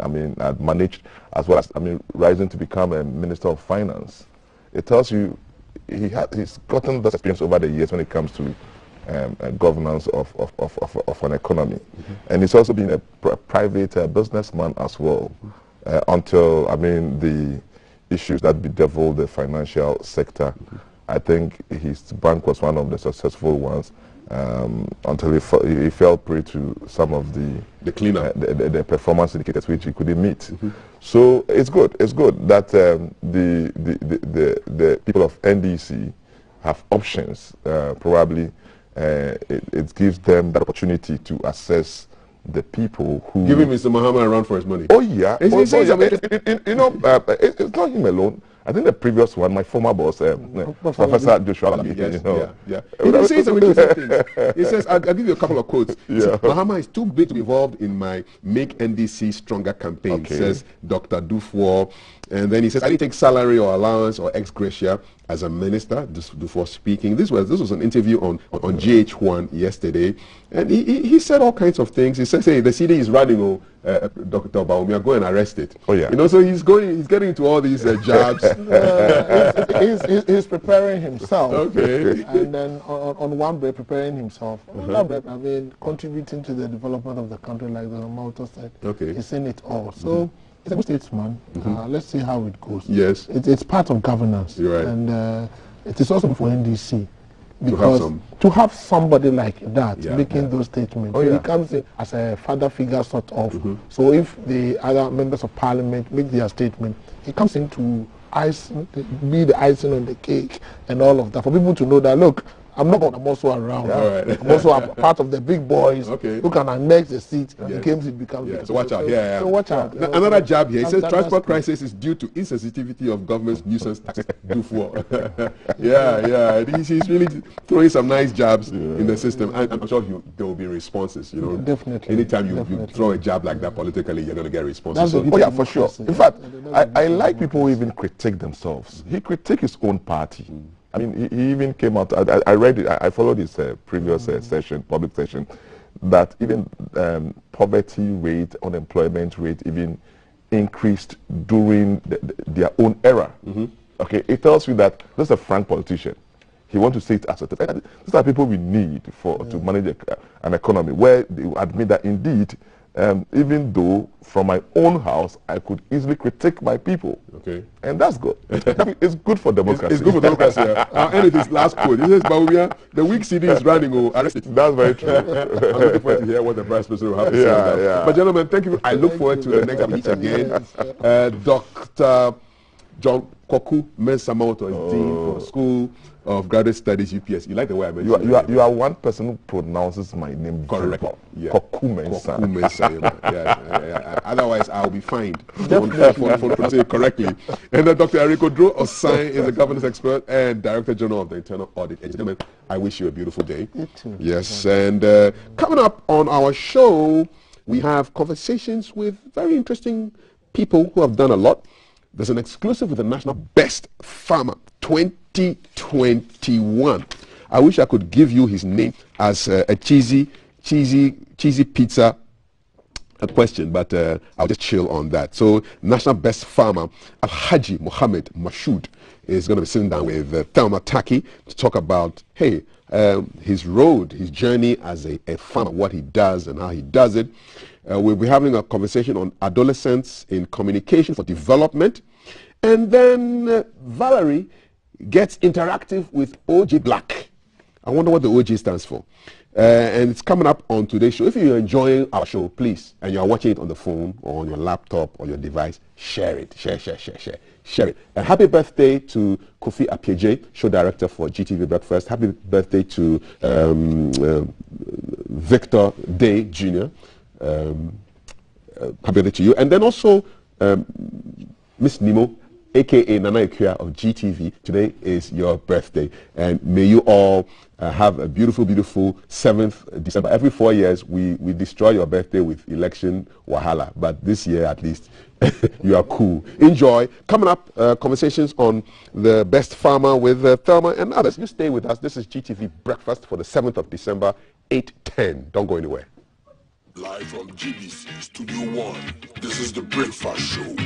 managed, as well as, rising to become a minister of finance. It tells you he's gotten this experience over the years when it comes to governance of an economy. And he's also been a private businessman as well, until, the issues that bedeviled the financial sector. I think his bank was one of the successful ones, until he fell prey to some of the cleanup, the performance indicators which he couldn't meet. So it's good that the people of NDC have options. Probably it gives them that opportunity to assess the people who... Giving Mr. Muhammad a run for his money. Oh, yeah. It's not him alone. I think the previous one, my former boss, Professor Joshua Alabi, yes, you know. yeah. He did say some interesting things. He says, I'll give you a couple of quotes. Yeah. Mahama is too big to be involved in my Make NDC Stronger campaign, says Dr. Dufour. And then he says, I didn't take salary or allowance or ex gratia as a minister, Dufour speaking. This was an interview on GH1 yesterday. And he said all kinds of things. He says, hey, the CD is running, Dr. Baumia, go and arrest it. Oh, yeah. You know, so he's getting into all these jobs. He's preparing himself. Okay. And then on one break, preparing himself. On another break, I mean, contributing to the development of the country, like the Malta said. Okay. He's in it all. So he's a good statesman. Let's see how it goes. Yes. It's part of governance. You're right. And it is also for NDC. Because to have somebody like that making those statements, he comes in as a father figure sort of. So if the other members of parliament make their statement, he comes in to be the icing on the cake and all of that. For people to know that, look, I'm also around. Right. I'm also a part of the big boys who can annex the seat. It becomes. So watch out. So watch out. Another jab here. He says transport crisis is due to insensitivity of government's nuisance taxes. Dufour. He's really throwing some nice jabs in the system. And I'm sure there will be responses. You know, definitely. Anytime you throw a jab like that politically, you're going to get responses. Oh yeah, for sure. In fact, I like people who even critique themselves. He critiqued his own party. I mean, he even came out. I read it. I followed his previous public session, that even poverty rate, unemployment rate, even increased during their own era. Okay, it tells you that this is a frank politician. He wants to say it as a. These are people we need to manage an economy where they admit that indeed. Even though from my own house I could easily critique my people. Okay. And that's good. It's good for democracy. It's good for democracy. I'll end with this last quote. He says, Baumia, the weak CD is running. Arrest it. That's very true. I'm looking forward to hear what the Vice President will have to say about that. But gentlemen, thank you. I look forward to the next meet again. Dr. John Koku Mensah-Mawuto is Dean for School of Graduate Studies, UPS. You like the way I mentioned you are one person who pronounces my name correctly. Koku Mensah. Otherwise, I'll be fined for pronouncing it correctly. And then Dr. Eriko Dro Osai is a governance expert and Director General of the Internal Audit. Gentlemen, I wish you a beautiful day. You too. Yes, and coming up on our show, we have conversations with very interesting people who have done a lot. There's an exclusive with the National Best Farmer 2021. I wish I could give you his name as a cheesy pizza question, but I'll just chill on that. So, National Best Farmer Alhaji Mohammed Mashood is going to be sitting down with Thelma Taki to talk about, his road, his journey as a farmer, what he does and how he does it. We'll be having a conversation on adolescents in communication for development. And then Valerie gets interactive with OJ Black. I wonder what the OJ stands for. And it's coming up on today's show. If you're enjoying our show, please, and you're watching it on the phone or on your laptop or your device, share it. Share it. And happy birthday to Kofi Apieje, show director for GTV Breakfast. Happy birthday to Victor Day Jr. Happy birthday to you. And then also Miss Nimo, a.k.a. Nana Ikuya of GTV. Today is your birthday. And may you all have a beautiful, beautiful 7th December. Every 4 years, we destroy your birthday with election wahala. But this year, at least, you are cool. Enjoy. Coming up, conversations on the best farmer with Thelma and others. You stay with us. This is GTV Breakfast for the 7th of December, 8:10. Don't go anywhere. Live from GBC Studio 1, this is The Breakfast Show.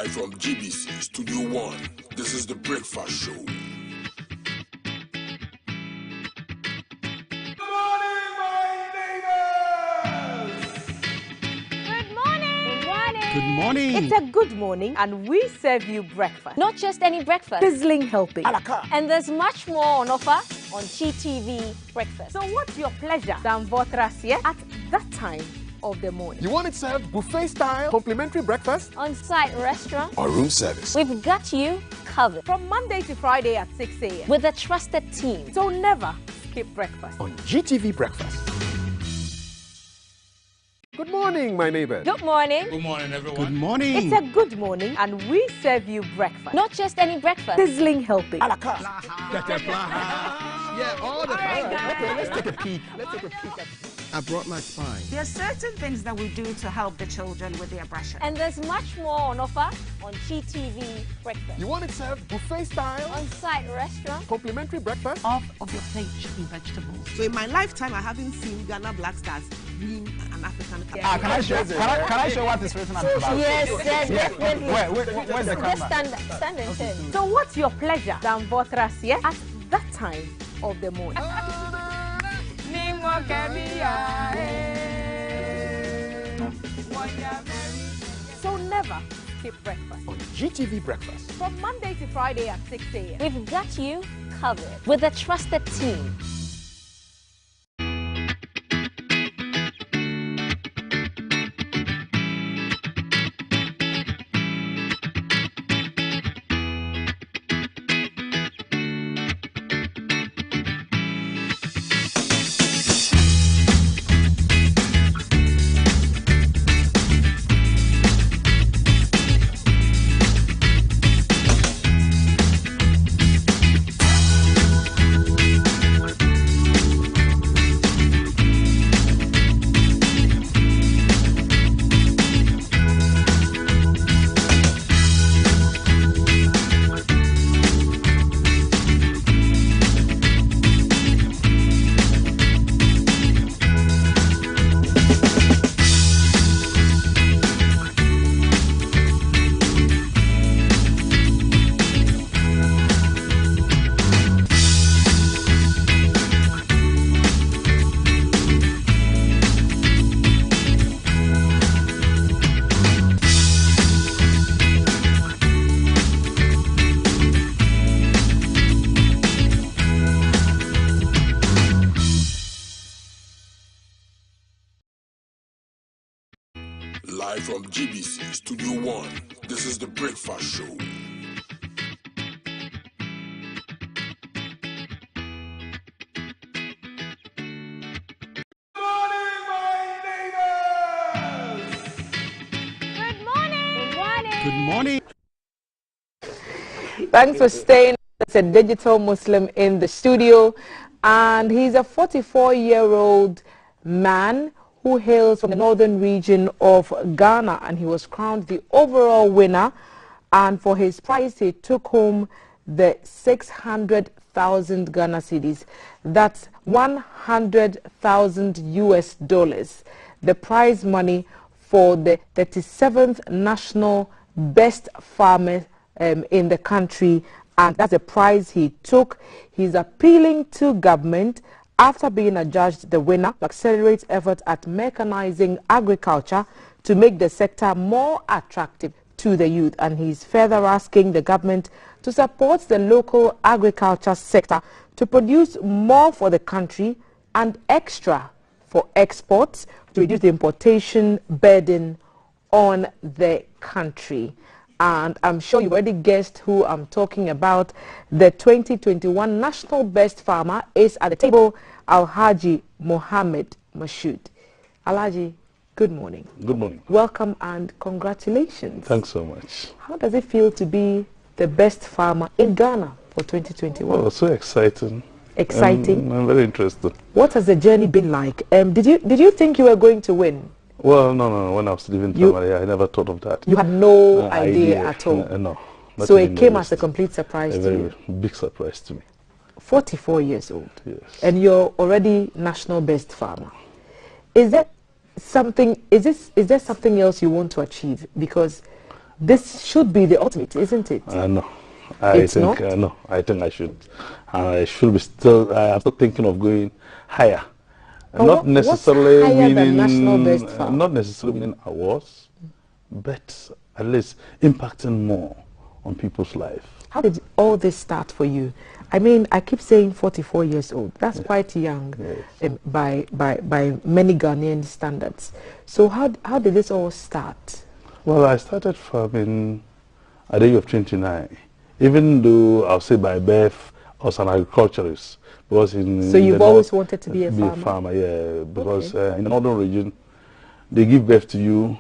Live from GBC Studio 1, this is the Breakfast Show. Good morning. It's a good morning, and we serve you breakfast. Not just any breakfast. Sizzling healthy. And there's much more on offer on GTV Breakfast. So what's your pleasure than Votrasia at that time of the morning? You want it served buffet style, complimentary breakfast? On-site restaurant. Or room service? We've got you covered. From Monday to Friday at 6 a.m. With a trusted team. So never skip breakfast. On GTV Breakfast. Good morning, my neighbor. Good morning. Good morning, everyone. Good morning. It's a good morning, and we serve you breakfast. Not just any breakfast. Sizzling healthy. Yeah, all the time. Okay, let's take a peek. I brought my spine. There are certain things that we do to help the children with their brushing. And there's much more on offer on GTV Breakfast. You want it served buffet style, On-site restaurant. complimentary breakfast? Half of your plate should be vegetables. So in my lifetime, I haven't seen Ghana Black Stars win an African Cup. Can I show what is written on the bag? Yes, definitely. Where's the camera? Just stand and turn. So what's your pleasure than Votrasia at that time of the morning? So never skip breakfast. On GTV Breakfast. From Monday to Friday at 6 a.m. We've got you covered with a trusted team. Live from GBC Studio 1, this is the Breakfast Show. Good morning. Thanks for staying. That's a digital Muslim in the studio, and he's a 44-year-old man who hails from the northern region of Ghana, and he was crowned the overall winner. And for his prize, he took home the 600,000 Ghana cedis. That's 100,000 US dollars. The prize money for the 37th National Best Farmer in the country, and that's the prize he took. He's appealing to government after being adjudged the winner to accelerate efforts at mechanizing agriculture to make the sector more attractive to the youth. And he's further asking the government to support the local agriculture sector to produce more for the country and extra for exports to reduce the importation burden on the country. And I'm sure you already guessed who I'm talking about. The 2021 National Best Farmer is at the table, Alhaji Mohammed Mashood. Alhaji, good morning. Good morning. Welcome and congratulations. Thanks so much. How does it feel to be the best farmer in Ghana for 2021? Oh, so exciting. Exciting? I'm very interested. What has the journey been like? Did you think you were going to win? Well, no. When I was leaving primary, I never thought of that. You had no idea at all? No. So it came as a complete surprise to you? A very big surprise to me. 44 years old. Yes. And you're already national best farmer. Is there something else you want to achieve? Because this should be the ultimate, isn't it? No. I think no. I think I should. I should be still. I'm still thinking of going higher. Not necessarily winning national best farm? Not necessarily winning awards, but at least impacting more on people's life. How did all this start for you? I mean, I keep saying 44 years old. That's quite young by many Ghanaian standards. So how did this all start? Well, I started farming at the age of 29. Even though I'll say by birth I was an agriculturist. Because so you've always wanted to be a farmer? Be a farmer, yeah. Because in the northern region, they give birth to you.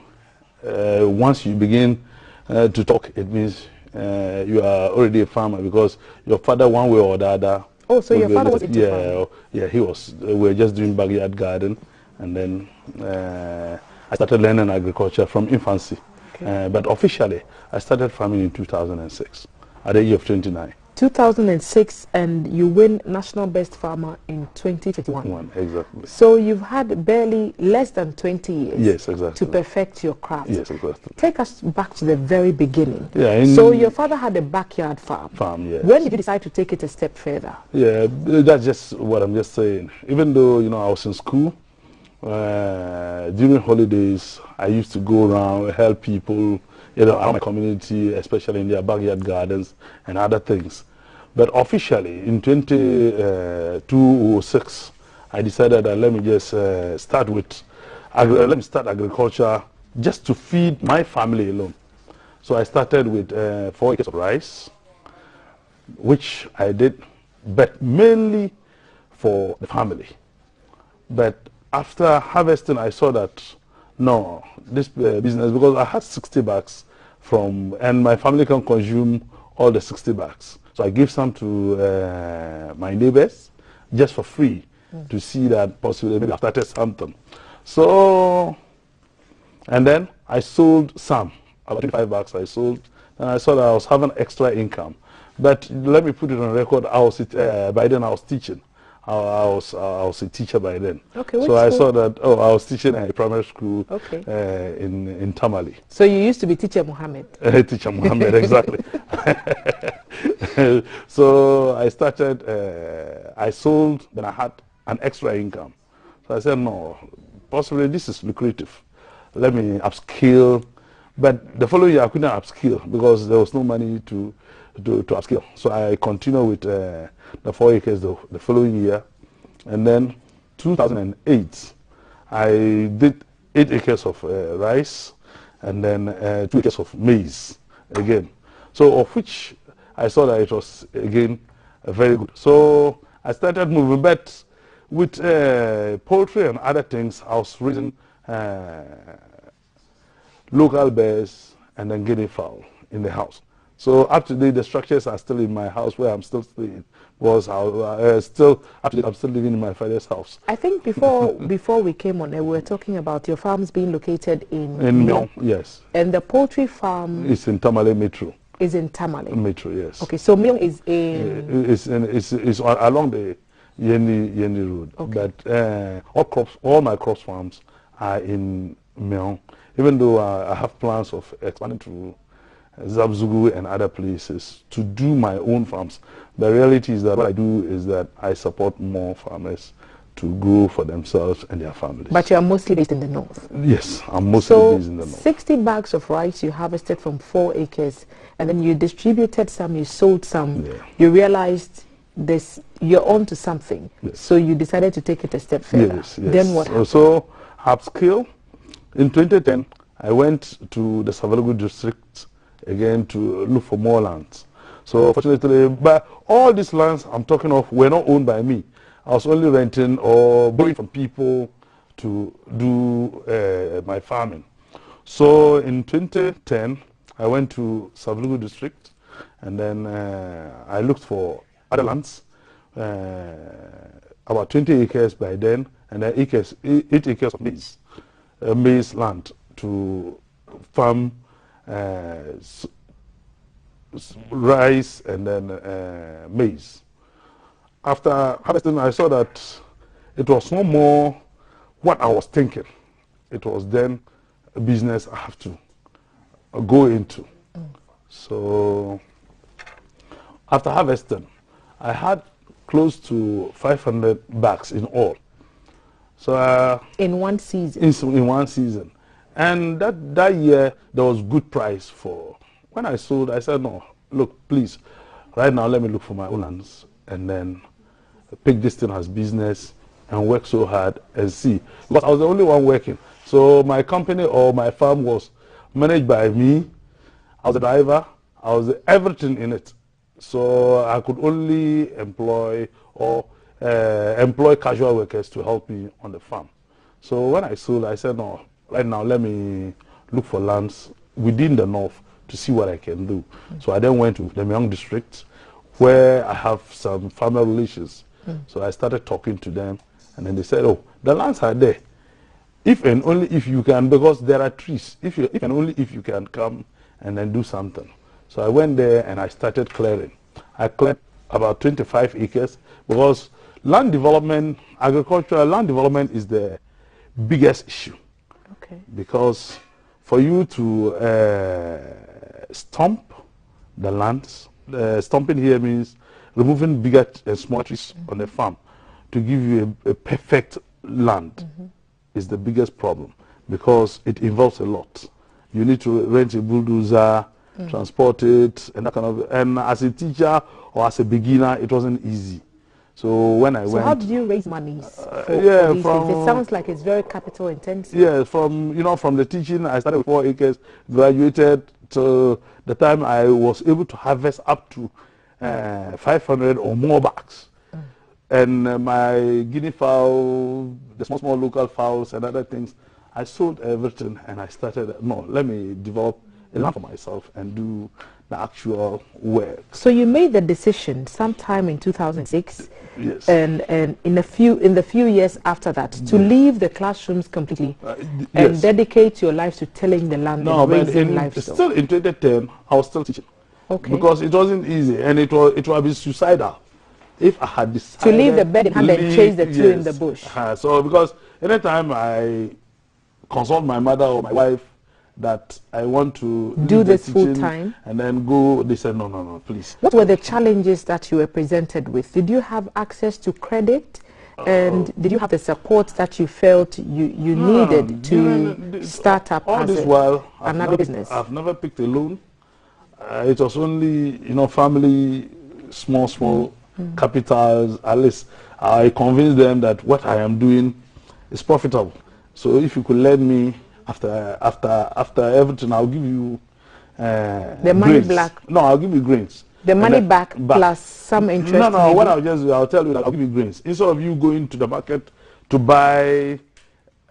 Once you begin to talk, it means you are already a farmer because your father, one way or the other. Oh, so your father was into farming? Yeah, he was. We were just doing backyard garden, and then I started learning agriculture from infancy. Okay. But officially, I started farming in 2006 at the age of 29. 2006, and you win National Best Farmer in 2021. Exactly. So you've had barely less than 20 years. Yes, exactly. To perfect your craft. Yes, exactly. Take us back to the very beginning. Yeah. So your father had a backyard farm. Yes. When did you decide to take it a step further? Yeah, that's just what I'm just saying. Even though, you know, I was in school, during holidays, I used to go around, help people, you know, around my community, especially in their backyard gardens and other things. But officially, in 2006, I decided that let me just start agriculture just to feed my family alone. So I started with 4 acres of rice, which I did, but mainly for the family. But after harvesting, I saw that, no, this business, because I had 60 bags and my family can consume all the 60 bags. So I gave some to my neighbors just for free to see that possibly maybe I started something. So, and then I sold some, about 25 bags I sold, and I saw that I was having extra income. But let me put it on record, by then I was teaching. I was a teacher by then. Okay, so I saw that, I was teaching at a primary school in Tamale. So you used to be Teacher Mohammed? Teacher Mohammed, exactly. So I started, I sold, then I had an extra income. So I said, no, possibly this is lucrative. Let me upskill. But the following year I couldn't upskill because there was no money to upskill. So I continued with the 4 acres the following year. And then 2008, I did 8 acres of rice and then 2 acres of maize again. So of which I saw that it was, again, very good. So I started moving, but with poultry and other things, I was raising local bears and then guinea fowl in the house. So up to date, the structures are still in my house where I'm still staying. Because I'm still living in my father's house. I think before we came on, we were talking about your farms being located in Mion, yes. And the poultry farm is in Tamale Metro. Is in Tamale. Metro, yes. Okay, so Mion is in. It's along the Yeni Road. Okay. But all my crops farms are in Mion. Even though I have plans of expanding to Zabzugu and other places to do my own farms. The reality is that what I do is that I support more farmers to grow for themselves and their families. But you are mostly based in the north? Yes, I'm mostly based in the north. 60 bags of rice you harvested from 4 acres, and then you distributed some, you sold some, you realized you're on to something, so you decided to take it a step further. Yes. Then what happened? So, upskill. In 2010, I went to the Savalagu district again to look for more lands. So fortunately, but all these lands I'm talking of were not owned by me. I was only renting or borrowing from people to do my farming. So in 2010, I went to Savalagu district and then I looked for other lands, about 20 acres by then, and then 8 acres of maize land to farm rice and then maize. After harvesting, I saw that it was no more what I was thinking. It was then a business I have to go into. So after harvesting, I had close to 500 bags in all. So in one season. In one season, and that year there was good price for. When I sold, I said, no, look, please, right now let me look for my own lands and then pick this thing as business and work so hard and see. Because I was the only one working. So my company or my farm was managed by me. I was a driver. I was everything in it. So I could only employ casual workers to help me on the farm. So when I sold, I said, no, right now let me look for lands within the north to see what I can do. So I then went to the Myong district where I have some farmer relations. So I started talking to them, and then they said, oh, the lands are there. If and only if you can, because there are trees, if and only if you can come and then do something. So I went there and I started clearing. I cleared about 25 acres because land development, agricultural land development is the biggest issue. Okay. Because for you to stump the lands, stumping here means removing bigger and small trees on the farm to give you a perfect land is the biggest problem because it involves a lot. You need to rent a bulldozer, transport it, and that kind of. And as a teacher or as a beginner, it wasn't easy. So when I went, how did you raise money for these things? It sounds like it's very capital intensive. Yeah, from the teaching, I started with 4 acres, graduated to the time I was able to harvest up to 500 or more bags. And my guinea fowl, the small local fowls and other things, I sold everything and I started, no, let me develop a land for myself and do the actual work. So you made the decision sometime in 2006, yes, and in the few years after that to leave the classrooms completely and dedicate your life to tilling the land and raising livestock. Still in 2010, I was still teaching. Okay. Because it wasn't easy and it would be suicidal if I had decided to leave the bed in hand and chase the two in the bush. So because anytime I consult my mother or my wife that I want to do this full time and then go, they said no, please. What were the challenges that you were presented with? Did you have access to credit, and did you have the support that you felt you needed to start up all as this while, another business? I've never picked a loan. It was only family, small capitals. At least I convinced them that what I am doing is profitable. So if you could lend me after everything, I'll give you the money grains. back. No, I'll give you grains. The money back plus some interest. No. What I'll tell you that I'll give you grains instead of you going to the market to buy.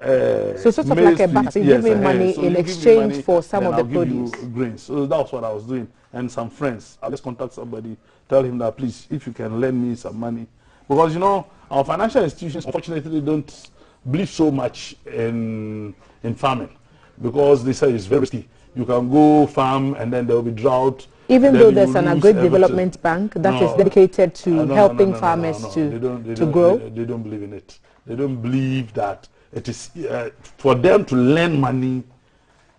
So sort of like a back. So you give me money in exchange for some of the produce. Give you grains. So that's what I was doing, and some friends. I'll just contact somebody, tell him that please, if you can lend me some money, because our financial institutions unfortunately don't believe so much in farming, because they say it's very risky. You can go farm and then there will be drought. Even though there's an agri-development bank that is dedicated to helping farmers to grow. They don't believe in it. They don't believe that it is for them to lend money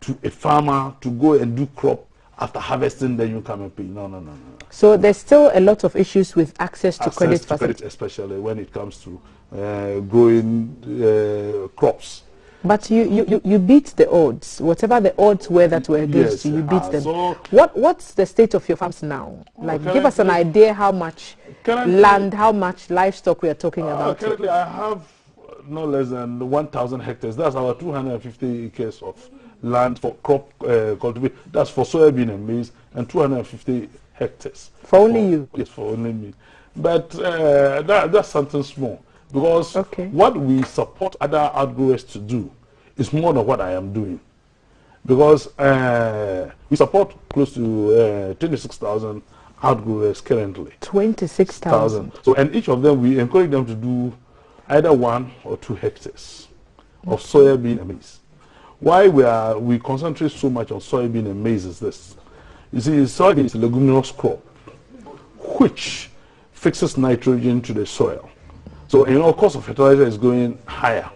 to a farmer to go and do crop after harvesting, then you come and pay. No. So there's still a lot of issues with access to credit facilities, especially when it comes to growing crops. But you beat the odds. Whatever the odds were that were against you, you beat them. So what's the state of your farms now? Like, give us an idea how much land, how much livestock we are talking about. Currently, I have no less than 1,000 hectares. That's our 250 acres of land for crop cultivation. That's for soybean and maize, and 250 hectares. For only you? Yes, for only me. But that's something small. Because what we support other outgrowers to do is more than what I am doing. Because we support close to 26,000 outgrowers currently. 26,000. So, and each of them, we encourage them to do either 1 or 2 hectares of soybean and maize. Why we concentrate so much on soybean and maize is this. You see, soybean is a leguminous crop which fixes nitrogen to the soil. So, cost of fertilizer is going higher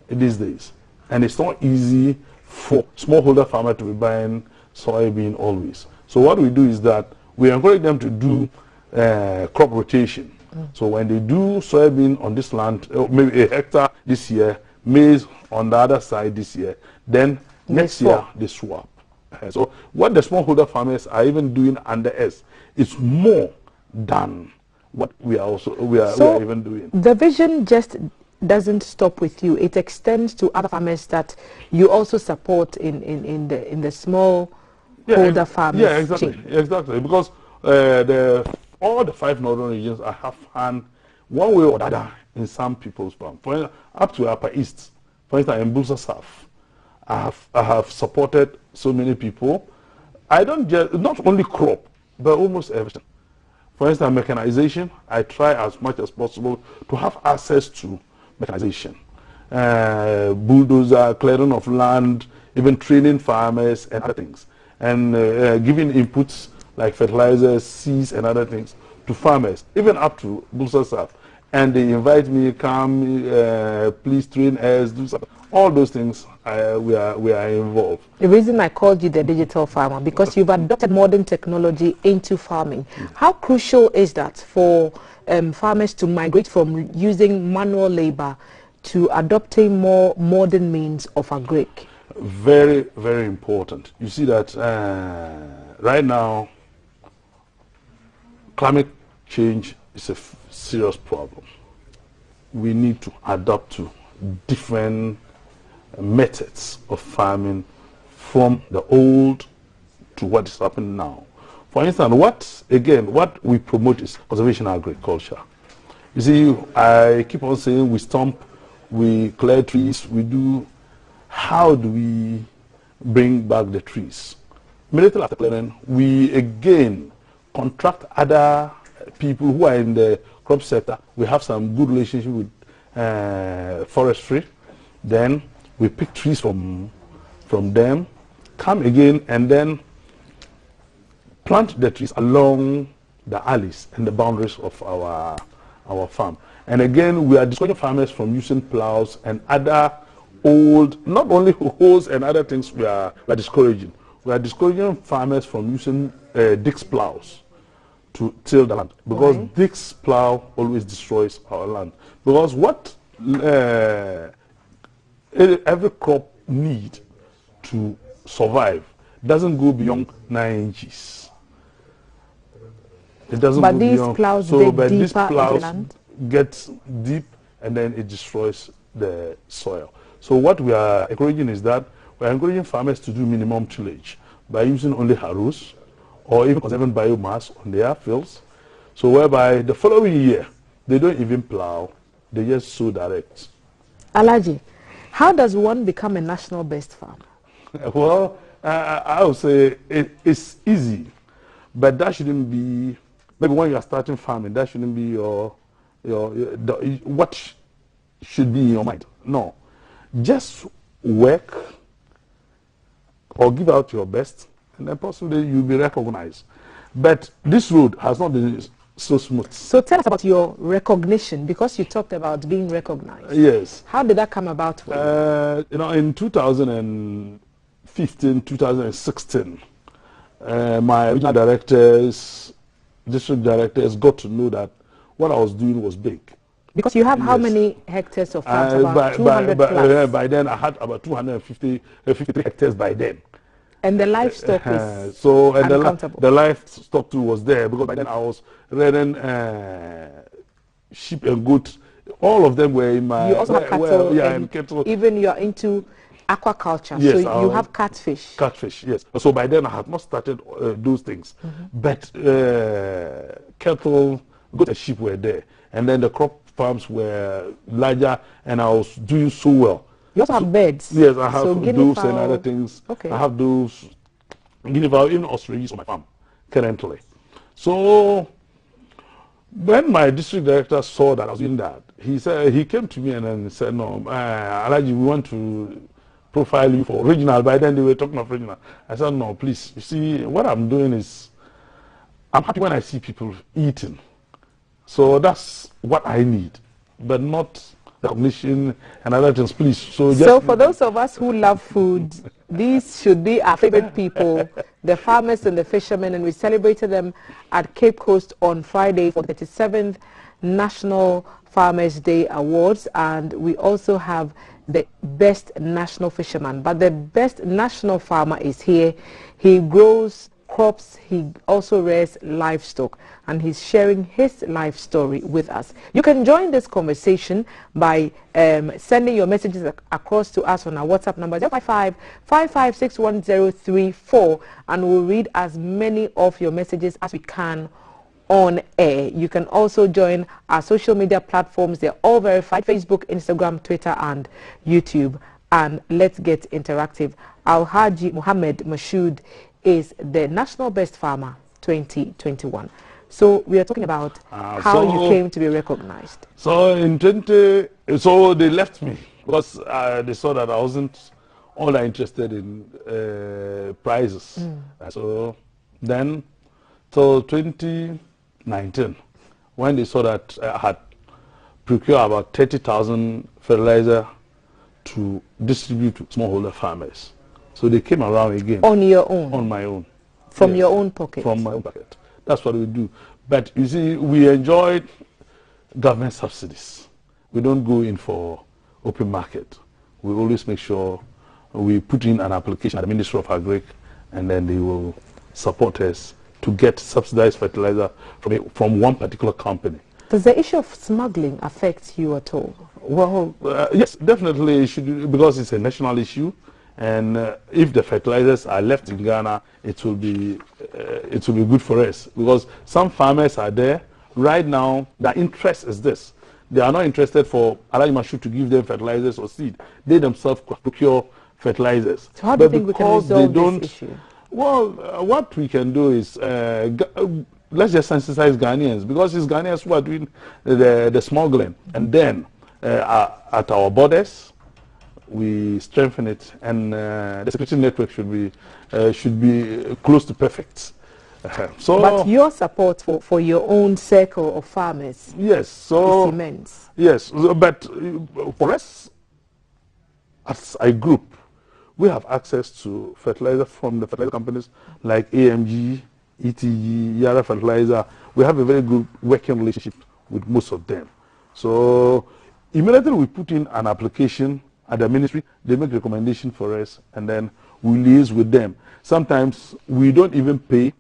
these days. And it's not easy for smallholder farmer to be buying soybean always. So what we do is that we encourage them to do crop rotation. So when they do soybean on this land, maybe a hectare this year, maize on the other side this year, then next year they swap. So what the smallholder farmers are even doing under us is more than what we are even doing. The vision just doesn't stop with you; it extends to other farmers that you also support in the small holder farmers. Yeah, exactly, exactly. Because all the 5 northern regions, I have hand one way or the other in some people's farm. For up to Upper East, for instance, in Bulsa South, I have supported so many people. I don't just not only crop, but almost everything. For instance, mechanization, I try as much as possible to have access to mechanization, bulldozer, clearing of land, even training farmers and other things, and giving inputs like fertilizers, seeds, and other things to farmers, even up to Bulsa South. And they invite me, come, please train us, do something. All those things, we are involved. The reason I called you the digital farmer, because you've adopted modern technology into farming. How crucial is that for farmers to migrate from using manual labor to adopting more modern means of agric? Very, very important. You see that right now, climate change is a serious problem. We need to adapt to different methods of farming from the old to what is happening now. For instance, what we promote is conservation agriculture. You see, I keep on saying we stomp, we clear trees, we do. How do we bring back the trees? Immediately after clearing, we again contract other people who are in the crop sector. We have some good relationship with forestry. Then we pick trees from them, come again, and then plant the trees along the alleys and the boundaries of our farm. And again, we are discouraging farmers from using plows and other old, not only hoes and other things we are discouraging. We are discouraging farmers from using Dix plows to till the land, because Dix plow always destroys our land. Because what every crop need to survive doesn't go beyond 9 inches. It doesn't but go these beyond. plows These plows get deep and then it destroys the soil. So what we are encouraging is that we are encouraging farmers to do minimum tillage by using only harrows or even conserving biomass on their fields. So whereby the following year they don't even plow, they just sow direct. Alaji, how does one become a national best farmer? Well, I would say it's easy, but that shouldn't be, maybe when you are starting farming, that shouldn't be what should be in your mind. No, just work or give out your best, and then possibly you'll be recognized. But this road has not been so smooth. So tell us about your recognition, because you talked about being recognized. Yes. How did that come about for you? In 2015, 2016, my regional directors, district directors got to know that what I was doing was big. Because you have how many hectares of farms? About 200 plus. By then, I had about 253 hectares by then. And the livestock is uncountable. The livestock too was there, because by then I was rearing sheep and goats. All of them were in my. You also have cattle. And cattle. Even you are into aquaculture, yes, so you have catfish. Catfish, yes. So by then I had not started those things, but cattle, goats and sheep were there, and then the crop farms were larger, and I was doing so well. You also have birds. Yes, I have those and other things. Okay. I have those guinea fowl, even ostriches on my farm currently. So when my district director saw that I was doing that, he came to me and then said, "No, Alaji, we want to profile you for regional." By then they were talking of regional. I said, "No, please. You see, what I'm doing is, I'm happy when I see people eating. So that's what I need, but not recognition and other things, please. So, so for those of us who love food, these should be our favorite people, the farmers and the fishermen, and we celebrated them at Cape Coast on Friday for the 37th National Farmers Day Awards, and we also have the best national fisherman. But the best national farmer is here. He grows crops, he also rears livestock, and he's sharing his life story with us. You can join this conversation by sending your messages across to us on our WhatsApp number 055-5561034, and we'll read as many of your messages as we can on air. You can also join our social media platforms. They're all verified: Facebook, Instagram, Twitter, and YouTube. And let's get interactive. Alhaji Muhammad Mashood is the National Best Farmer 2021. So we are talking about how you came to be recognized. So in 20, so they left me because they saw that I wasn't all that interested in prizes. So then, till 2019, when they saw that I had procured about 30,000 fertilizer to distribute to smallholder farmers. So they came around again. On your own? On my own. From your own pocket? From my own pocket. That's what we do. But you see, we enjoyed government subsidies. We don't go in for open market. We always make sure we put in an application at the Ministry of Agri, and then they will support us to get subsidized fertilizer from one particular company. Does the issue of smuggling affect you at all? Well, yes, definitely it should, because it's a national issue. And if the fertilizers are left in Ghana, it will be good for us, because some farmers are there right now. Their interest is this: they are not interested for Alhaji Mashood to give them fertilizers or seed. They themselves procure fertilizers. So how do you think we can resolve this issue? Well, what we can do is let's just sensitize Ghanaians, because it's Ghanaians who are doing the smuggling, and then at our borders we strengthen it, and the security network should be close to perfect. But your support for your own circle of farmers, yes, so is immense. Yes, but for us as a group, we have access to fertilizer from the fertilizer companies like AMG, ETG, Yara Fertilizer. We have a very good working relationship with most of them. So immediately we put in an application at the ministry, they make recommendation for us, and then we liaise with them. Sometimes we don't even pay.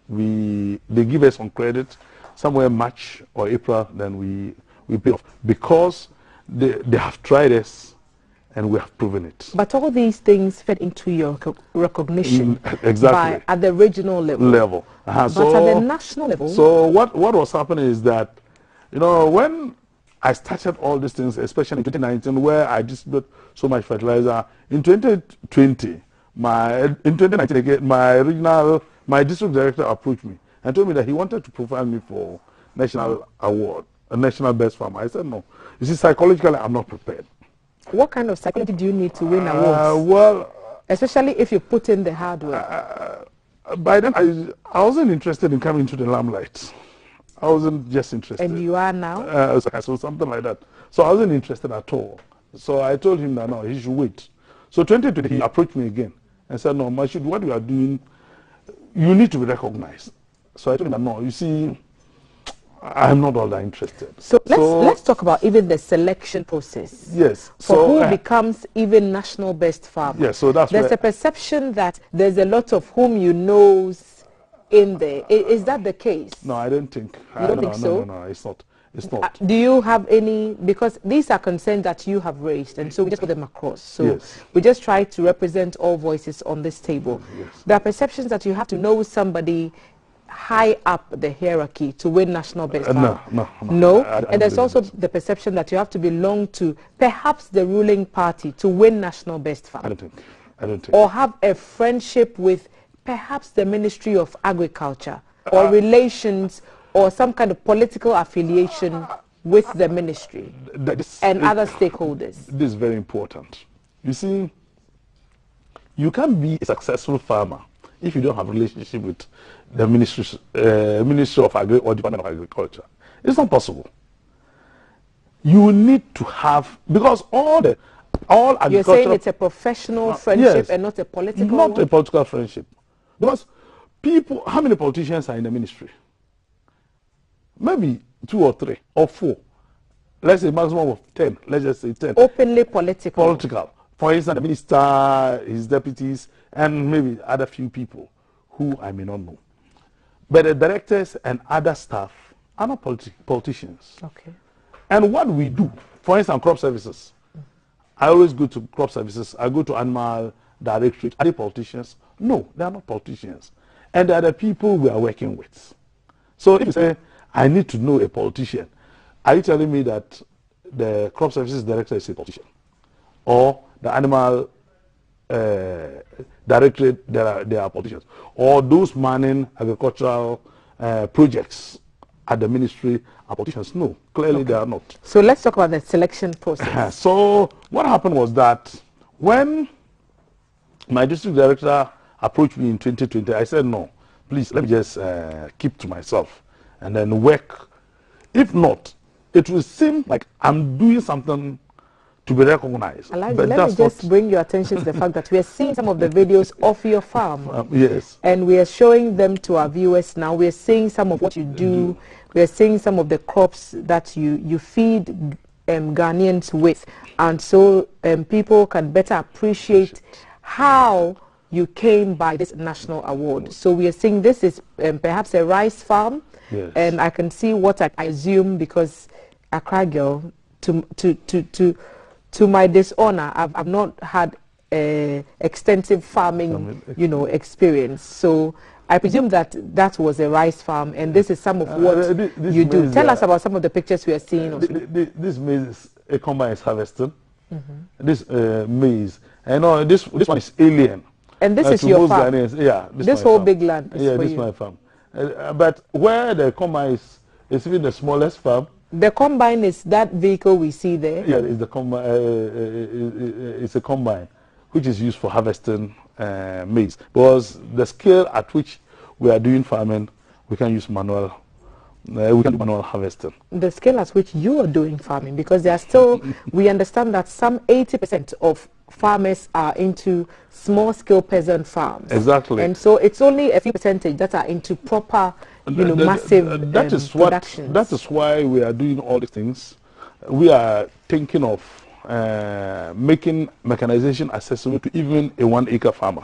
They give us on credit, somewhere March or April, then we pay off, because they have tried us and we have proven it. But all these things fed into your recognition exactly at the regional level. But so, at the national level. So what was happening is that, you know, when I started all these things, especially in 2019, where I distributed so much fertilizer. In 2020, in 2019 again, my district director approached me and told me that he wanted to profile me for national award, a national best farmer. I said no. You see, psychologically, I'm not prepared. What kind of psychology do you need to win awards? Well, especially if you put in the hard work. By then, I wasn't interested in coming into the limelight. I wasn't just interested. And you are now? So something like that. So I wasn't interested at all. So I told him that no, he should wait. So 2020, he approached me again and said, no, Mashood, what you are doing, you need to be recognized. So I told him that no, you see, I'm not all that interested. So let's talk about even the selection process. Yes. For who becomes even national best farmer. Yes, so there's a perception that there's a lot of whom you knows in there. Is that the case? No, I don't think. You don't think so? No, it's not. It's not. Do you have any, because these are concerns that you have raised, and so we just put them across. So yes. We just try to represent all voices on this table. Yes. There are perceptions that you have to know somebody high up the hierarchy to win national best farmer. No. And there's also the perception that you have to belong to perhaps the ruling party to win national best farmer. I don't think. Or have a friendship with perhaps the Ministry of Agriculture, or relations, or some kind of political affiliation with the ministry and other stakeholders. This is very important. You see, you can't be a successful farmer if you don't have a relationship with the Ministry of Agri or Department of Agriculture. It's not possible. you need to have, because all agricultural... You're saying it's a professional friendship yes, and not a political not one? a political friendship. Because people, how many politicians are in the ministry? Maybe 2 or 3 or 4. Let's say maximum of 10. Let's just say 10. Openly political. Political. For instance, the minister, his deputies, and maybe other few people who I may not know. But the directors and other staff are not politicians. Okay. And what we do, for instance, crop services. I always go to crop services. I go to animal directorate. Are they politicians? No, they are not politicians. And they are the people we are working with. So if you say, I need to know a politician, are you telling me that the crop services director is a politician? Or the animal directorate, they are politicians? Or those manning agricultural projects at the ministry are politicians? No, clearly they are not. So let's talk about the selection process. So what happened was that when my district director approached me in 2020, I said, no, please, let me just keep to myself and then work. If not, it will seem like I'm doing something to be recognized. Elijah, let me just bring your attention to the fact that we are seeing some of the videos of your farm. Yes. And we are showing them to our viewers now. We are seeing some of what you do. We are seeing some of the crops that you feed Ghanaians with. And so people can better appreciate how you came by this national award. So we are seeing this is perhaps a rice farm. Yes. And I can see what I assume, because Accra girl, to my dishonor, I've not had extensive farming, experience. So I presume that was a rice farm, and this is some of what you do. Tell us about some of the pictures we are seeing. This maize, a combine is harvested. This maize, I know this one is alien. And this is your farm. Ghanaians. Yeah, this whole farm. Big land. Is this is my farm. But where the combine is even the smallest farm. The combine is that vehicle we see there? Yeah, it's the combine. It's a combine which is used for harvesting maize. Because the scale at which we are doing farming, we can use manual. We can do manual harvesting. The scale at which you are doing farming, because there are still, we understand that some 80% of farmers are into small-scale peasant farms. Exactly. And so it's only a few percentage that are into proper, massive production. That is why we are doing all these things. We are thinking of making mechanization accessible to even a 1-acre farmer.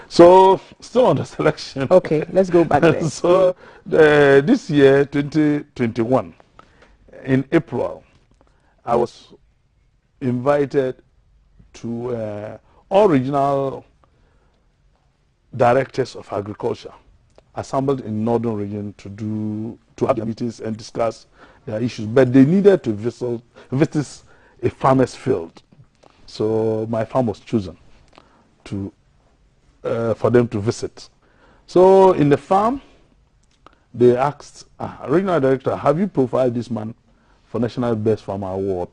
So, still on the selection. Okay, let's go back there. So, this year, 2021, in April, I was invited to all regional directors of agriculture assembled in northern region to have meetings and discuss their issues. But they needed to visit a farmer's field. So my farm was chosen for them to visit. So in the farm, they asked, regional director, have you profiled this man for National Best Farmer Award?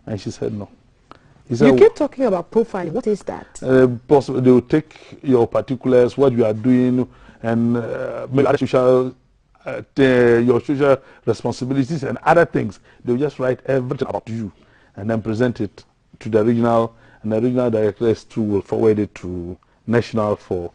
And she said no. He said, you keep talking about profiling. What is that? Possibly they will take your particulars, what you are doing, and your social responsibilities and other things. They will just write everything about you and then present it to the regional, and the regional directors too will forward it to national for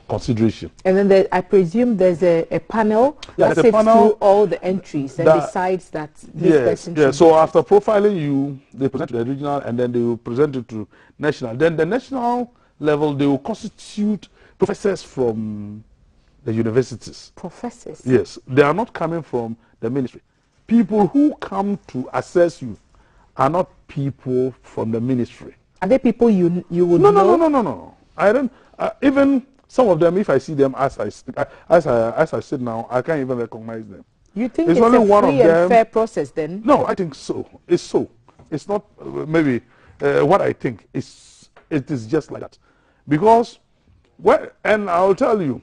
consideration. And then I presume there's a panel that sifts through all the entries and decides that this person should. Yes. So after profiling you, they present to the regional, and then they will present it to national. Then the national level, they will constitute professors from the universities. Professors? Yes. They are not coming from the ministry. People who come to assess you are not people from the ministry. Are they people you would know? No. I don't. Even some of them, if I see them as I sit now, I can't even recognize them. You think it's only a free and fair process then? No, I think so. It's so. It's not maybe what I think. It is just like that. Because, and I'll tell you,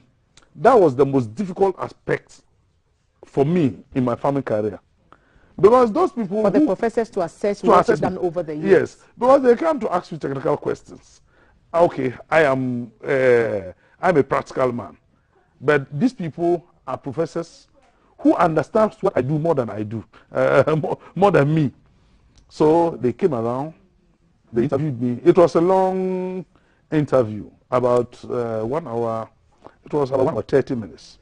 that was the most difficult aspect for me in my farming career. Because those people... For the professors to assess what is done over the years. Yes, because they come to ask you technical questions. Okay, I'm a practical man. But these people are professors who understands what I do more than I do, more than me. So they came around, they interviewed me. It was a long interview, about 1 hour. It was about 1 hour 30 minutes.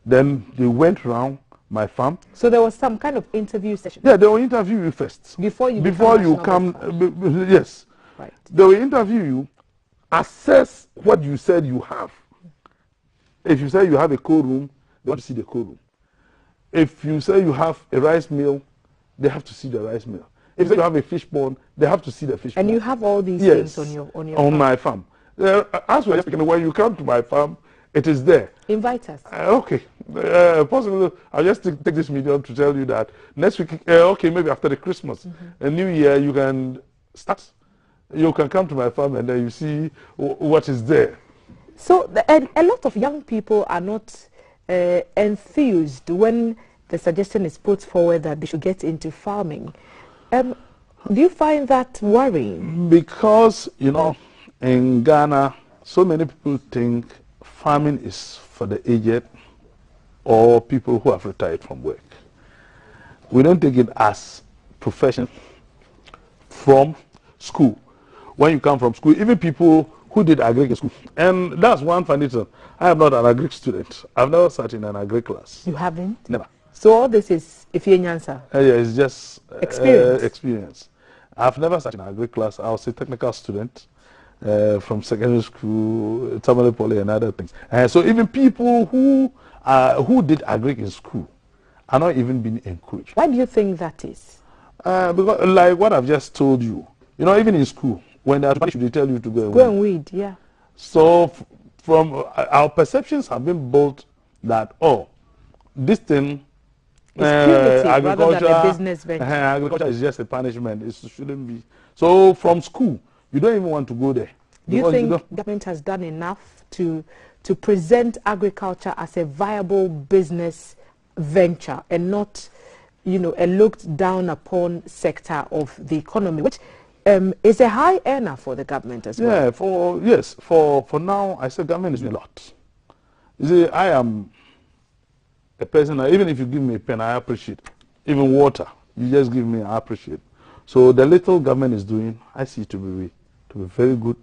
Then they went around my farm. So there was some kind of interview session? Yeah, they will interview you first. Before you come, yes. Right. They will interview you, assess what you said you have. If you say you have a cold room, they want to see the cold room. If you say you have a rice mill, they have to see the rice mill. If you say you have a fish pond, they have to see the fish pond. And you have all these yes, things on your farm. My farm. As we are speaking, when you come to my farm, it is there. Invite us. Okay. Possibly, I'll just take this medium to tell you that next week, okay, maybe after the Christmas, a new year, you can start. You can come to my farm and then you see what is there. So a lot of young people are not enthused when the suggestion is put forward that they should get into farming. Do you find that worrying? Because, you know, in Ghana, so many people think farming is for the aged or people who have retired from work. We don't take it as profession from school. When you come from school, even people who did agric in school. And that's one funny thing. I am not an agric student. I've never sat in an agric class. You haven't? Never. So all this is answer? Yeah, it's just experience. Experience. I've never sat in an agric class. I was a technical student from secondary school, Tamale Poly and other things. So even people who did agric in school are not even being encouraged. Why do you think that is? Because like what I've just told you, you know, even in school, when they are punished, they tell you to go and weed. Yeah. So from our perceptions have been built that, oh, this thing, agriculture, rather than a business venture. Agriculture is just a punishment. It shouldn't be. So from school, you don't even want to go there. Do you think government has done enough to present agriculture as a viable business venture and not, you know, a looked down upon sector of the economy, which is a high earner for the government as well? Yeah, for now, I say government is doing a lot. You see, I am a person, even if you give me a pen, I appreciate. Even water, you just give me, I appreciate. So the little government is doing, I see it to be very good.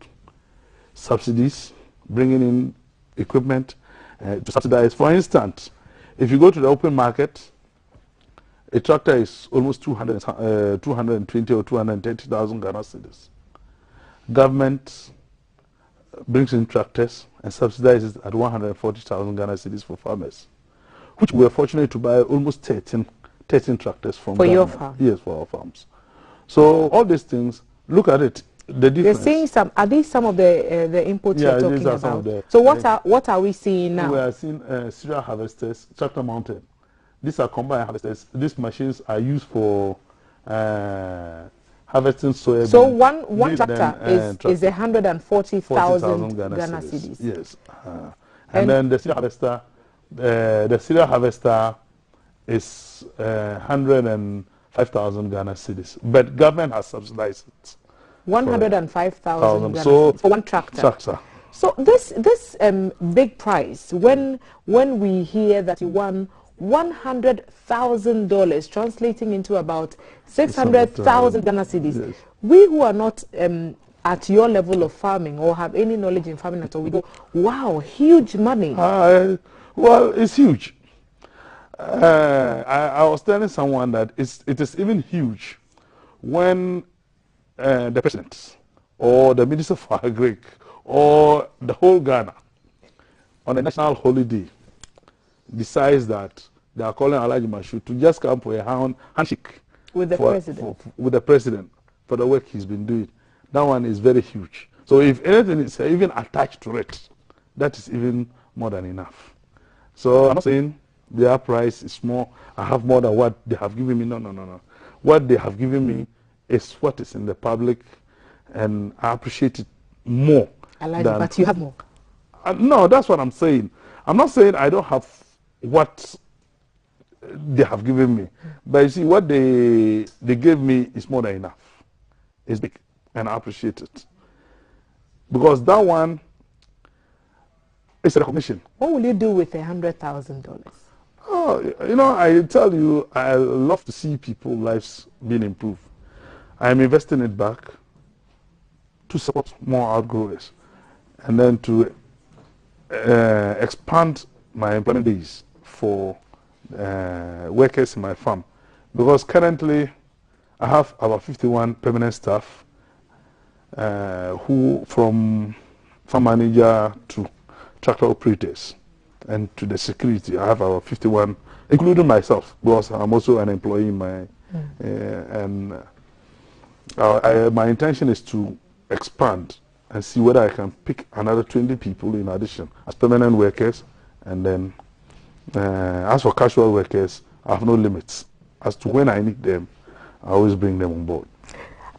Subsidies, bringing in equipment to subsidize. For instance, if you go to the open market, a tractor is almost 220 or 230,000 Ghana cedis. Government brings in tractors and subsidizes at 140,000 Ghana cedis for farmers, which we are fortunate to buy almost 13 tractors from for Ghana. Your farm? Yes, for our farms. So all these things, look at it. The difference. You're seeing some. Are these some of the inputs you're talking these are about? some of the, so what are we seeing now? We are seeing cereal harvesters, tractor mounted. These are combine harvesters. These machines are used for harvesting soya. So one tractor is 140,000 Ghana cedis. Yes, and then the cereal harvester is 105,000 Ghana cedis. But government has subsidized it. 105,000 for one tractor. So this big price, when we hear that you won $100,000, translating into about 600,000 Ghana cedis, yes. We who are not at your level of farming or have any knowledge in farming at all, we go, wow, huge money. Well, it's huge. I was telling someone that it is even huge when the president or the minister for agric or the whole Ghana on a national holiday decides that they are calling Alhaji Mashu to just come for a handshake with the president. With the president for the work he's been doing. That one is very huge. So if anything is even attached to it, that is even more than enough. So I'm not saying their price is more, I have more than what they have given me. No. What they have given me is what is in the public, and I appreciate it more. But you have more. No, that's what I'm saying. I'm not saying I don't have what they have given me. But you see, what they gave me is more than enough. It's big, and I appreciate it. Because that one is a recognition. What will you do with $100,000? No, you know, I tell you, I love to see people's lives being improved. I'm investing it back to support more outgrowers and then to expand my employment base for workers in my farm. Because currently I have about 51 permanent staff who from farm manager to tractor operators and to the security. I have about 51, including myself, because I'm also an employee in my and my intention is to expand and see whether I can pick another 20 people in addition as permanent workers, and then as for casual workers, I have no limits. As to when I need them, I always bring them on board.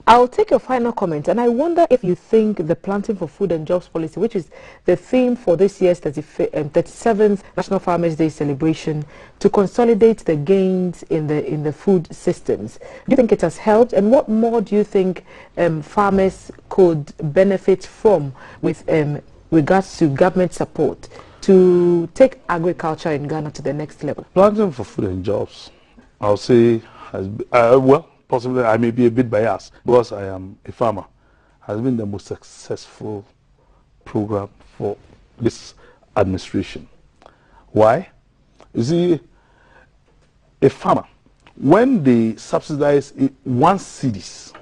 I'll take your final comment, and I wonder if you think the Planting for Food and Jobs policy, which is the theme for this year's 37th National Farmers' Day celebration, to consolidate the gains in the food systems, do you think it has helped? And what more do you think farmers could benefit from with regards to government support to take agriculture in Ghana to the next level? Planting for Food and Jobs, I'll say, has well, possibly I may be a bit biased because I am a farmer, has been the most successful program for this administration. Why? You see, a farmer, when they subsidize 1 cedis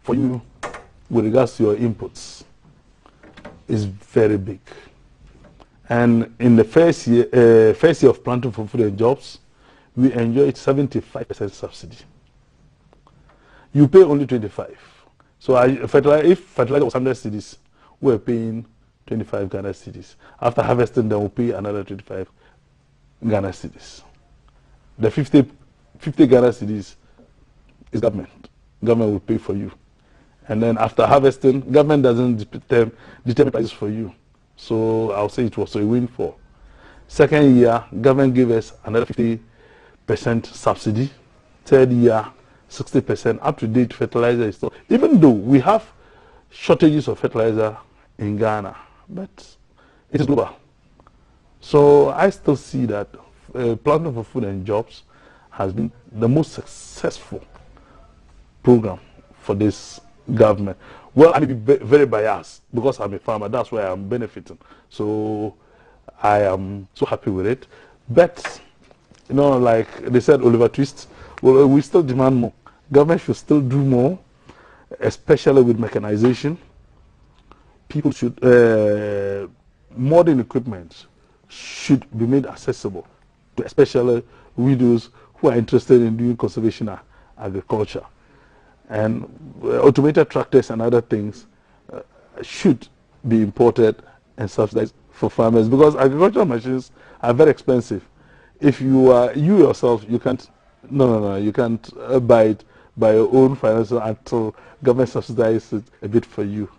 for you with regards to your inputs, is very big. And in the first year of Planting for Food and Jobs, we enjoyed 75% subsidy. You pay only 25. So if fertilizer was 100 cedis, we're paying 25 Ghana cedis. After harvesting, then we'll pay another 25 Ghana cedis. The 50 Ghana cedis is government. Government will pay for you. And then after harvesting, government doesn't determine prices for you. So I'll say it was a windfall. Second year, government gave us another 50% subsidy. Third year, 60%. Up to date, fertilizer is still, even though we have shortages of fertilizer in Ghana, but it is global. So I still see that Planting for Food and Jobs has been the most successful program for this government. Well, I may be very biased because I'm a farmer. That's why I'm benefiting. So I am so happy with it. But you know, like they said, Oliver Twist, well, we still demand more. Government should still do more, especially with mechanization. People should, modern equipment should be made accessible to especially widows who are interested in doing conservation agriculture. And automated tractors and other things should be imported and subsidized for farmers, because agricultural machines are very expensive. If you yourself, you can't, you can't buy it by your own finances until government subsidizes it a bit for you.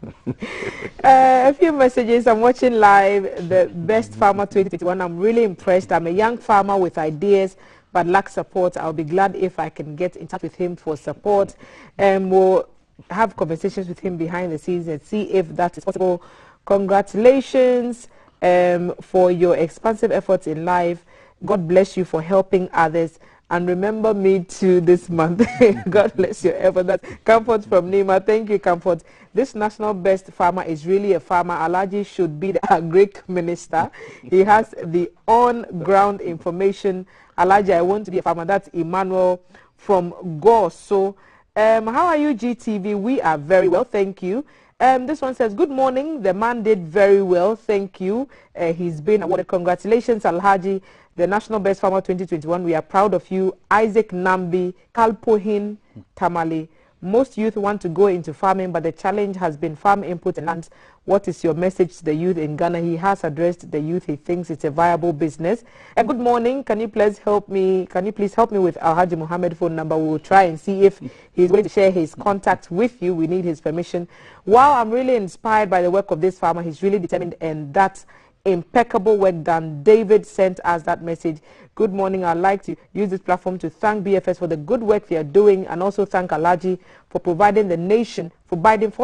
A few messages. I'm watching live the Best Farmer 2021. I'm really impressed. I'm a young farmer with ideas but lack support. I'll be glad if I can get in touch with him for support, and we'll have conversations with him behind the scenes and see if that is possible. Congratulations for your expansive efforts in life. God bless you for helping others. And remember me too this month. God bless your effort. That's Comfort from Nima. Thank you, Comfort. This National Best Farmer is really a farmer. Alaji should be the Agric Minister. He has the on-ground information. Alaji, I want to be a farmer. That's Emmanuel from Gore. So, how are you, GTV? We are very well, thank you. This one says, good morning. The man did very well, thank you. He's been awarded. Congratulations, Alhaji, the National Best Farmer 2021. We are proud of you. Isaac Nambi, Kalpohin Tamale. Most youth want to go into farming, but the challenge has been farm input and lands. What is your message to the youth in Ghana? He has addressed the youth. He thinks it's a viable business. Good morning. Can you please help me? Can you please help me with Alhaji Muhammad phone number? We will try and see if he's willing to share his contact with you. We need his permission. While I'm really inspired by the work of this farmer, he's really determined, and that's impeccable work done. David sent us that message. Good morning. I'd like to use this platform to thank BFS for the good work they are doing, and also thank Alaji for providing the nation, for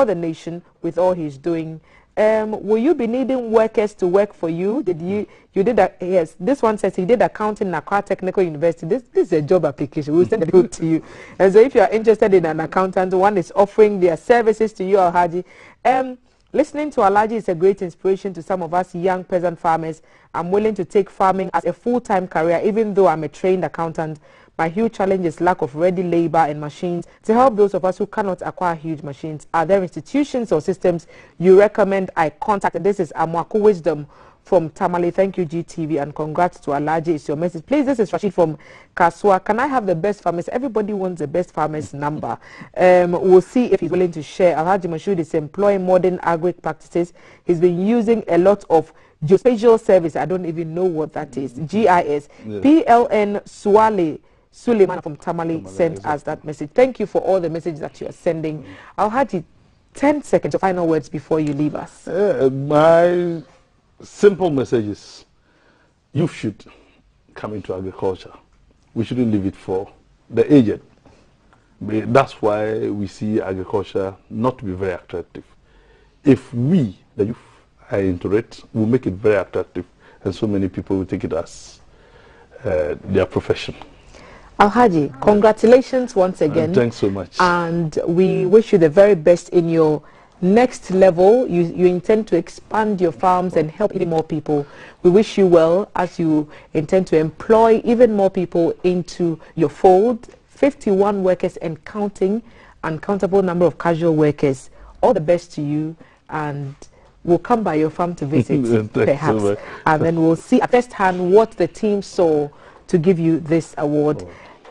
the nation with all he's doing. Will you be needing workers to work for you? You did that? Yes. This one says he did accounting in Accra Technical University. This is a job application. We'll send it to you. And so if you are interested in an accountant, one is offering their services to you, Alhaji. Listening to Alhaji is a great inspiration to some of us young peasant farmers. I'm willing to take farming as a full-time career, even though I'm a trained accountant. My huge challenge is lack of ready labor and machines. To help those of us who cannot acquire huge machines, are there institutions or systems you recommend I contact? This is Amwako Wisdom from Tamale. Thank you, GTV, and congrats to Alhaji. It's your message. Please, this is Rashid from Kaswa. Can I have the best farmers? Everybody wants the best farmers number. We'll see if he's willing to share. Alhaji Mashood is employing modern agri practices. He's been using a lot of geospatial service. I don't even know what that is. GIS. Yeah. PLN Suleiman from Tamale sent us that message. Thank you for all the messages that you are sending. Alhaji, 10 seconds of final words before you leave us. My simple message is you should come into agriculture. We shouldn't leave it for the aged. That's why we see agriculture not to be very attractive. If we, the youth, are into it, we'll make it very attractive, and so many people will take it as their profession. Alhaji, congratulations once again. Thanks so much. And we wish you the very best in your next level. You intend to expand your farms and help even more people. We wish you well as you intend to employ even more people into your fold. 51 workers and counting, uncountable number of casual workers. All the best to you, and we'll come by your farm to visit perhaps. So and then we'll see at first hand what the team saw to give you this award.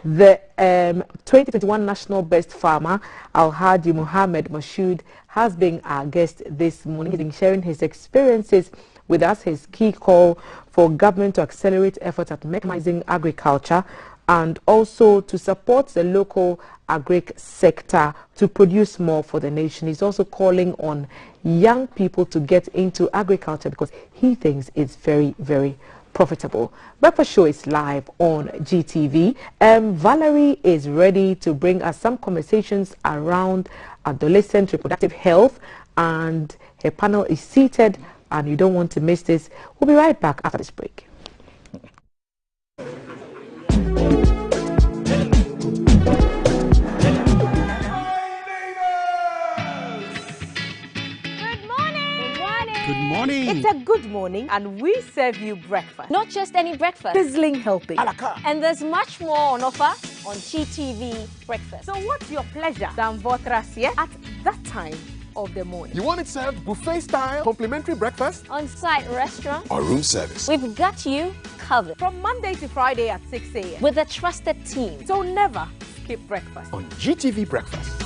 The 2021 National Best Farmer, Alhaji Muhammad Mashood, has been our guest this morning. He's been sharing his experiences with us, his key call for government to accelerate efforts at mechanizing agriculture and also to support the local agric sector to produce more for the nation. He's also calling on young people to get into agriculture because he thinks it's very, very profitable. Breakfast Show is live on GTV. Valerie is ready to bring us some conversations around adolescent reproductive health, and her panel is seated, and you don't want to miss this. We'll be right back after this break. Good morning. It's a good morning, and we serve you breakfast. Not just any breakfast. Sizzling healthy. And there's much more on offer on GTV Breakfast. So what's your pleasure than Votrasia at that time of the morning? You want it served buffet style, complimentary breakfast? On-site restaurant. Or room service? We've got you covered. From Monday to Friday at 6 a.m. With a trusted team. So never skip breakfast. On GTV Breakfast.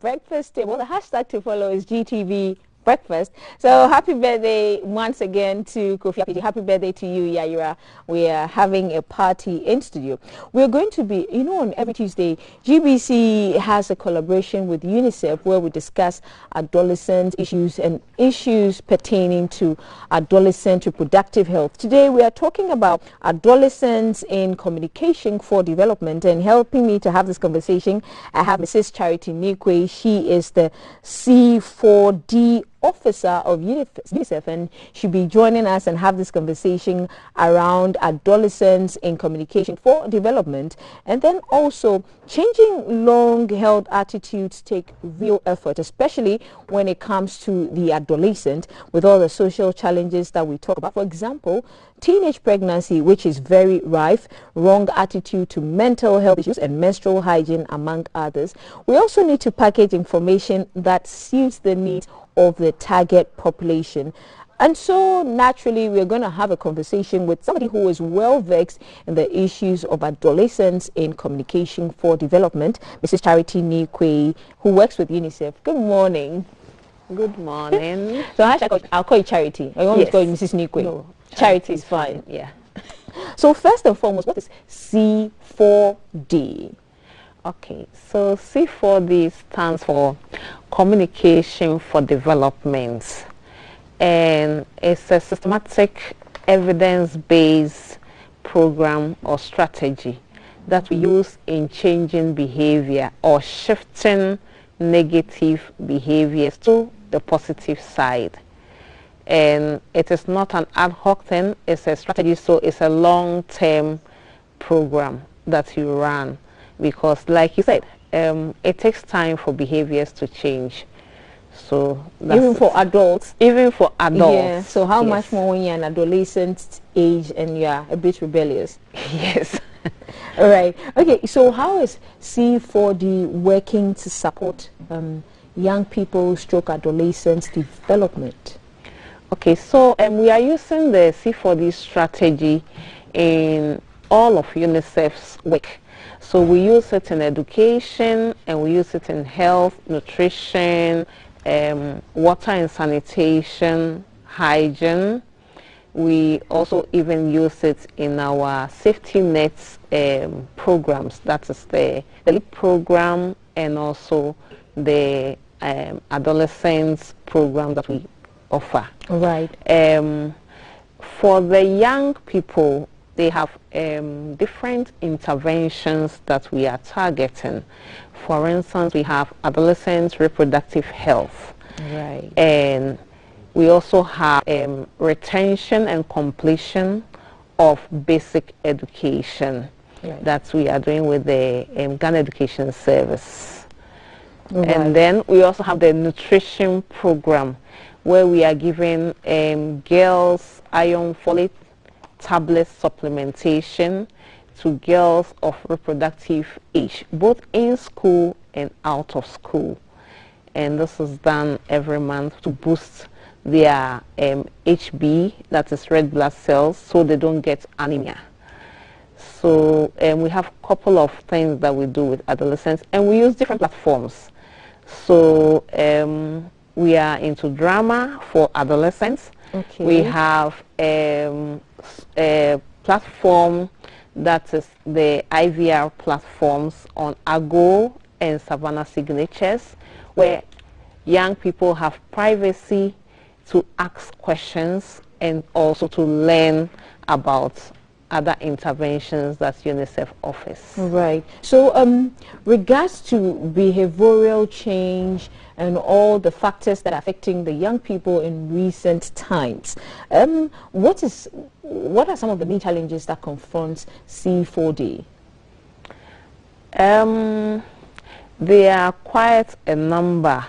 Breakfast table. The hashtag to follow is GTV Breakfast. So happy birthday once again to Kofi Apiji. Happy birthday to you, Yaira. We are having a party in studio. We're going to be, on every Tuesday, GBC has a collaboration with UNICEF where we discuss adolescent issues and issues pertaining to adolescent reproductive health. Today we are talking about adolescents in communication for development, and helping me to have this conversation, I have Mrs. Charity Nikwe. She is the C4D officer of UNICEF, and she'll be joining us and have this conversation around adolescents in communication for development. And then also, changing long-held attitudes take real effort, especially when it comes to the adolescent, with all the social challenges that we talk about. For example, teenage pregnancy, which is very rife, wrong attitude to mental health issues and menstrual hygiene, among others. We also need to package information that suits the needs of the target population. And so naturally we're going to have a conversation with somebody who is well versed in the issues of adolescents in communication for development, Mrs. Charity Nikwe, who works with UNICEF. Good morning. Good morning. So I'll call you Charity. I want to call you Mrs. Nikwe. No, Charity is fine. Yeah. So first and foremost, what is C4D? Okay, so C4D stands for Communication for Development, and it's a systematic evidence-based program or strategy that we use in changing behavior or shifting negative behaviors to the positive side. And it is not an ad hoc thing, it's a strategy, so it's a long-term program that you run. Because like you said, it takes time for behaviors to change. So even for adults? Even for adults. Yeah. So how much more when you're an adolescent age and you're a bit rebellious? Yes. All right. Okay, so how is C4D working to support young people stroke adolescents development? Okay, so we are using the C4D strategy in all of UNICEF's work. So we use it in education, and we use it in health, nutrition, water and sanitation, hygiene. We also even use it in our safety nets programs. That is the LEAP program and also the adolescents program that we offer. Right. For the young people, they have different interventions that we are targeting. For instance, we have adolescent reproductive health. Right. And we also have retention and completion of basic education that we are doing with the Ghana Education Service. Right. And then we also have the nutrition program where we are giving girls iron folate tablet supplementation to girls of reproductive age, both in school and out of school. And this is done every month to boost their HB, that is red blood cells, so they don't get anemia. So we have a couple of things that we do with adolescents, and we use different platforms. So we are into drama for adolescents. Okay. We have a platform that is the IVR platforms on Ago and Savannah Signatures, where young people have privacy to ask questions and also to learn about other interventions that UNICEF offers. Right. So regards to behavioral change and all the factors that are affecting the young people in recent times, what are some of the main challenges that confronts C4D? There are quite a number,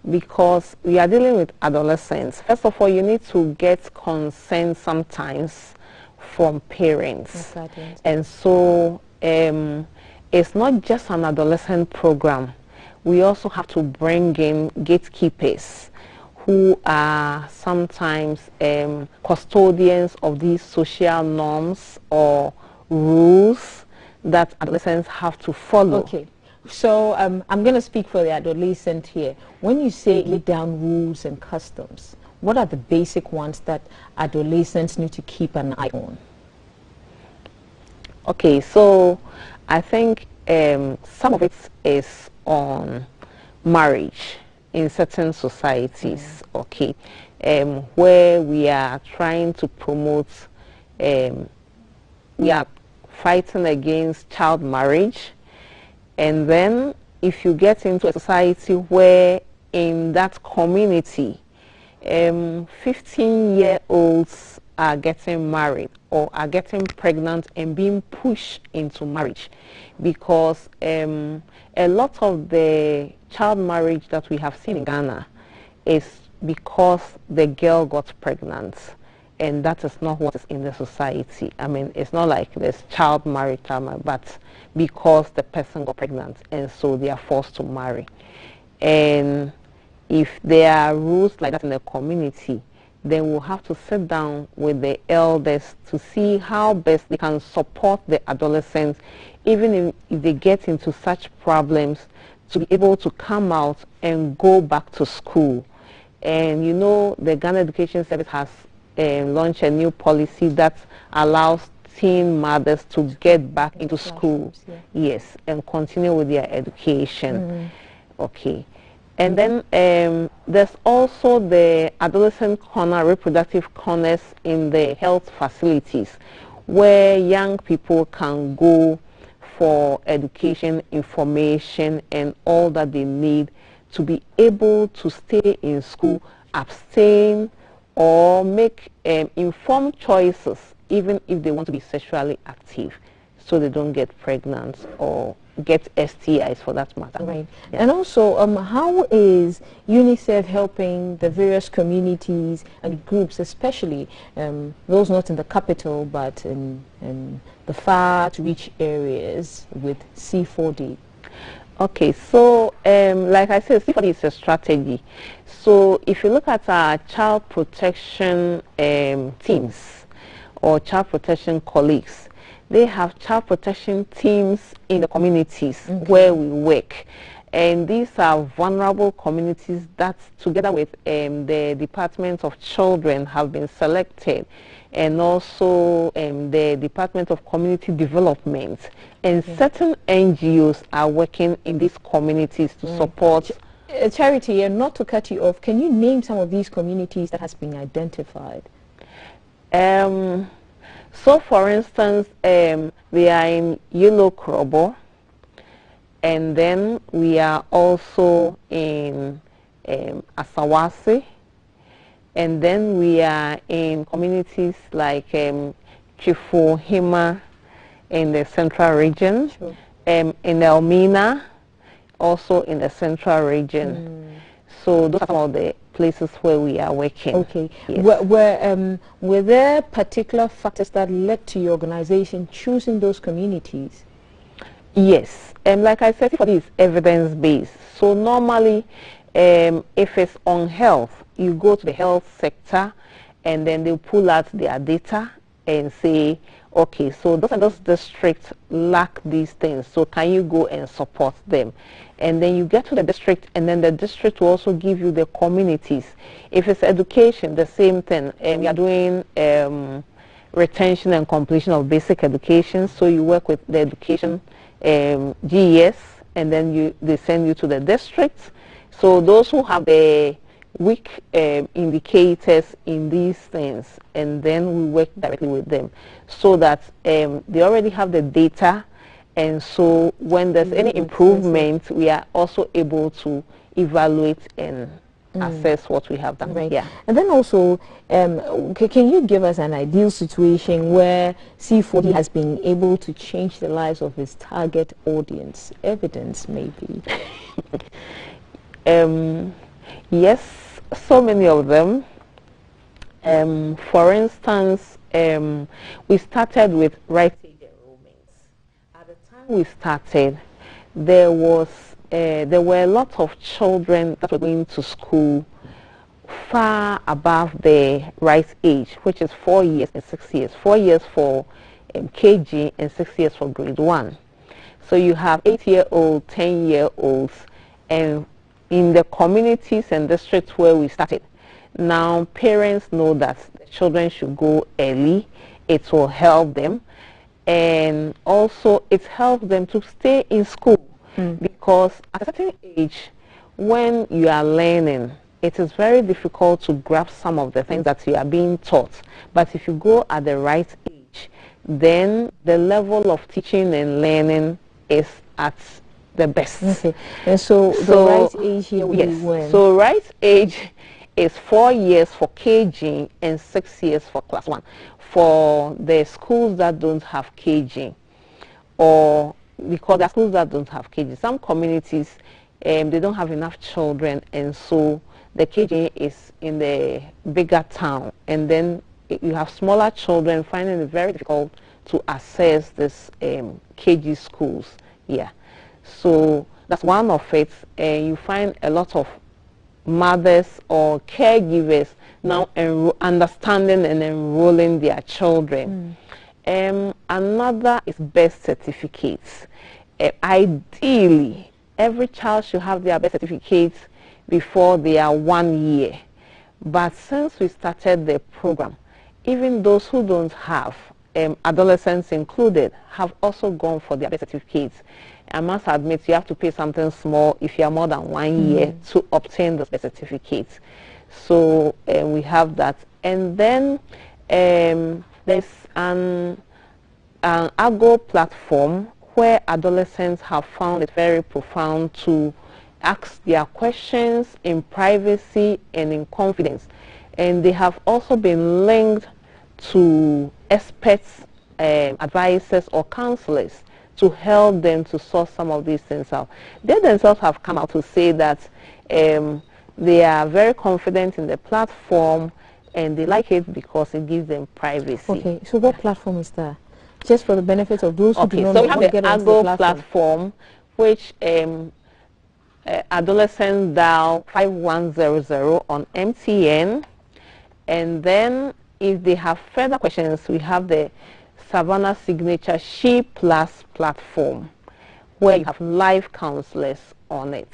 because we are dealing with adolescents. First of all, you need to get consent sometimes from parents. And so it's not just an adolescent program. We also have to bring in gatekeepers who are sometimes custodians of these social norms or rules that adolescents have to follow. Okay. So I'm going to speak for the adolescent here. When you say lay down rules and customs, what are the basic ones that adolescents need to keep an eye on? Okay, so I think some of it is on marriage in certain societies, okay, where we are trying to promote, we are fighting against child marriage. And then if you get into a society where in that community 15-year-olds are getting married or are getting pregnant and being pushed into marriage, because a lot of the child marriage that we have seen in Ghana is because the girl got pregnant, and that is not what is in the society. I mean, it's not like there's child marriage, but because the person got pregnant and so they are forced to marry. And if there are rules like that in the community, then we'll have to sit down with the elders to see how best they can support the adolescents, even if they get into such problems, to be able to come out and go back to school. And you know, the Ghana Education Service has launched a new policy that allows teen mothers to get back into school, yes, and continue with their education. Okay. And then there's also the adolescent corner, reproductive corners in the health facilities, where young people can go for education, information, and all that they need to be able to stay in school, abstain, or make informed choices, even if they want to be sexually active, so they don't get pregnant or get STIs for that matter. Right. Yeah. And also, how is UNICEF helping the various communities and groups, especially those not in the capital but in the far-to-reach areas, with C4D? Okay, so like I said, C4D is a strategy. So if you look at our child protection teams or child protection colleagues, they have child protection teams in the communities where we work. And these are vulnerable communities that, together with the Department of Children, have been selected, and also the Department of Community Development. And certain NGOs are working in these communities to support. Charity, and not to cut you off, can you name some of these communities that has been identified? So, for instance, we are in Yellow Krobo, and then we are also in Asawase, and then we are in communities like Chifuhima in the central region, in Elmina, also in the central region. So those are some of the places where we are working. Okay. Yes. Were there particular factors that led to your organization choosing those communities? Yes. Like I said, it's evidence-based. So normally, if it's on health, you go to the health sector, and then they'll pull out their data and say, okay, so those and those districts lack these things, so can you go and support them? And then you get to the district, and then the district will also give you the communities. If it's education, the same thing. We are doing retention and completion of basic education, so you work with the education GES, and then they send you to the districts. So those who have the weak indicators in these things, and then we work directly with them, so that they already have the data, and so when there's any improvement, we are also able to evaluate and assess what we have done. Right. Yeah. And then also, can you give us an ideal situation where C4D has been able to change the lives of its target audience? Evidence, maybe. Yes, so many of them. For instance, we started with right age enrollments. At the time we started, there were a lot of children that were going to school far above the right age, which is 4 years and 6 years. 4 years for KG and 6 years for grade 1. So you have 8-year-old, 10-year-olds, and in the communities and districts where we started, now parents know that the children should go early. It will help them, and also it helps them to stay in school, because at a certain age, when you are learning, it is very difficult to grasp some of the things that you are being taught. But if you go at the right age, then the level of teaching and learning is at the best. Okay. And so the right age here would be when? So right age is 4 years for KG and 6 years for class 1. For the schools that don't have KG, or because there are schools that don't have KG, some communities they don't have enough children, and so the KG is in the bigger town, and then you have smaller children finding it very difficult to access this KG schools. Yeah, so that's one of it, and you find a lot of mothers or caregivers now understanding and enrolling their children. Another is birth certificates. Ideally, every child should have their birth certificates before they are 1 year. But since we started the program, even those who don't have, adolescents included, have also gone for their birth certificates. I must admit, you have to pay something small if you are more than 1 year to obtain those birth certificates. So we have that. And then there's an AGO platform where adolescents have found it very profound to ask their questions in privacy and in confidence. And they have also been linked to experts, advisors or counselors to help them to sort some of these things out. They themselves have come out to say that they are very confident in the platform and they like it because it gives them privacy. Okay, so what platform is that? Just for the benefit of those who do not so know we how have to get the onto the AGO platform, which adolescents dial 5100 on MTN, and then if they have further questions, we have the Savannah Signature She Plus platform, where you have live counselors on it.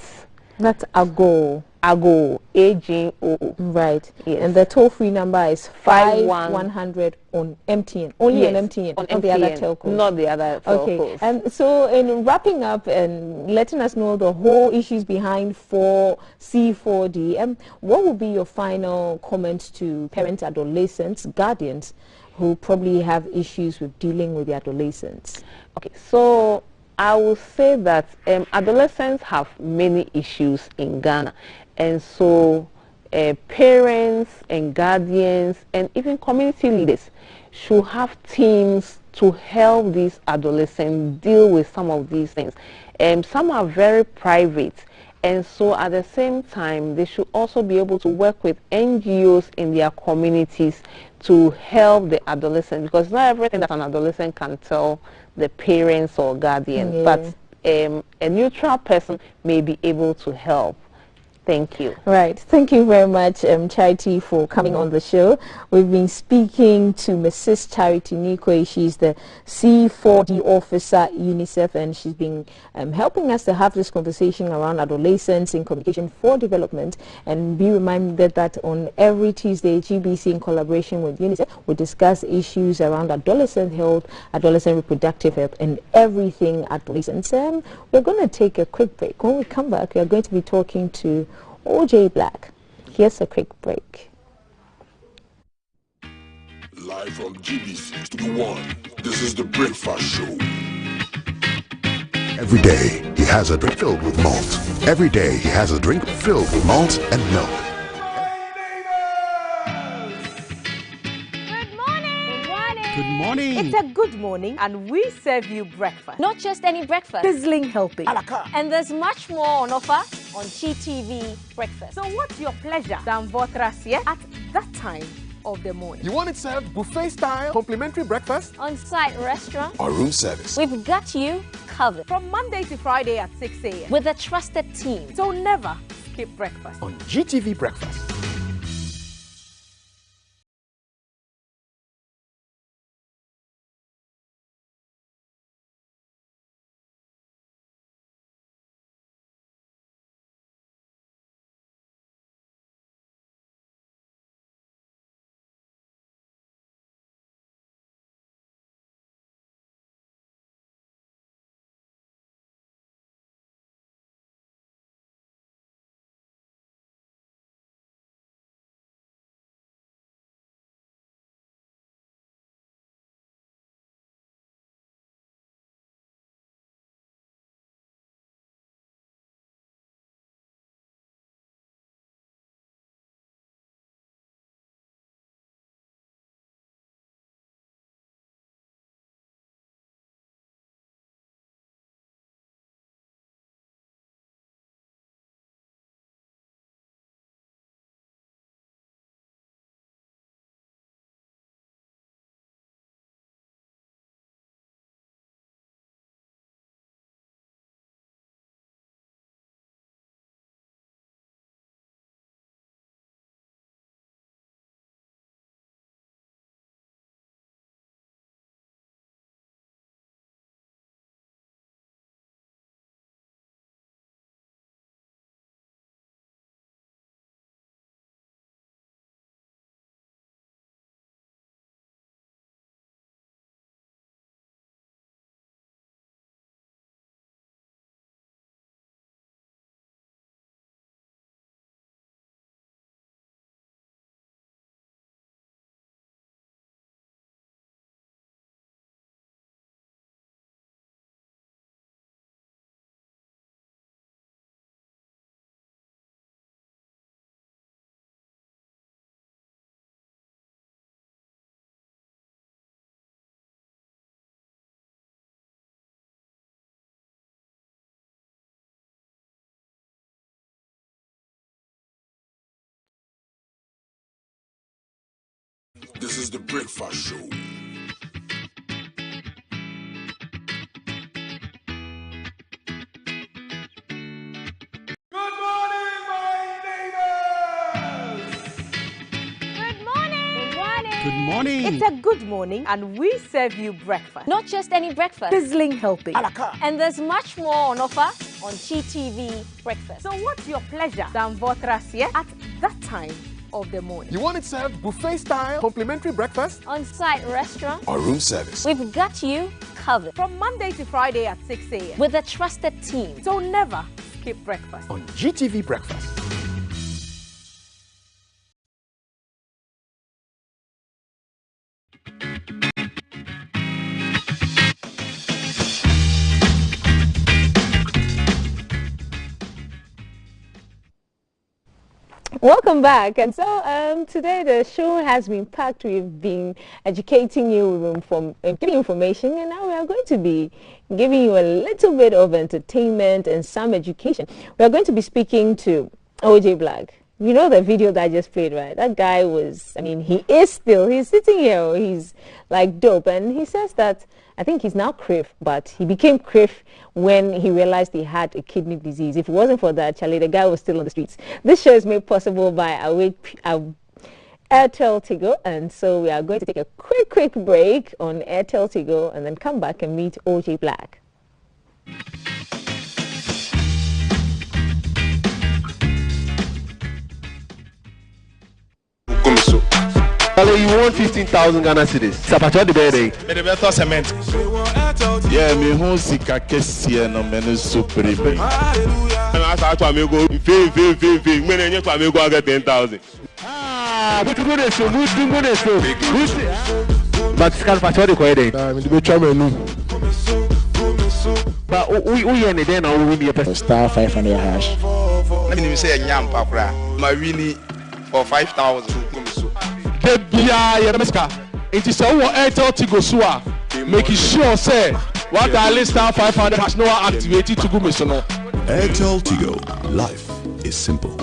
That's AGO. AGO, AGO. Right. Yes. And the toll-free number is 5100 on MTN. Only on MTN. On not the other telcos. Not the other telcos. Okay. And so in wrapping up and letting us know the whole issues behind C4D, what would be your final comment to parents, adolescents, guardians who probably have issues with dealing with their adolescents? Okay. So I will say that adolescents have many issues in Ghana, and so parents and guardians and even community leaders should have teams to help these adolescents deal with some of these things. Some are very private, and so at the same time they should also be able to work with NGOs in their communities to help the adolescent, because not everything that an adolescent can tell the parents or guardian, but a neutral person may be able to help. Thank you. Right. Thank you very much, Charity, for coming on the show. We've been speaking to Mrs. Charity Nikwe. She's the C4D officer at UNICEF, and she's been helping us to have this conversation around adolescents in communication for development. And be reminded that on every Tuesday, GBC, in collaboration with UNICEF, we discuss issues around adolescent health, adolescent reproductive health, and everything adolescents. We're going to take a quick break. When we come back, we are going to be talking to OJ Black. Here's a quick break. Live from GBC Studio 1, this is the Breakfast Show. Every day he has a drink filled with malt. Every day he has a drink filled with malt and milk. Good morning. It's a good morning, and we serve you breakfast. Not just any breakfast. Sizzling healthy. And there's much more on offer on GTV Breakfast. So what's your pleasure, Danvotrasia, at that time of the morning? You want it served buffet style, complimentary breakfast? On-site restaurant. Or room service? We've got you covered. From Monday to Friday at 6 a.m. With a trusted team. So never skip breakfast. On GTV Breakfast. This is the Breakfast Show. Good morning. It's a good morning, and we serve you breakfast. Not just any breakfast. Sizzling healthy. And there's much more on offer on GTV Breakfast. So what's your pleasure than Votrasia at that time of the morning? You want it served buffet style, complimentary breakfast? On-site restaurant. Or room service? We've got you covered. From Monday to Friday at 6 a.m. With a trusted team. So never skip breakfast. On GTV Breakfast. Welcome back. And so today the show has been packed. We've been educating you, giving information, and now we are going to be giving you a little bit of entertainment and some education. We are going to be speaking to OJ Black. You know the video that I just played, right? That guy was, I mean, he's sitting here, he's like dope, and he says that, I think he's now CRIF, but he became CRIF when he realized he had a kidney disease. If it wasn't for that, Charlie, the guy was still on the streets. This show is made possible by Airtel Tigo, and so we are going to take a quick break on Airtel Tigo and then come back and meet OJ Black. You want 15,000 Ghana cedis. Sapato the birthday. The better cement. Yeah, me who sika kesi no menu supreme. I start to me go fee. Me nenye to me go get 10,000. But you go there so much go there so. But scan pato the kwede. Me be try menu. But we any then now we be a person star 500 hash. Let me say nyam pakura. My winnie for 5,000. It is our Airtel Tigo Sua, making sure say what I list 500 has no activated to go mission. Airtel Tigo, life is simple.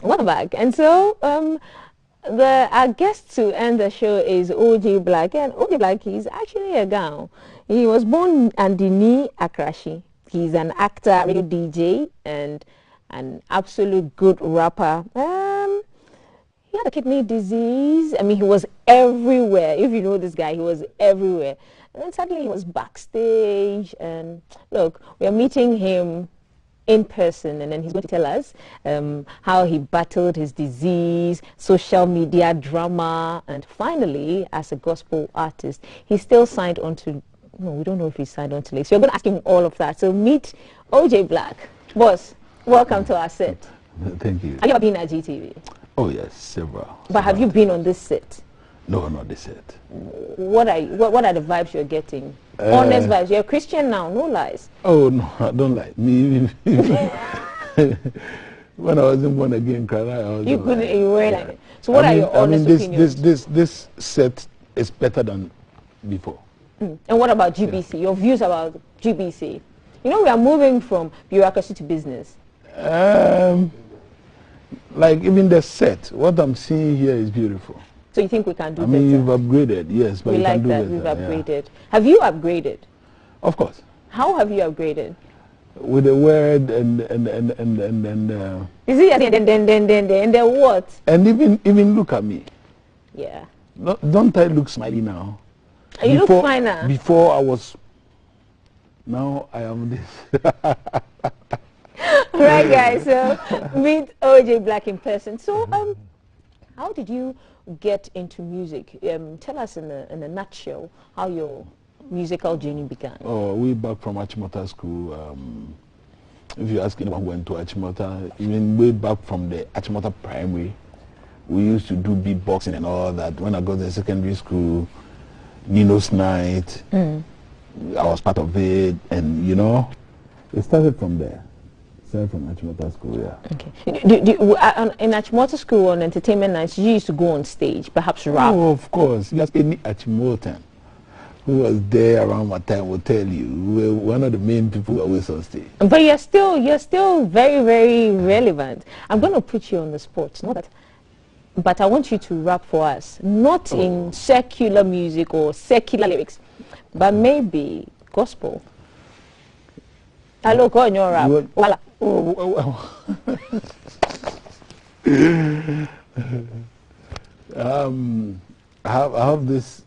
Welcome back. And so our guest to end the show is OJ Black, and OJ Black is actually a Ghan. He was born Andini Akrashi. He's an actor, radio DJ, and an absolute good rapper. He had a kidney disease. I mean, he was everywhere. If you know this guy, he was everywhere. And then suddenly he was backstage, and look, we are meeting him in person, and then he's going to tell us how he battled his disease, social media drama, and finally, as a gospel artist, he's still signed on to, no, we don't know if he's signed on to Lakes. So we're going to ask him all of that. So meet OJ Black. Boss, welcome to our set. Thank you. Have you ever been at GTV? Oh yes, several. But have you been on this set? No, not this set. What are the vibes you're getting? Honest vibes. You're a Christian now, no lies. Oh no, I don't lie. Me when I wasn't born again, you were like it. So what are your honest opinions? This set is better than before. And what about GBC? Yeah. Your views about GBC? You know, we are moving from bureaucracy to business. Like even the set, what I'm seeing here is beautiful. So you think we can do better? I mean, you've upgraded, yes, but we you like can do that. better. We've upgraded. Yeah. Have you upgraded? Of course. How have you upgraded? With the word and is it and then what? And even look at me. Yeah. Don't I look smiley now? You look fine now. Before I was. Now I am this. Right, guys. So meet OJ Black in person. So how did you get into music? Tell us in a nutshell how your musical journey began. Oh, way back from Achimota School. If you ask anyone who went to Achimota, even way back from the Achimota Primary, we used to do beatboxing and all that. When I got to secondary school, Nino's Night, I was part of it, and you know, it started from there. Started from Achimota School, yeah. Okay. In Achimota School on entertainment nights, you used to go on stage, perhaps rap. Oh, of course. Just any Achimotan who was there around my time will tell you. We were one of the main people always on stage. But you're still very, very relevant. I'm going to put you on the spot. Not that, but I want you to rap for us. Not in secular music or secular lyrics, but maybe gospel. Hello, go on your rap. I have this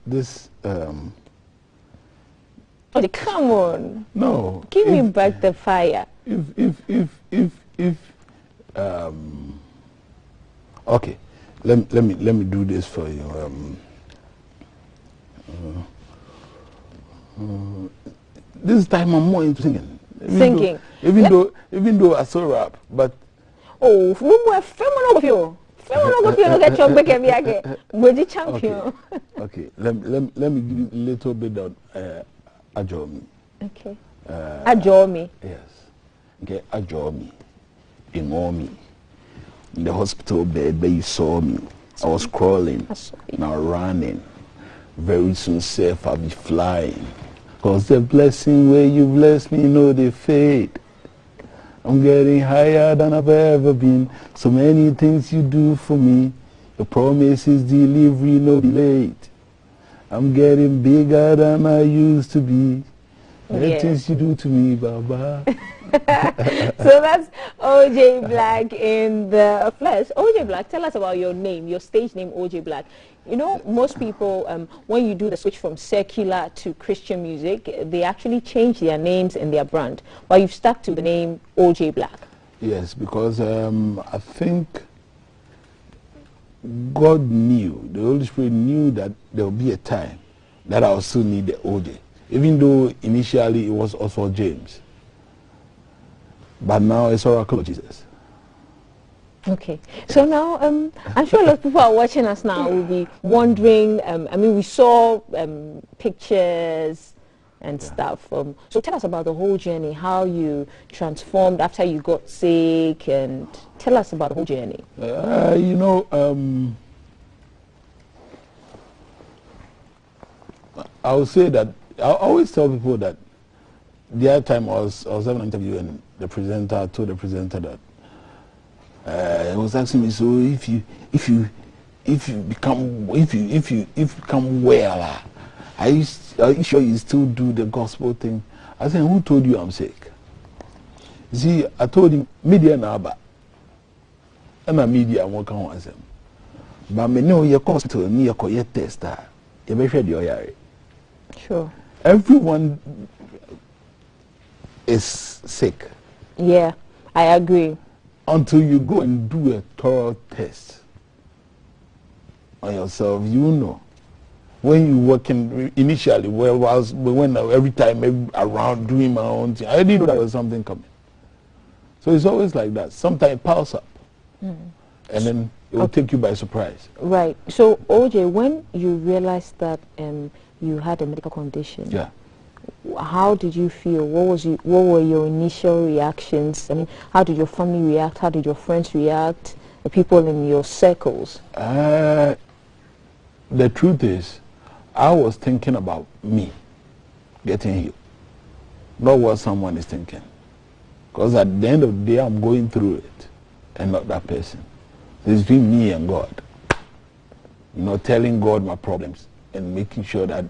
Oh, come on. No. Give me back the fire. Okay. Let me do this for you. This time I'm more into singing. Singing. Even though I saw rap, but oh, champion. Okay. Let me give you a little bit of Ajomi. Okay. Ajomi. Yes. Okay, Ajomi. Imomi. In the hospital bed where you saw me. I was crawling. Now running. Very soon safe I'll be flying. Cause the blessing where you bless me, no they fade. I'm getting higher than I've ever been. So many things you do for me. Your promises, delivery, no delayed. I'm getting bigger than I used to be. The things you do to me, Baba. So that's OJ Black in the flesh. OJ Black, tell us about your name, your stage name, OJ Black. You know, most people, when you do the switch from secular to Christian music, they actually change their names and their brand. But you've stuck to the name OJ Black. Yes, because I think God knew, the Holy Spirit knew that there will be a time that I will still need the OJ. Even though initially it was also James. But now it's Oracle of Jesus. Okay. So now, I'm sure a lot of people are watching us now will be wondering, I mean, we saw pictures and stuff. So tell us about the whole journey, how you transformed after you got sick, and tell us about the whole journey. You know, I would say that, I always tell people that the other time I was having an interview and the presenter told the presenter that he was asking me, so if you become well, are you sure you still do the gospel thing? I said, who told you I'm sick? You see, I told him media naba, and my media won't come on them. But me know your hospital ni your tester, you be sure you're sure. Everyone is sick. Yeah, I agree. Until you go and do a thorough test on yourself, you know. When you working initially, when every time around doing my own thing, I didn't know there was something coming. So it's always like that. Sometimes it piles up, and then it will take you by surprise. Right. So OJ, when you realized that you had a medical condition, yeah, how did you feel? What were your initial reactions? I mean, how did your family react? How did your friends react? The people in your circles? The truth is, I was thinking about me getting healed, not what someone is thinking. Because at the end of the day, I'm going through it, and not that person. It's between me and God. You know, telling God my problems and making sure that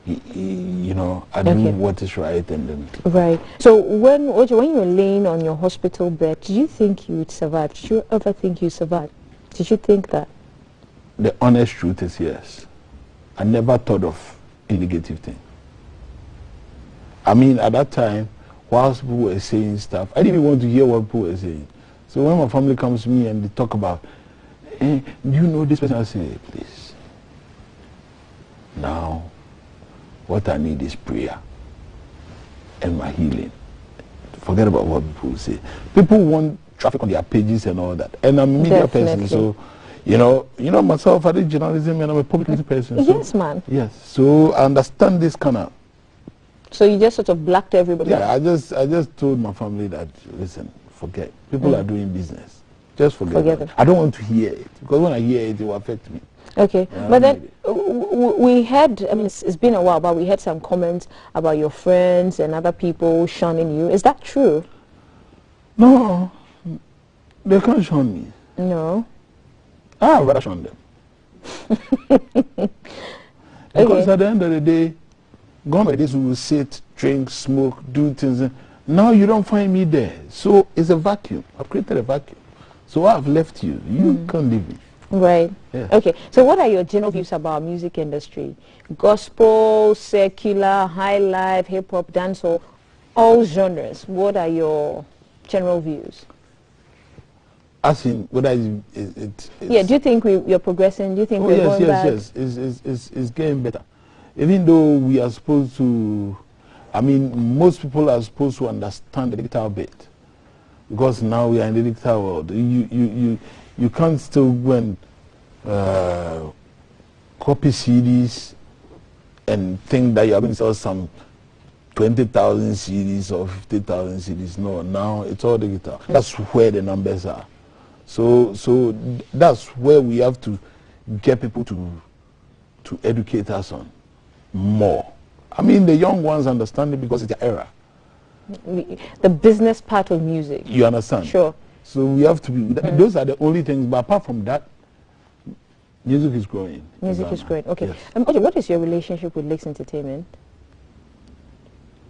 I do what is right, and then. Right. So when you were laying on your hospital bed, did you think you would survive? Did you ever think you survived? Did you think that? The honest truth is yes. I never thought of a negative thing. I mean, at that time, whilst people were saying stuff, I didn't even want to hear what people were saying. So when my family comes to me and they talk about, do you know this person? I say, please. Now, what I need is prayer and my healing. Forget about what people say. People want traffic on their pages and all that. And I'm a media person, so you know myself, I did journalism and I'm a public person. Yes, so, man. Yes. So I understand this kind of. So you just sort of blacked everybody out? I just told my family that, listen, forget. People are doing business. Just forget it. I don't want to hear it, because when I hear it, it will affect me. Okay, but then we had, I mean, it's been a while, but we had some comments about your friends and other people shunning you. Is that true? No, they can't shun me. No. I'd rather shun them. Because at the end of the day, gone by this, we will sit, drink, smoke, do things. Now you don't find me there. So it's a vacuum. I've created a vacuum. So I've left you. You can't leave me. Right. Yeah. Okay. So what are your general views about music industry? Gospel, secular, high life, hip hop, dancehall, all genres. What are your general views? As in whether it's yeah. Do you think you're progressing? Do you think we're going back? Yes. It's getting better. Even though we are supposed to, I mean, most people are supposed to understand the digital bit, because now we are in the digital world. You can't still go and copy CDs and think that you are going to sell some 20,000 CDs or 50,000 CDs. No, now it's all digital. That's where the numbers are. So that's where we have to get people to educate us on more. I mean, the young ones understand it because it's their era. The business part of music. You understand? Sure. So we have to be, those are the only things, but apart from that, music is growing. Music is growing. Okay. Yes. Okay, what is your relationship with Lakes Entertainment?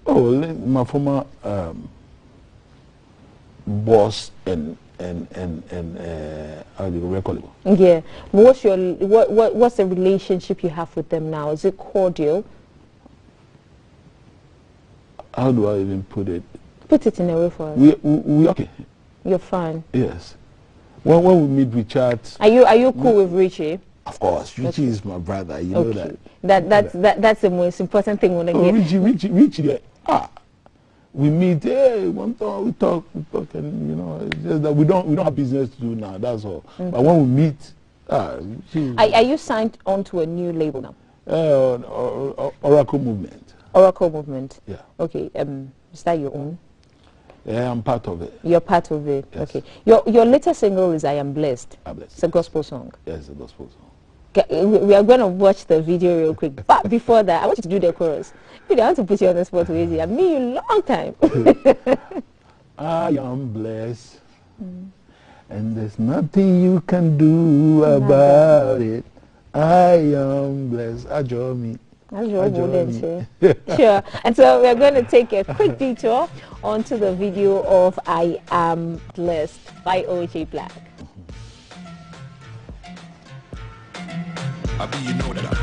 Oh, my former boss and how do you call it? Yeah. What's the relationship you have with them now? Is it cordial? How do I even put it? Put it in a way for us. We okay. You're fine. Yes. When we meet, we chat. Are you cool with Richie? Of course, Richie is my brother. You know that. That's the most important thing when I get. Richie. We meet. Hey, one time we talk, and you know, it's just that we don't have business to do now. That's all. But when we meet, are you signed onto a new label now? Oracle Movement. Oracle Movement. Yeah. Okay. Is that your own? Yeah, I'm part of it. You're part of it. Yes. Okay. Your latest single is "I Am Blessed." I'm blessed. It's a gospel song. Yes, it's a gospel song. We are going to watch the video real quick. But before that, I want you to do the chorus. I want to put you on the spot with you. I've known you a long time. I am blessed, and there's nothing you can do about it. I am blessed. Ajo me. Sure. And so we're going to take a quick detour onto the video of "I Am Blessed" by OJ Black. You know that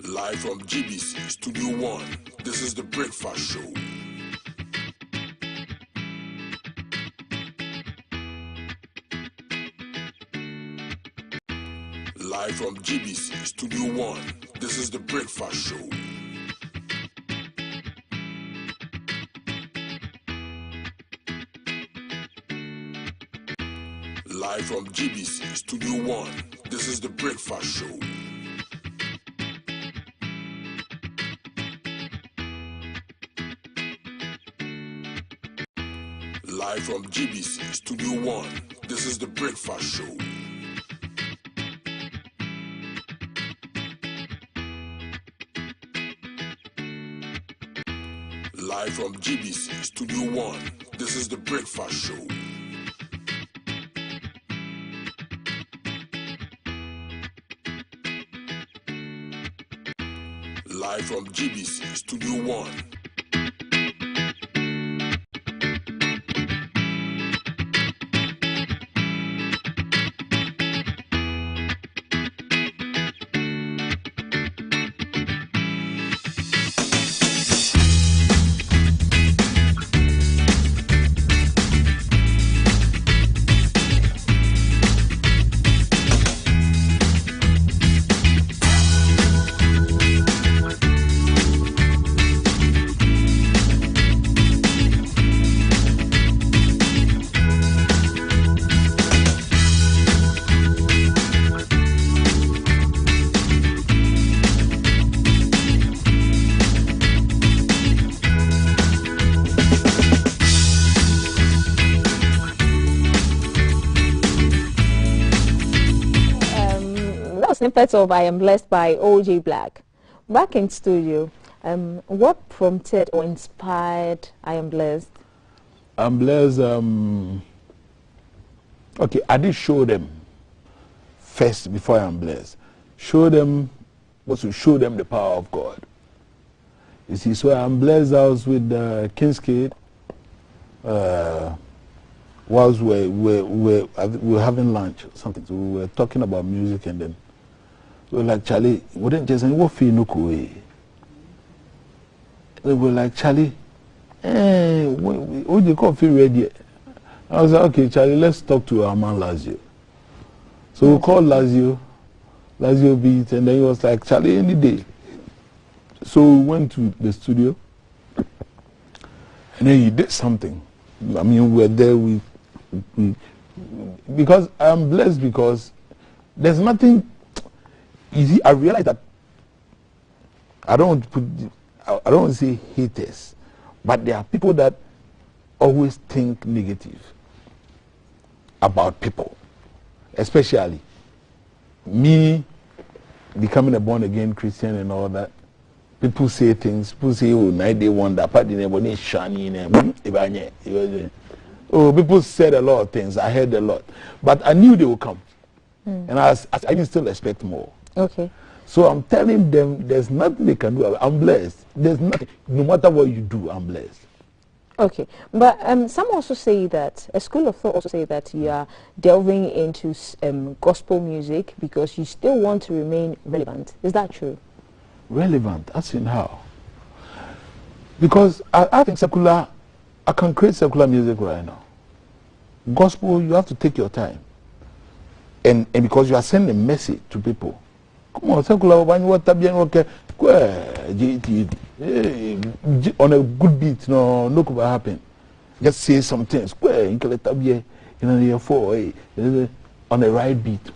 live from GBC Studio 1, this is the Breakfast Show. Live from GBC Studio 1, this is the Breakfast Show. Live from GBC Studio 1, this is the Breakfast Show. Live from GBC Studio 1, this is the Breakfast Show. Live from GBC Studio 1, this is the Breakfast Show. Live from GBC Studio 1. snippets of I Am Blessed by OJ Black. Back in studio, what prompted or inspired I Am Blessed? I'm Blessed, okay, I did show them first before I Am Blessed. Show them was to show them the power of God. You see, so I Am Blessed, I was with King's Kid. Whilst we were having lunch or something, so we were talking about music, and then we were like, Charlie, we didn't just say, what feel no cool? They were like, Charlie, what you call feel ready? I was like, okay, Charlie, let's talk to our man Lazio. So we called Lazio beat, and then he was like, Charlie, any day. So we went to the studio, and then he did something. I mean, we were there, because I'm blessed because there's nothing easy. I realize that I don't want to say haters, but there are people that always think negative about people, especially me becoming a born again Christian and all that. People say things. People say, "Oh, night they wonder, party never need shiny." Oh, people said a lot of things. I heard a lot, but I knew they would come, and I even still expect more. Okay. So I'm telling them, there's nothing they can do. I'm blessed. There's nothing. No matter what you do, I'm blessed. Okay, but some also say that, a school of thought also say that you are delving into gospel music because you still want to remain relevant. Is that true? Relevant, as in how? Because I think secular, I can create secular music right now. Gospel, you have to take your time. And because you are sending a message to people. Come on, secular, on a good beat, no could happen. Just say some things. On the right beat.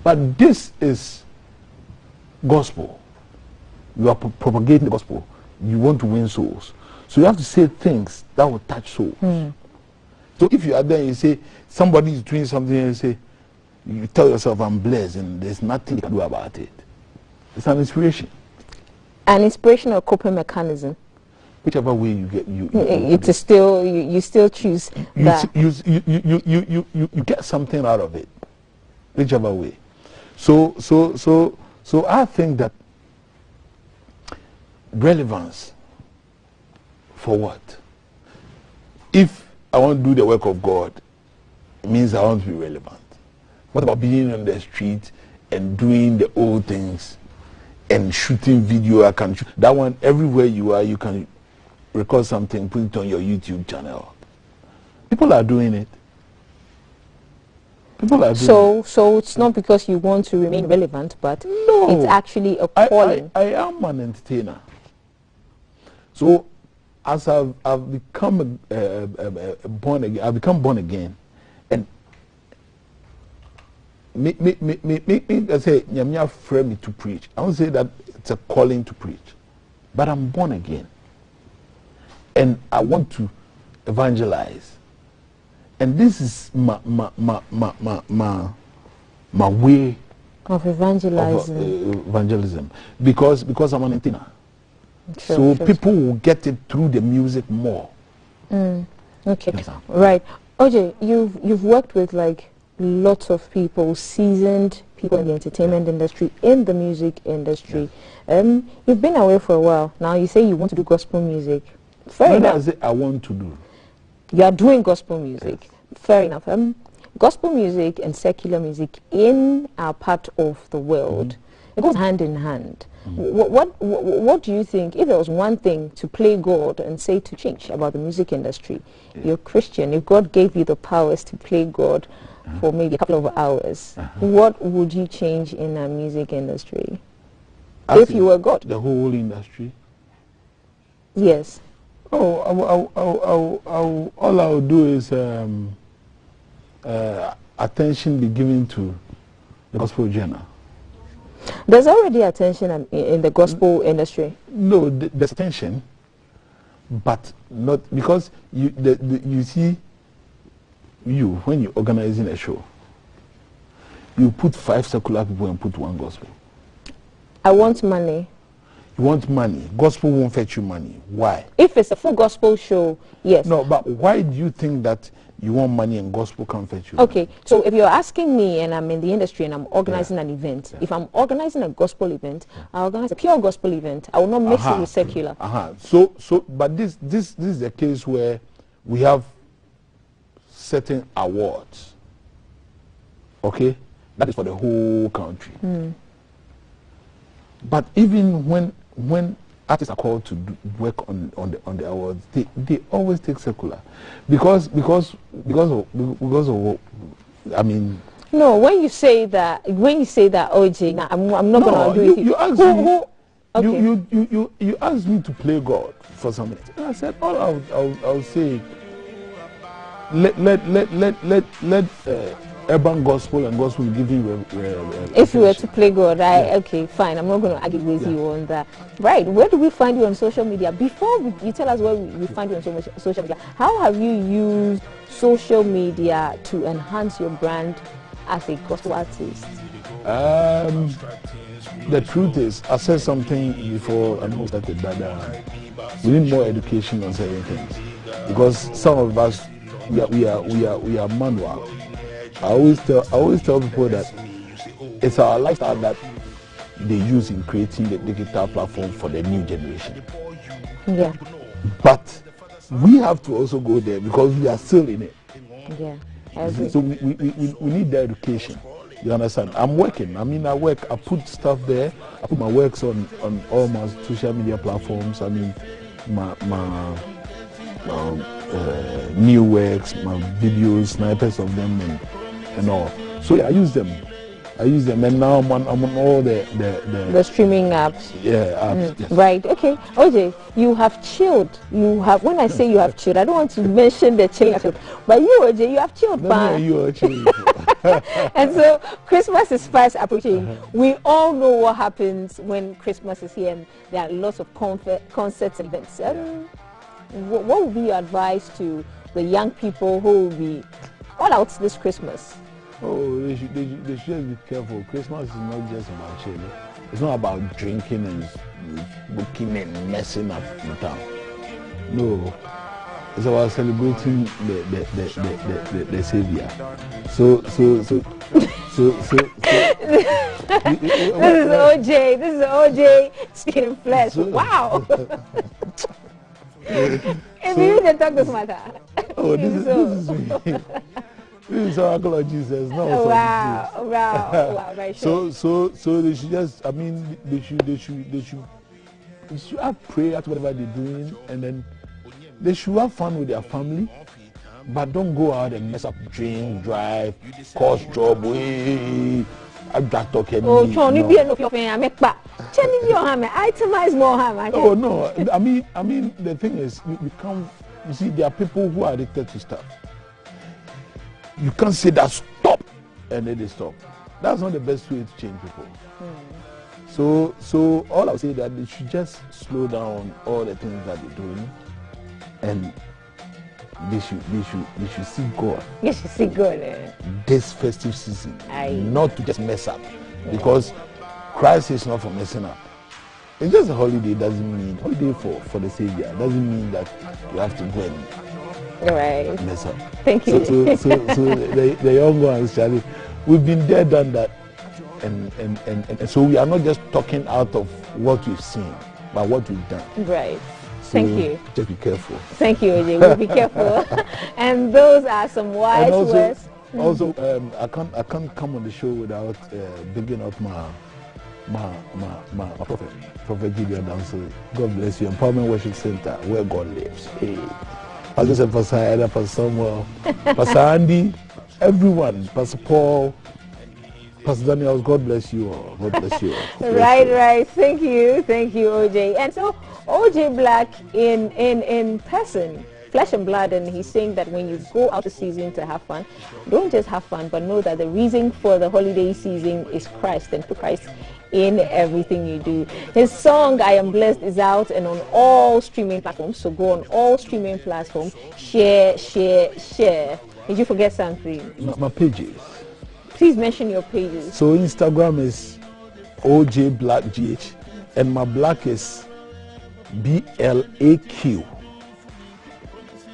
But this is gospel. You are propagating the gospel. You want to win souls. So you have to say things that will touch souls. So if you are there and you say, somebody is doing something and you say, you tell yourself, I'm blessed, and there's nothing you can do about it. It's an inspiration. An inspirational coping mechanism. Whichever way you get, it is still, you still choose that. You get something out of it. Whichever way. So I think that relevance for what? If I want to do the work of God, it means I want to be relevant. What about being on the street and doing the old things and shooting video? I can shoot that one everywhere you are. You can record something, put it on your YouTube channel. People are doing it. People are doing it. So it's not because you want to remain relevant, but it's actually a calling. I am an entertainer. So as I've become born again, I've become born again, and I say, Nyamia frame me to preach. I don't say that it's a calling to preach, but I'm born again, and I want to evangelize, and this is my way of evangelizing. Evangelism, because I'm an entertainer. So people will get it through the music more. Okay, right. OJ, you've worked with like lots of people, seasoned people in the entertainment industry, in the music industry. You've been away for a while. Now you say you want to do gospel music. Fair enough. What does it I want to do? You are doing gospel music. Yes. Fair enough. Gospel music and secular music in our part of the world, it goes hand in hand. What do you think, if there was one thing to play God and say to change about the music industry? You're Christian, if God gave you the powers to play God for maybe a couple of hours, what would you change in our music industry? If you were God? The whole industry? Yes. Oh, all I would do is attention be given to the gospel genre. There's already attention in the gospel industry. No, there's attention, but not because you see, when you're organizing a show, you put 5 secular people and put 1 gospel? I want money. You want money. Gospel won't fetch you money. Why? If it's a full gospel show, yes. No, but why do you think that you want money and gospel can't fetch you? Okay, so if you're asking me and I'm in the industry and I'm organizing an event, if I'm organizing a gospel event, I organize a pure gospel event. I will not mix it with secular. But this is a case where we have certain awards. Okay? That is for the whole country. But even when artists are called to work on the awards, they always take secular, because of I mean. No, when you say that, OJ, I'm not going to agree with you. You asked me. Okay. You asked me to play God for some minutes, and I said all I'll say. Let urban gospel and gospel giving. If you were to play God, okay, fine. I'm not going to argue with you on that. Right? Where do we find you on social media? Before you tell us where we find you on social media, how have you used social media to enhance your brand as a gospel artist? The truth is, I said something before I started that we need more education on certain things, because some of us we are manual. I always tell people that it's our lifestyle that they use in creating the digital platform for the new generation. Yeah. But we have to also go there because we are still in it. Yeah. I agree. So we need the education. You understand? I'm working. I mean, I work. I put stuff there. I put my works on all my social media platforms. I mean, my new works, my videos, snipers of them, and all. So yeah, I use them, and now I'm on all the streaming apps. Yeah, apps. Yes. Right. Okay. OJ, you have chilled. You have. When I say you have chilled, I don't want to mention the chilling, but you, OJ, you have chilled. No, you are chilling. And so Christmas is fast approaching. We all know what happens when Christmas is here, and there are lots of concerts and events. What would be your advice to the young people who will be all out this Christmas? Oh, they should just be careful. Christmas is not just about chilling. It's not about drinking and booking and messing up the town. No, it's about celebrating the Savior. So. This is OJ skin and flesh. Wow. And you didn't talk this matter. Oh, this is me. This is Oracle of Jesus. No, wow, right. So they should just. I mean, they should have prayer to whatever they're doing, and then they should have fun with their family, but don't go out and mess up, drink, drive, cause trouble. I'm just talking. Oh, Tony, be enough of me. Make back. Change your hammer. Itemize more hammer. Oh no, I mean, the thing is, you see, there are people who are addicted to stuff. You can't say that stop, and then they stop. That's not the best way to change people. So all I'll say is that they should just slow down all the things that they're doing, and they should see God. You should see God. This festive season, not to just mess up, because Christ is not for messing up. It's just a holiday. Doesn't mean holiday for the Savior. Doesn't mean that you have to go and mess up. Thank you. So the young ones, Charlie, we've been there, done that, and so we are not just talking out of what we've seen, but what we've done. Right. So thank you. Just be careful. Thank you, OJ. We'll be careful. And those are some wise words. Also, I can't come on the show without bigging up my prophet Gideon Danso. God bless you. Empowerment Worship Center, where God lives. Hey. Pastor Pastor Pastor Samuel, Pastor Andy, everyone, Pastor Paul, Pastor Daniel, God bless you all. God bless you all. Right. Thank you, OJ. And so OJ Black in person, flesh and blood, and he's saying that when you go out the season to have fun, don't just have fun, but know that the reason for the holiday season is Christ, and put Christ in everything you do. His song I Am Blessed is out and on all streaming platforms, so go on all streaming platforms, share. Did you forget something? My pages. Please mention your pages. So Instagram is OJ Black GH, and my black is BLAQ.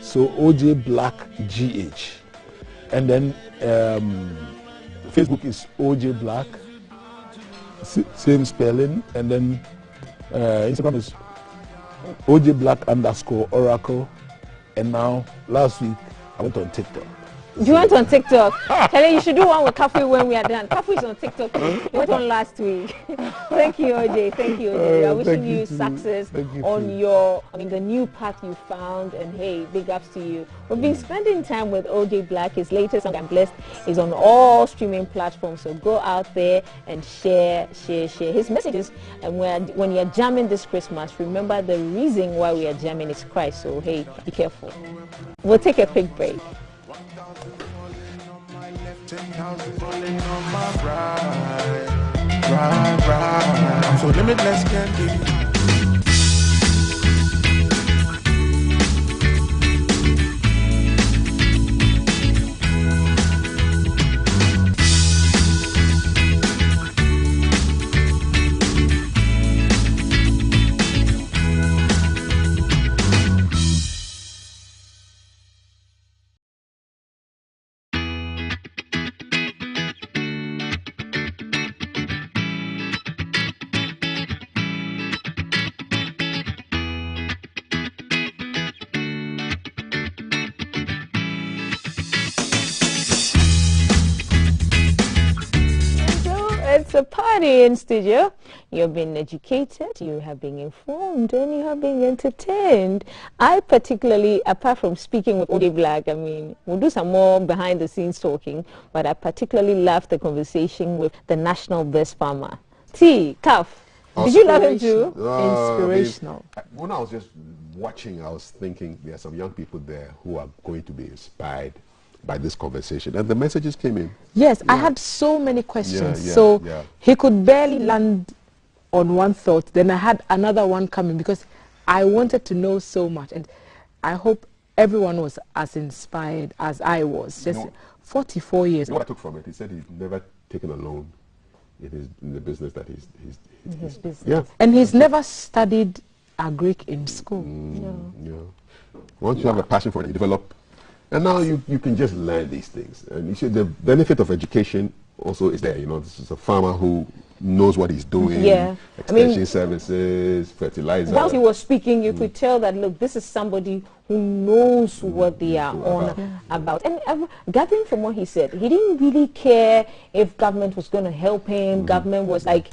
So OJ Black GH, and then Facebook is OJ Black, same spelling, and then Instagram is OJ Black _Oracle, and now last week I went on TikTok. You went on TikTok. Tell you should do one with Kafu when we are done. Kafu is on TikTok. You went on last week. Thank you, OJ. Thank you, OJ. We are wishing you success on the new path you found. And hey, big ups to you. We've been spending time with OJ Black. His latest song, I'm Blessed, is on all streaming platforms. So go out there and share his messages. And when you're jamming this Christmas, remember the reason why we are jamming is Christ. So hey, be careful. We'll take a quick break. 10,000 falling on my ride. I'm so limitless, can't give you. It's a party in studio. You've been educated, you have been informed, and you have been entertained. I particularly, apart from speaking with OJ Black, I mean, we'll do some more behind the scenes talking, but I particularly loved the conversation with the national best farmer. Kaf, did you love him too? Inspirational. I mean, when I was just watching, I was thinking there are some young people there who are going to be inspired by this conversation, and the messages came in. Yes, I had so many questions. He could barely land on one thought. Then I had another one coming because I wanted to know so much, and I hope everyone was as inspired as I was. Just 44 years. What I took from it, he said he'd never taken a loan in the business that he's business. Yeah, and he's never studied Greek in school. Once you have a passion for it, you develop. And now you can just learn these things. And you see the benefit of education also is there. You know, this is a farmer who knows what he's doing. Yeah. Extension services, fertilizer. While he was speaking, you could tell that, look, this is somebody who knows what they are on about. And gathering from what he said, he didn't really care if government was going to help him. Government was like,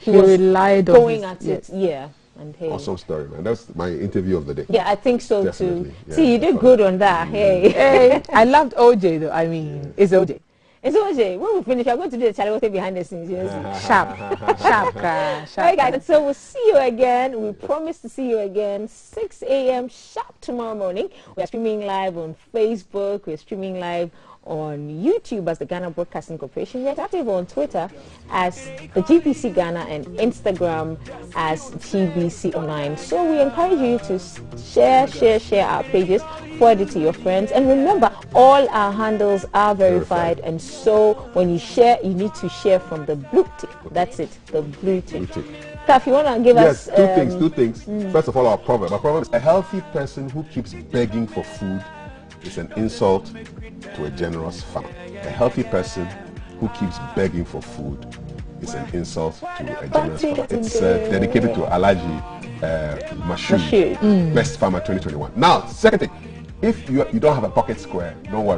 he was relied going on at it. Yeah. And hey. Awesome story, man. That's my interview of the day. Yeah, I think so Definitely. too. Yeah, see, you did good on that. Hey. I loved OJ though. I mean, it's OJ. It's OJ. When we finish, we're going to do the Charlie behind the scenes. Sharp. Alright guys, so we'll see you again. We promise to see you again 6 a.m. sharp tomorrow morning. We're streaming live on Facebook. We're streaming live on YouTube as the Ghana Broadcasting Corporation. We're active on Twitter as the GBC Ghana and Instagram as GBC Online. So we encourage you to share our pages, forward it to your friends, and remember all our handles are verified. And so when you share, you need to share from the blue tick. That's it, the blue tick. If you want to give us two things. First of all, our proverb is a healthy person who keeps begging for food is an insult to a generous farmer. A healthy person who keeps begging for food is an insult to a generous farmer. It's dedicated to Alaji Mashu, Best Farmer 2021. Now, second thing, if you don't have a pocket square, don't worry.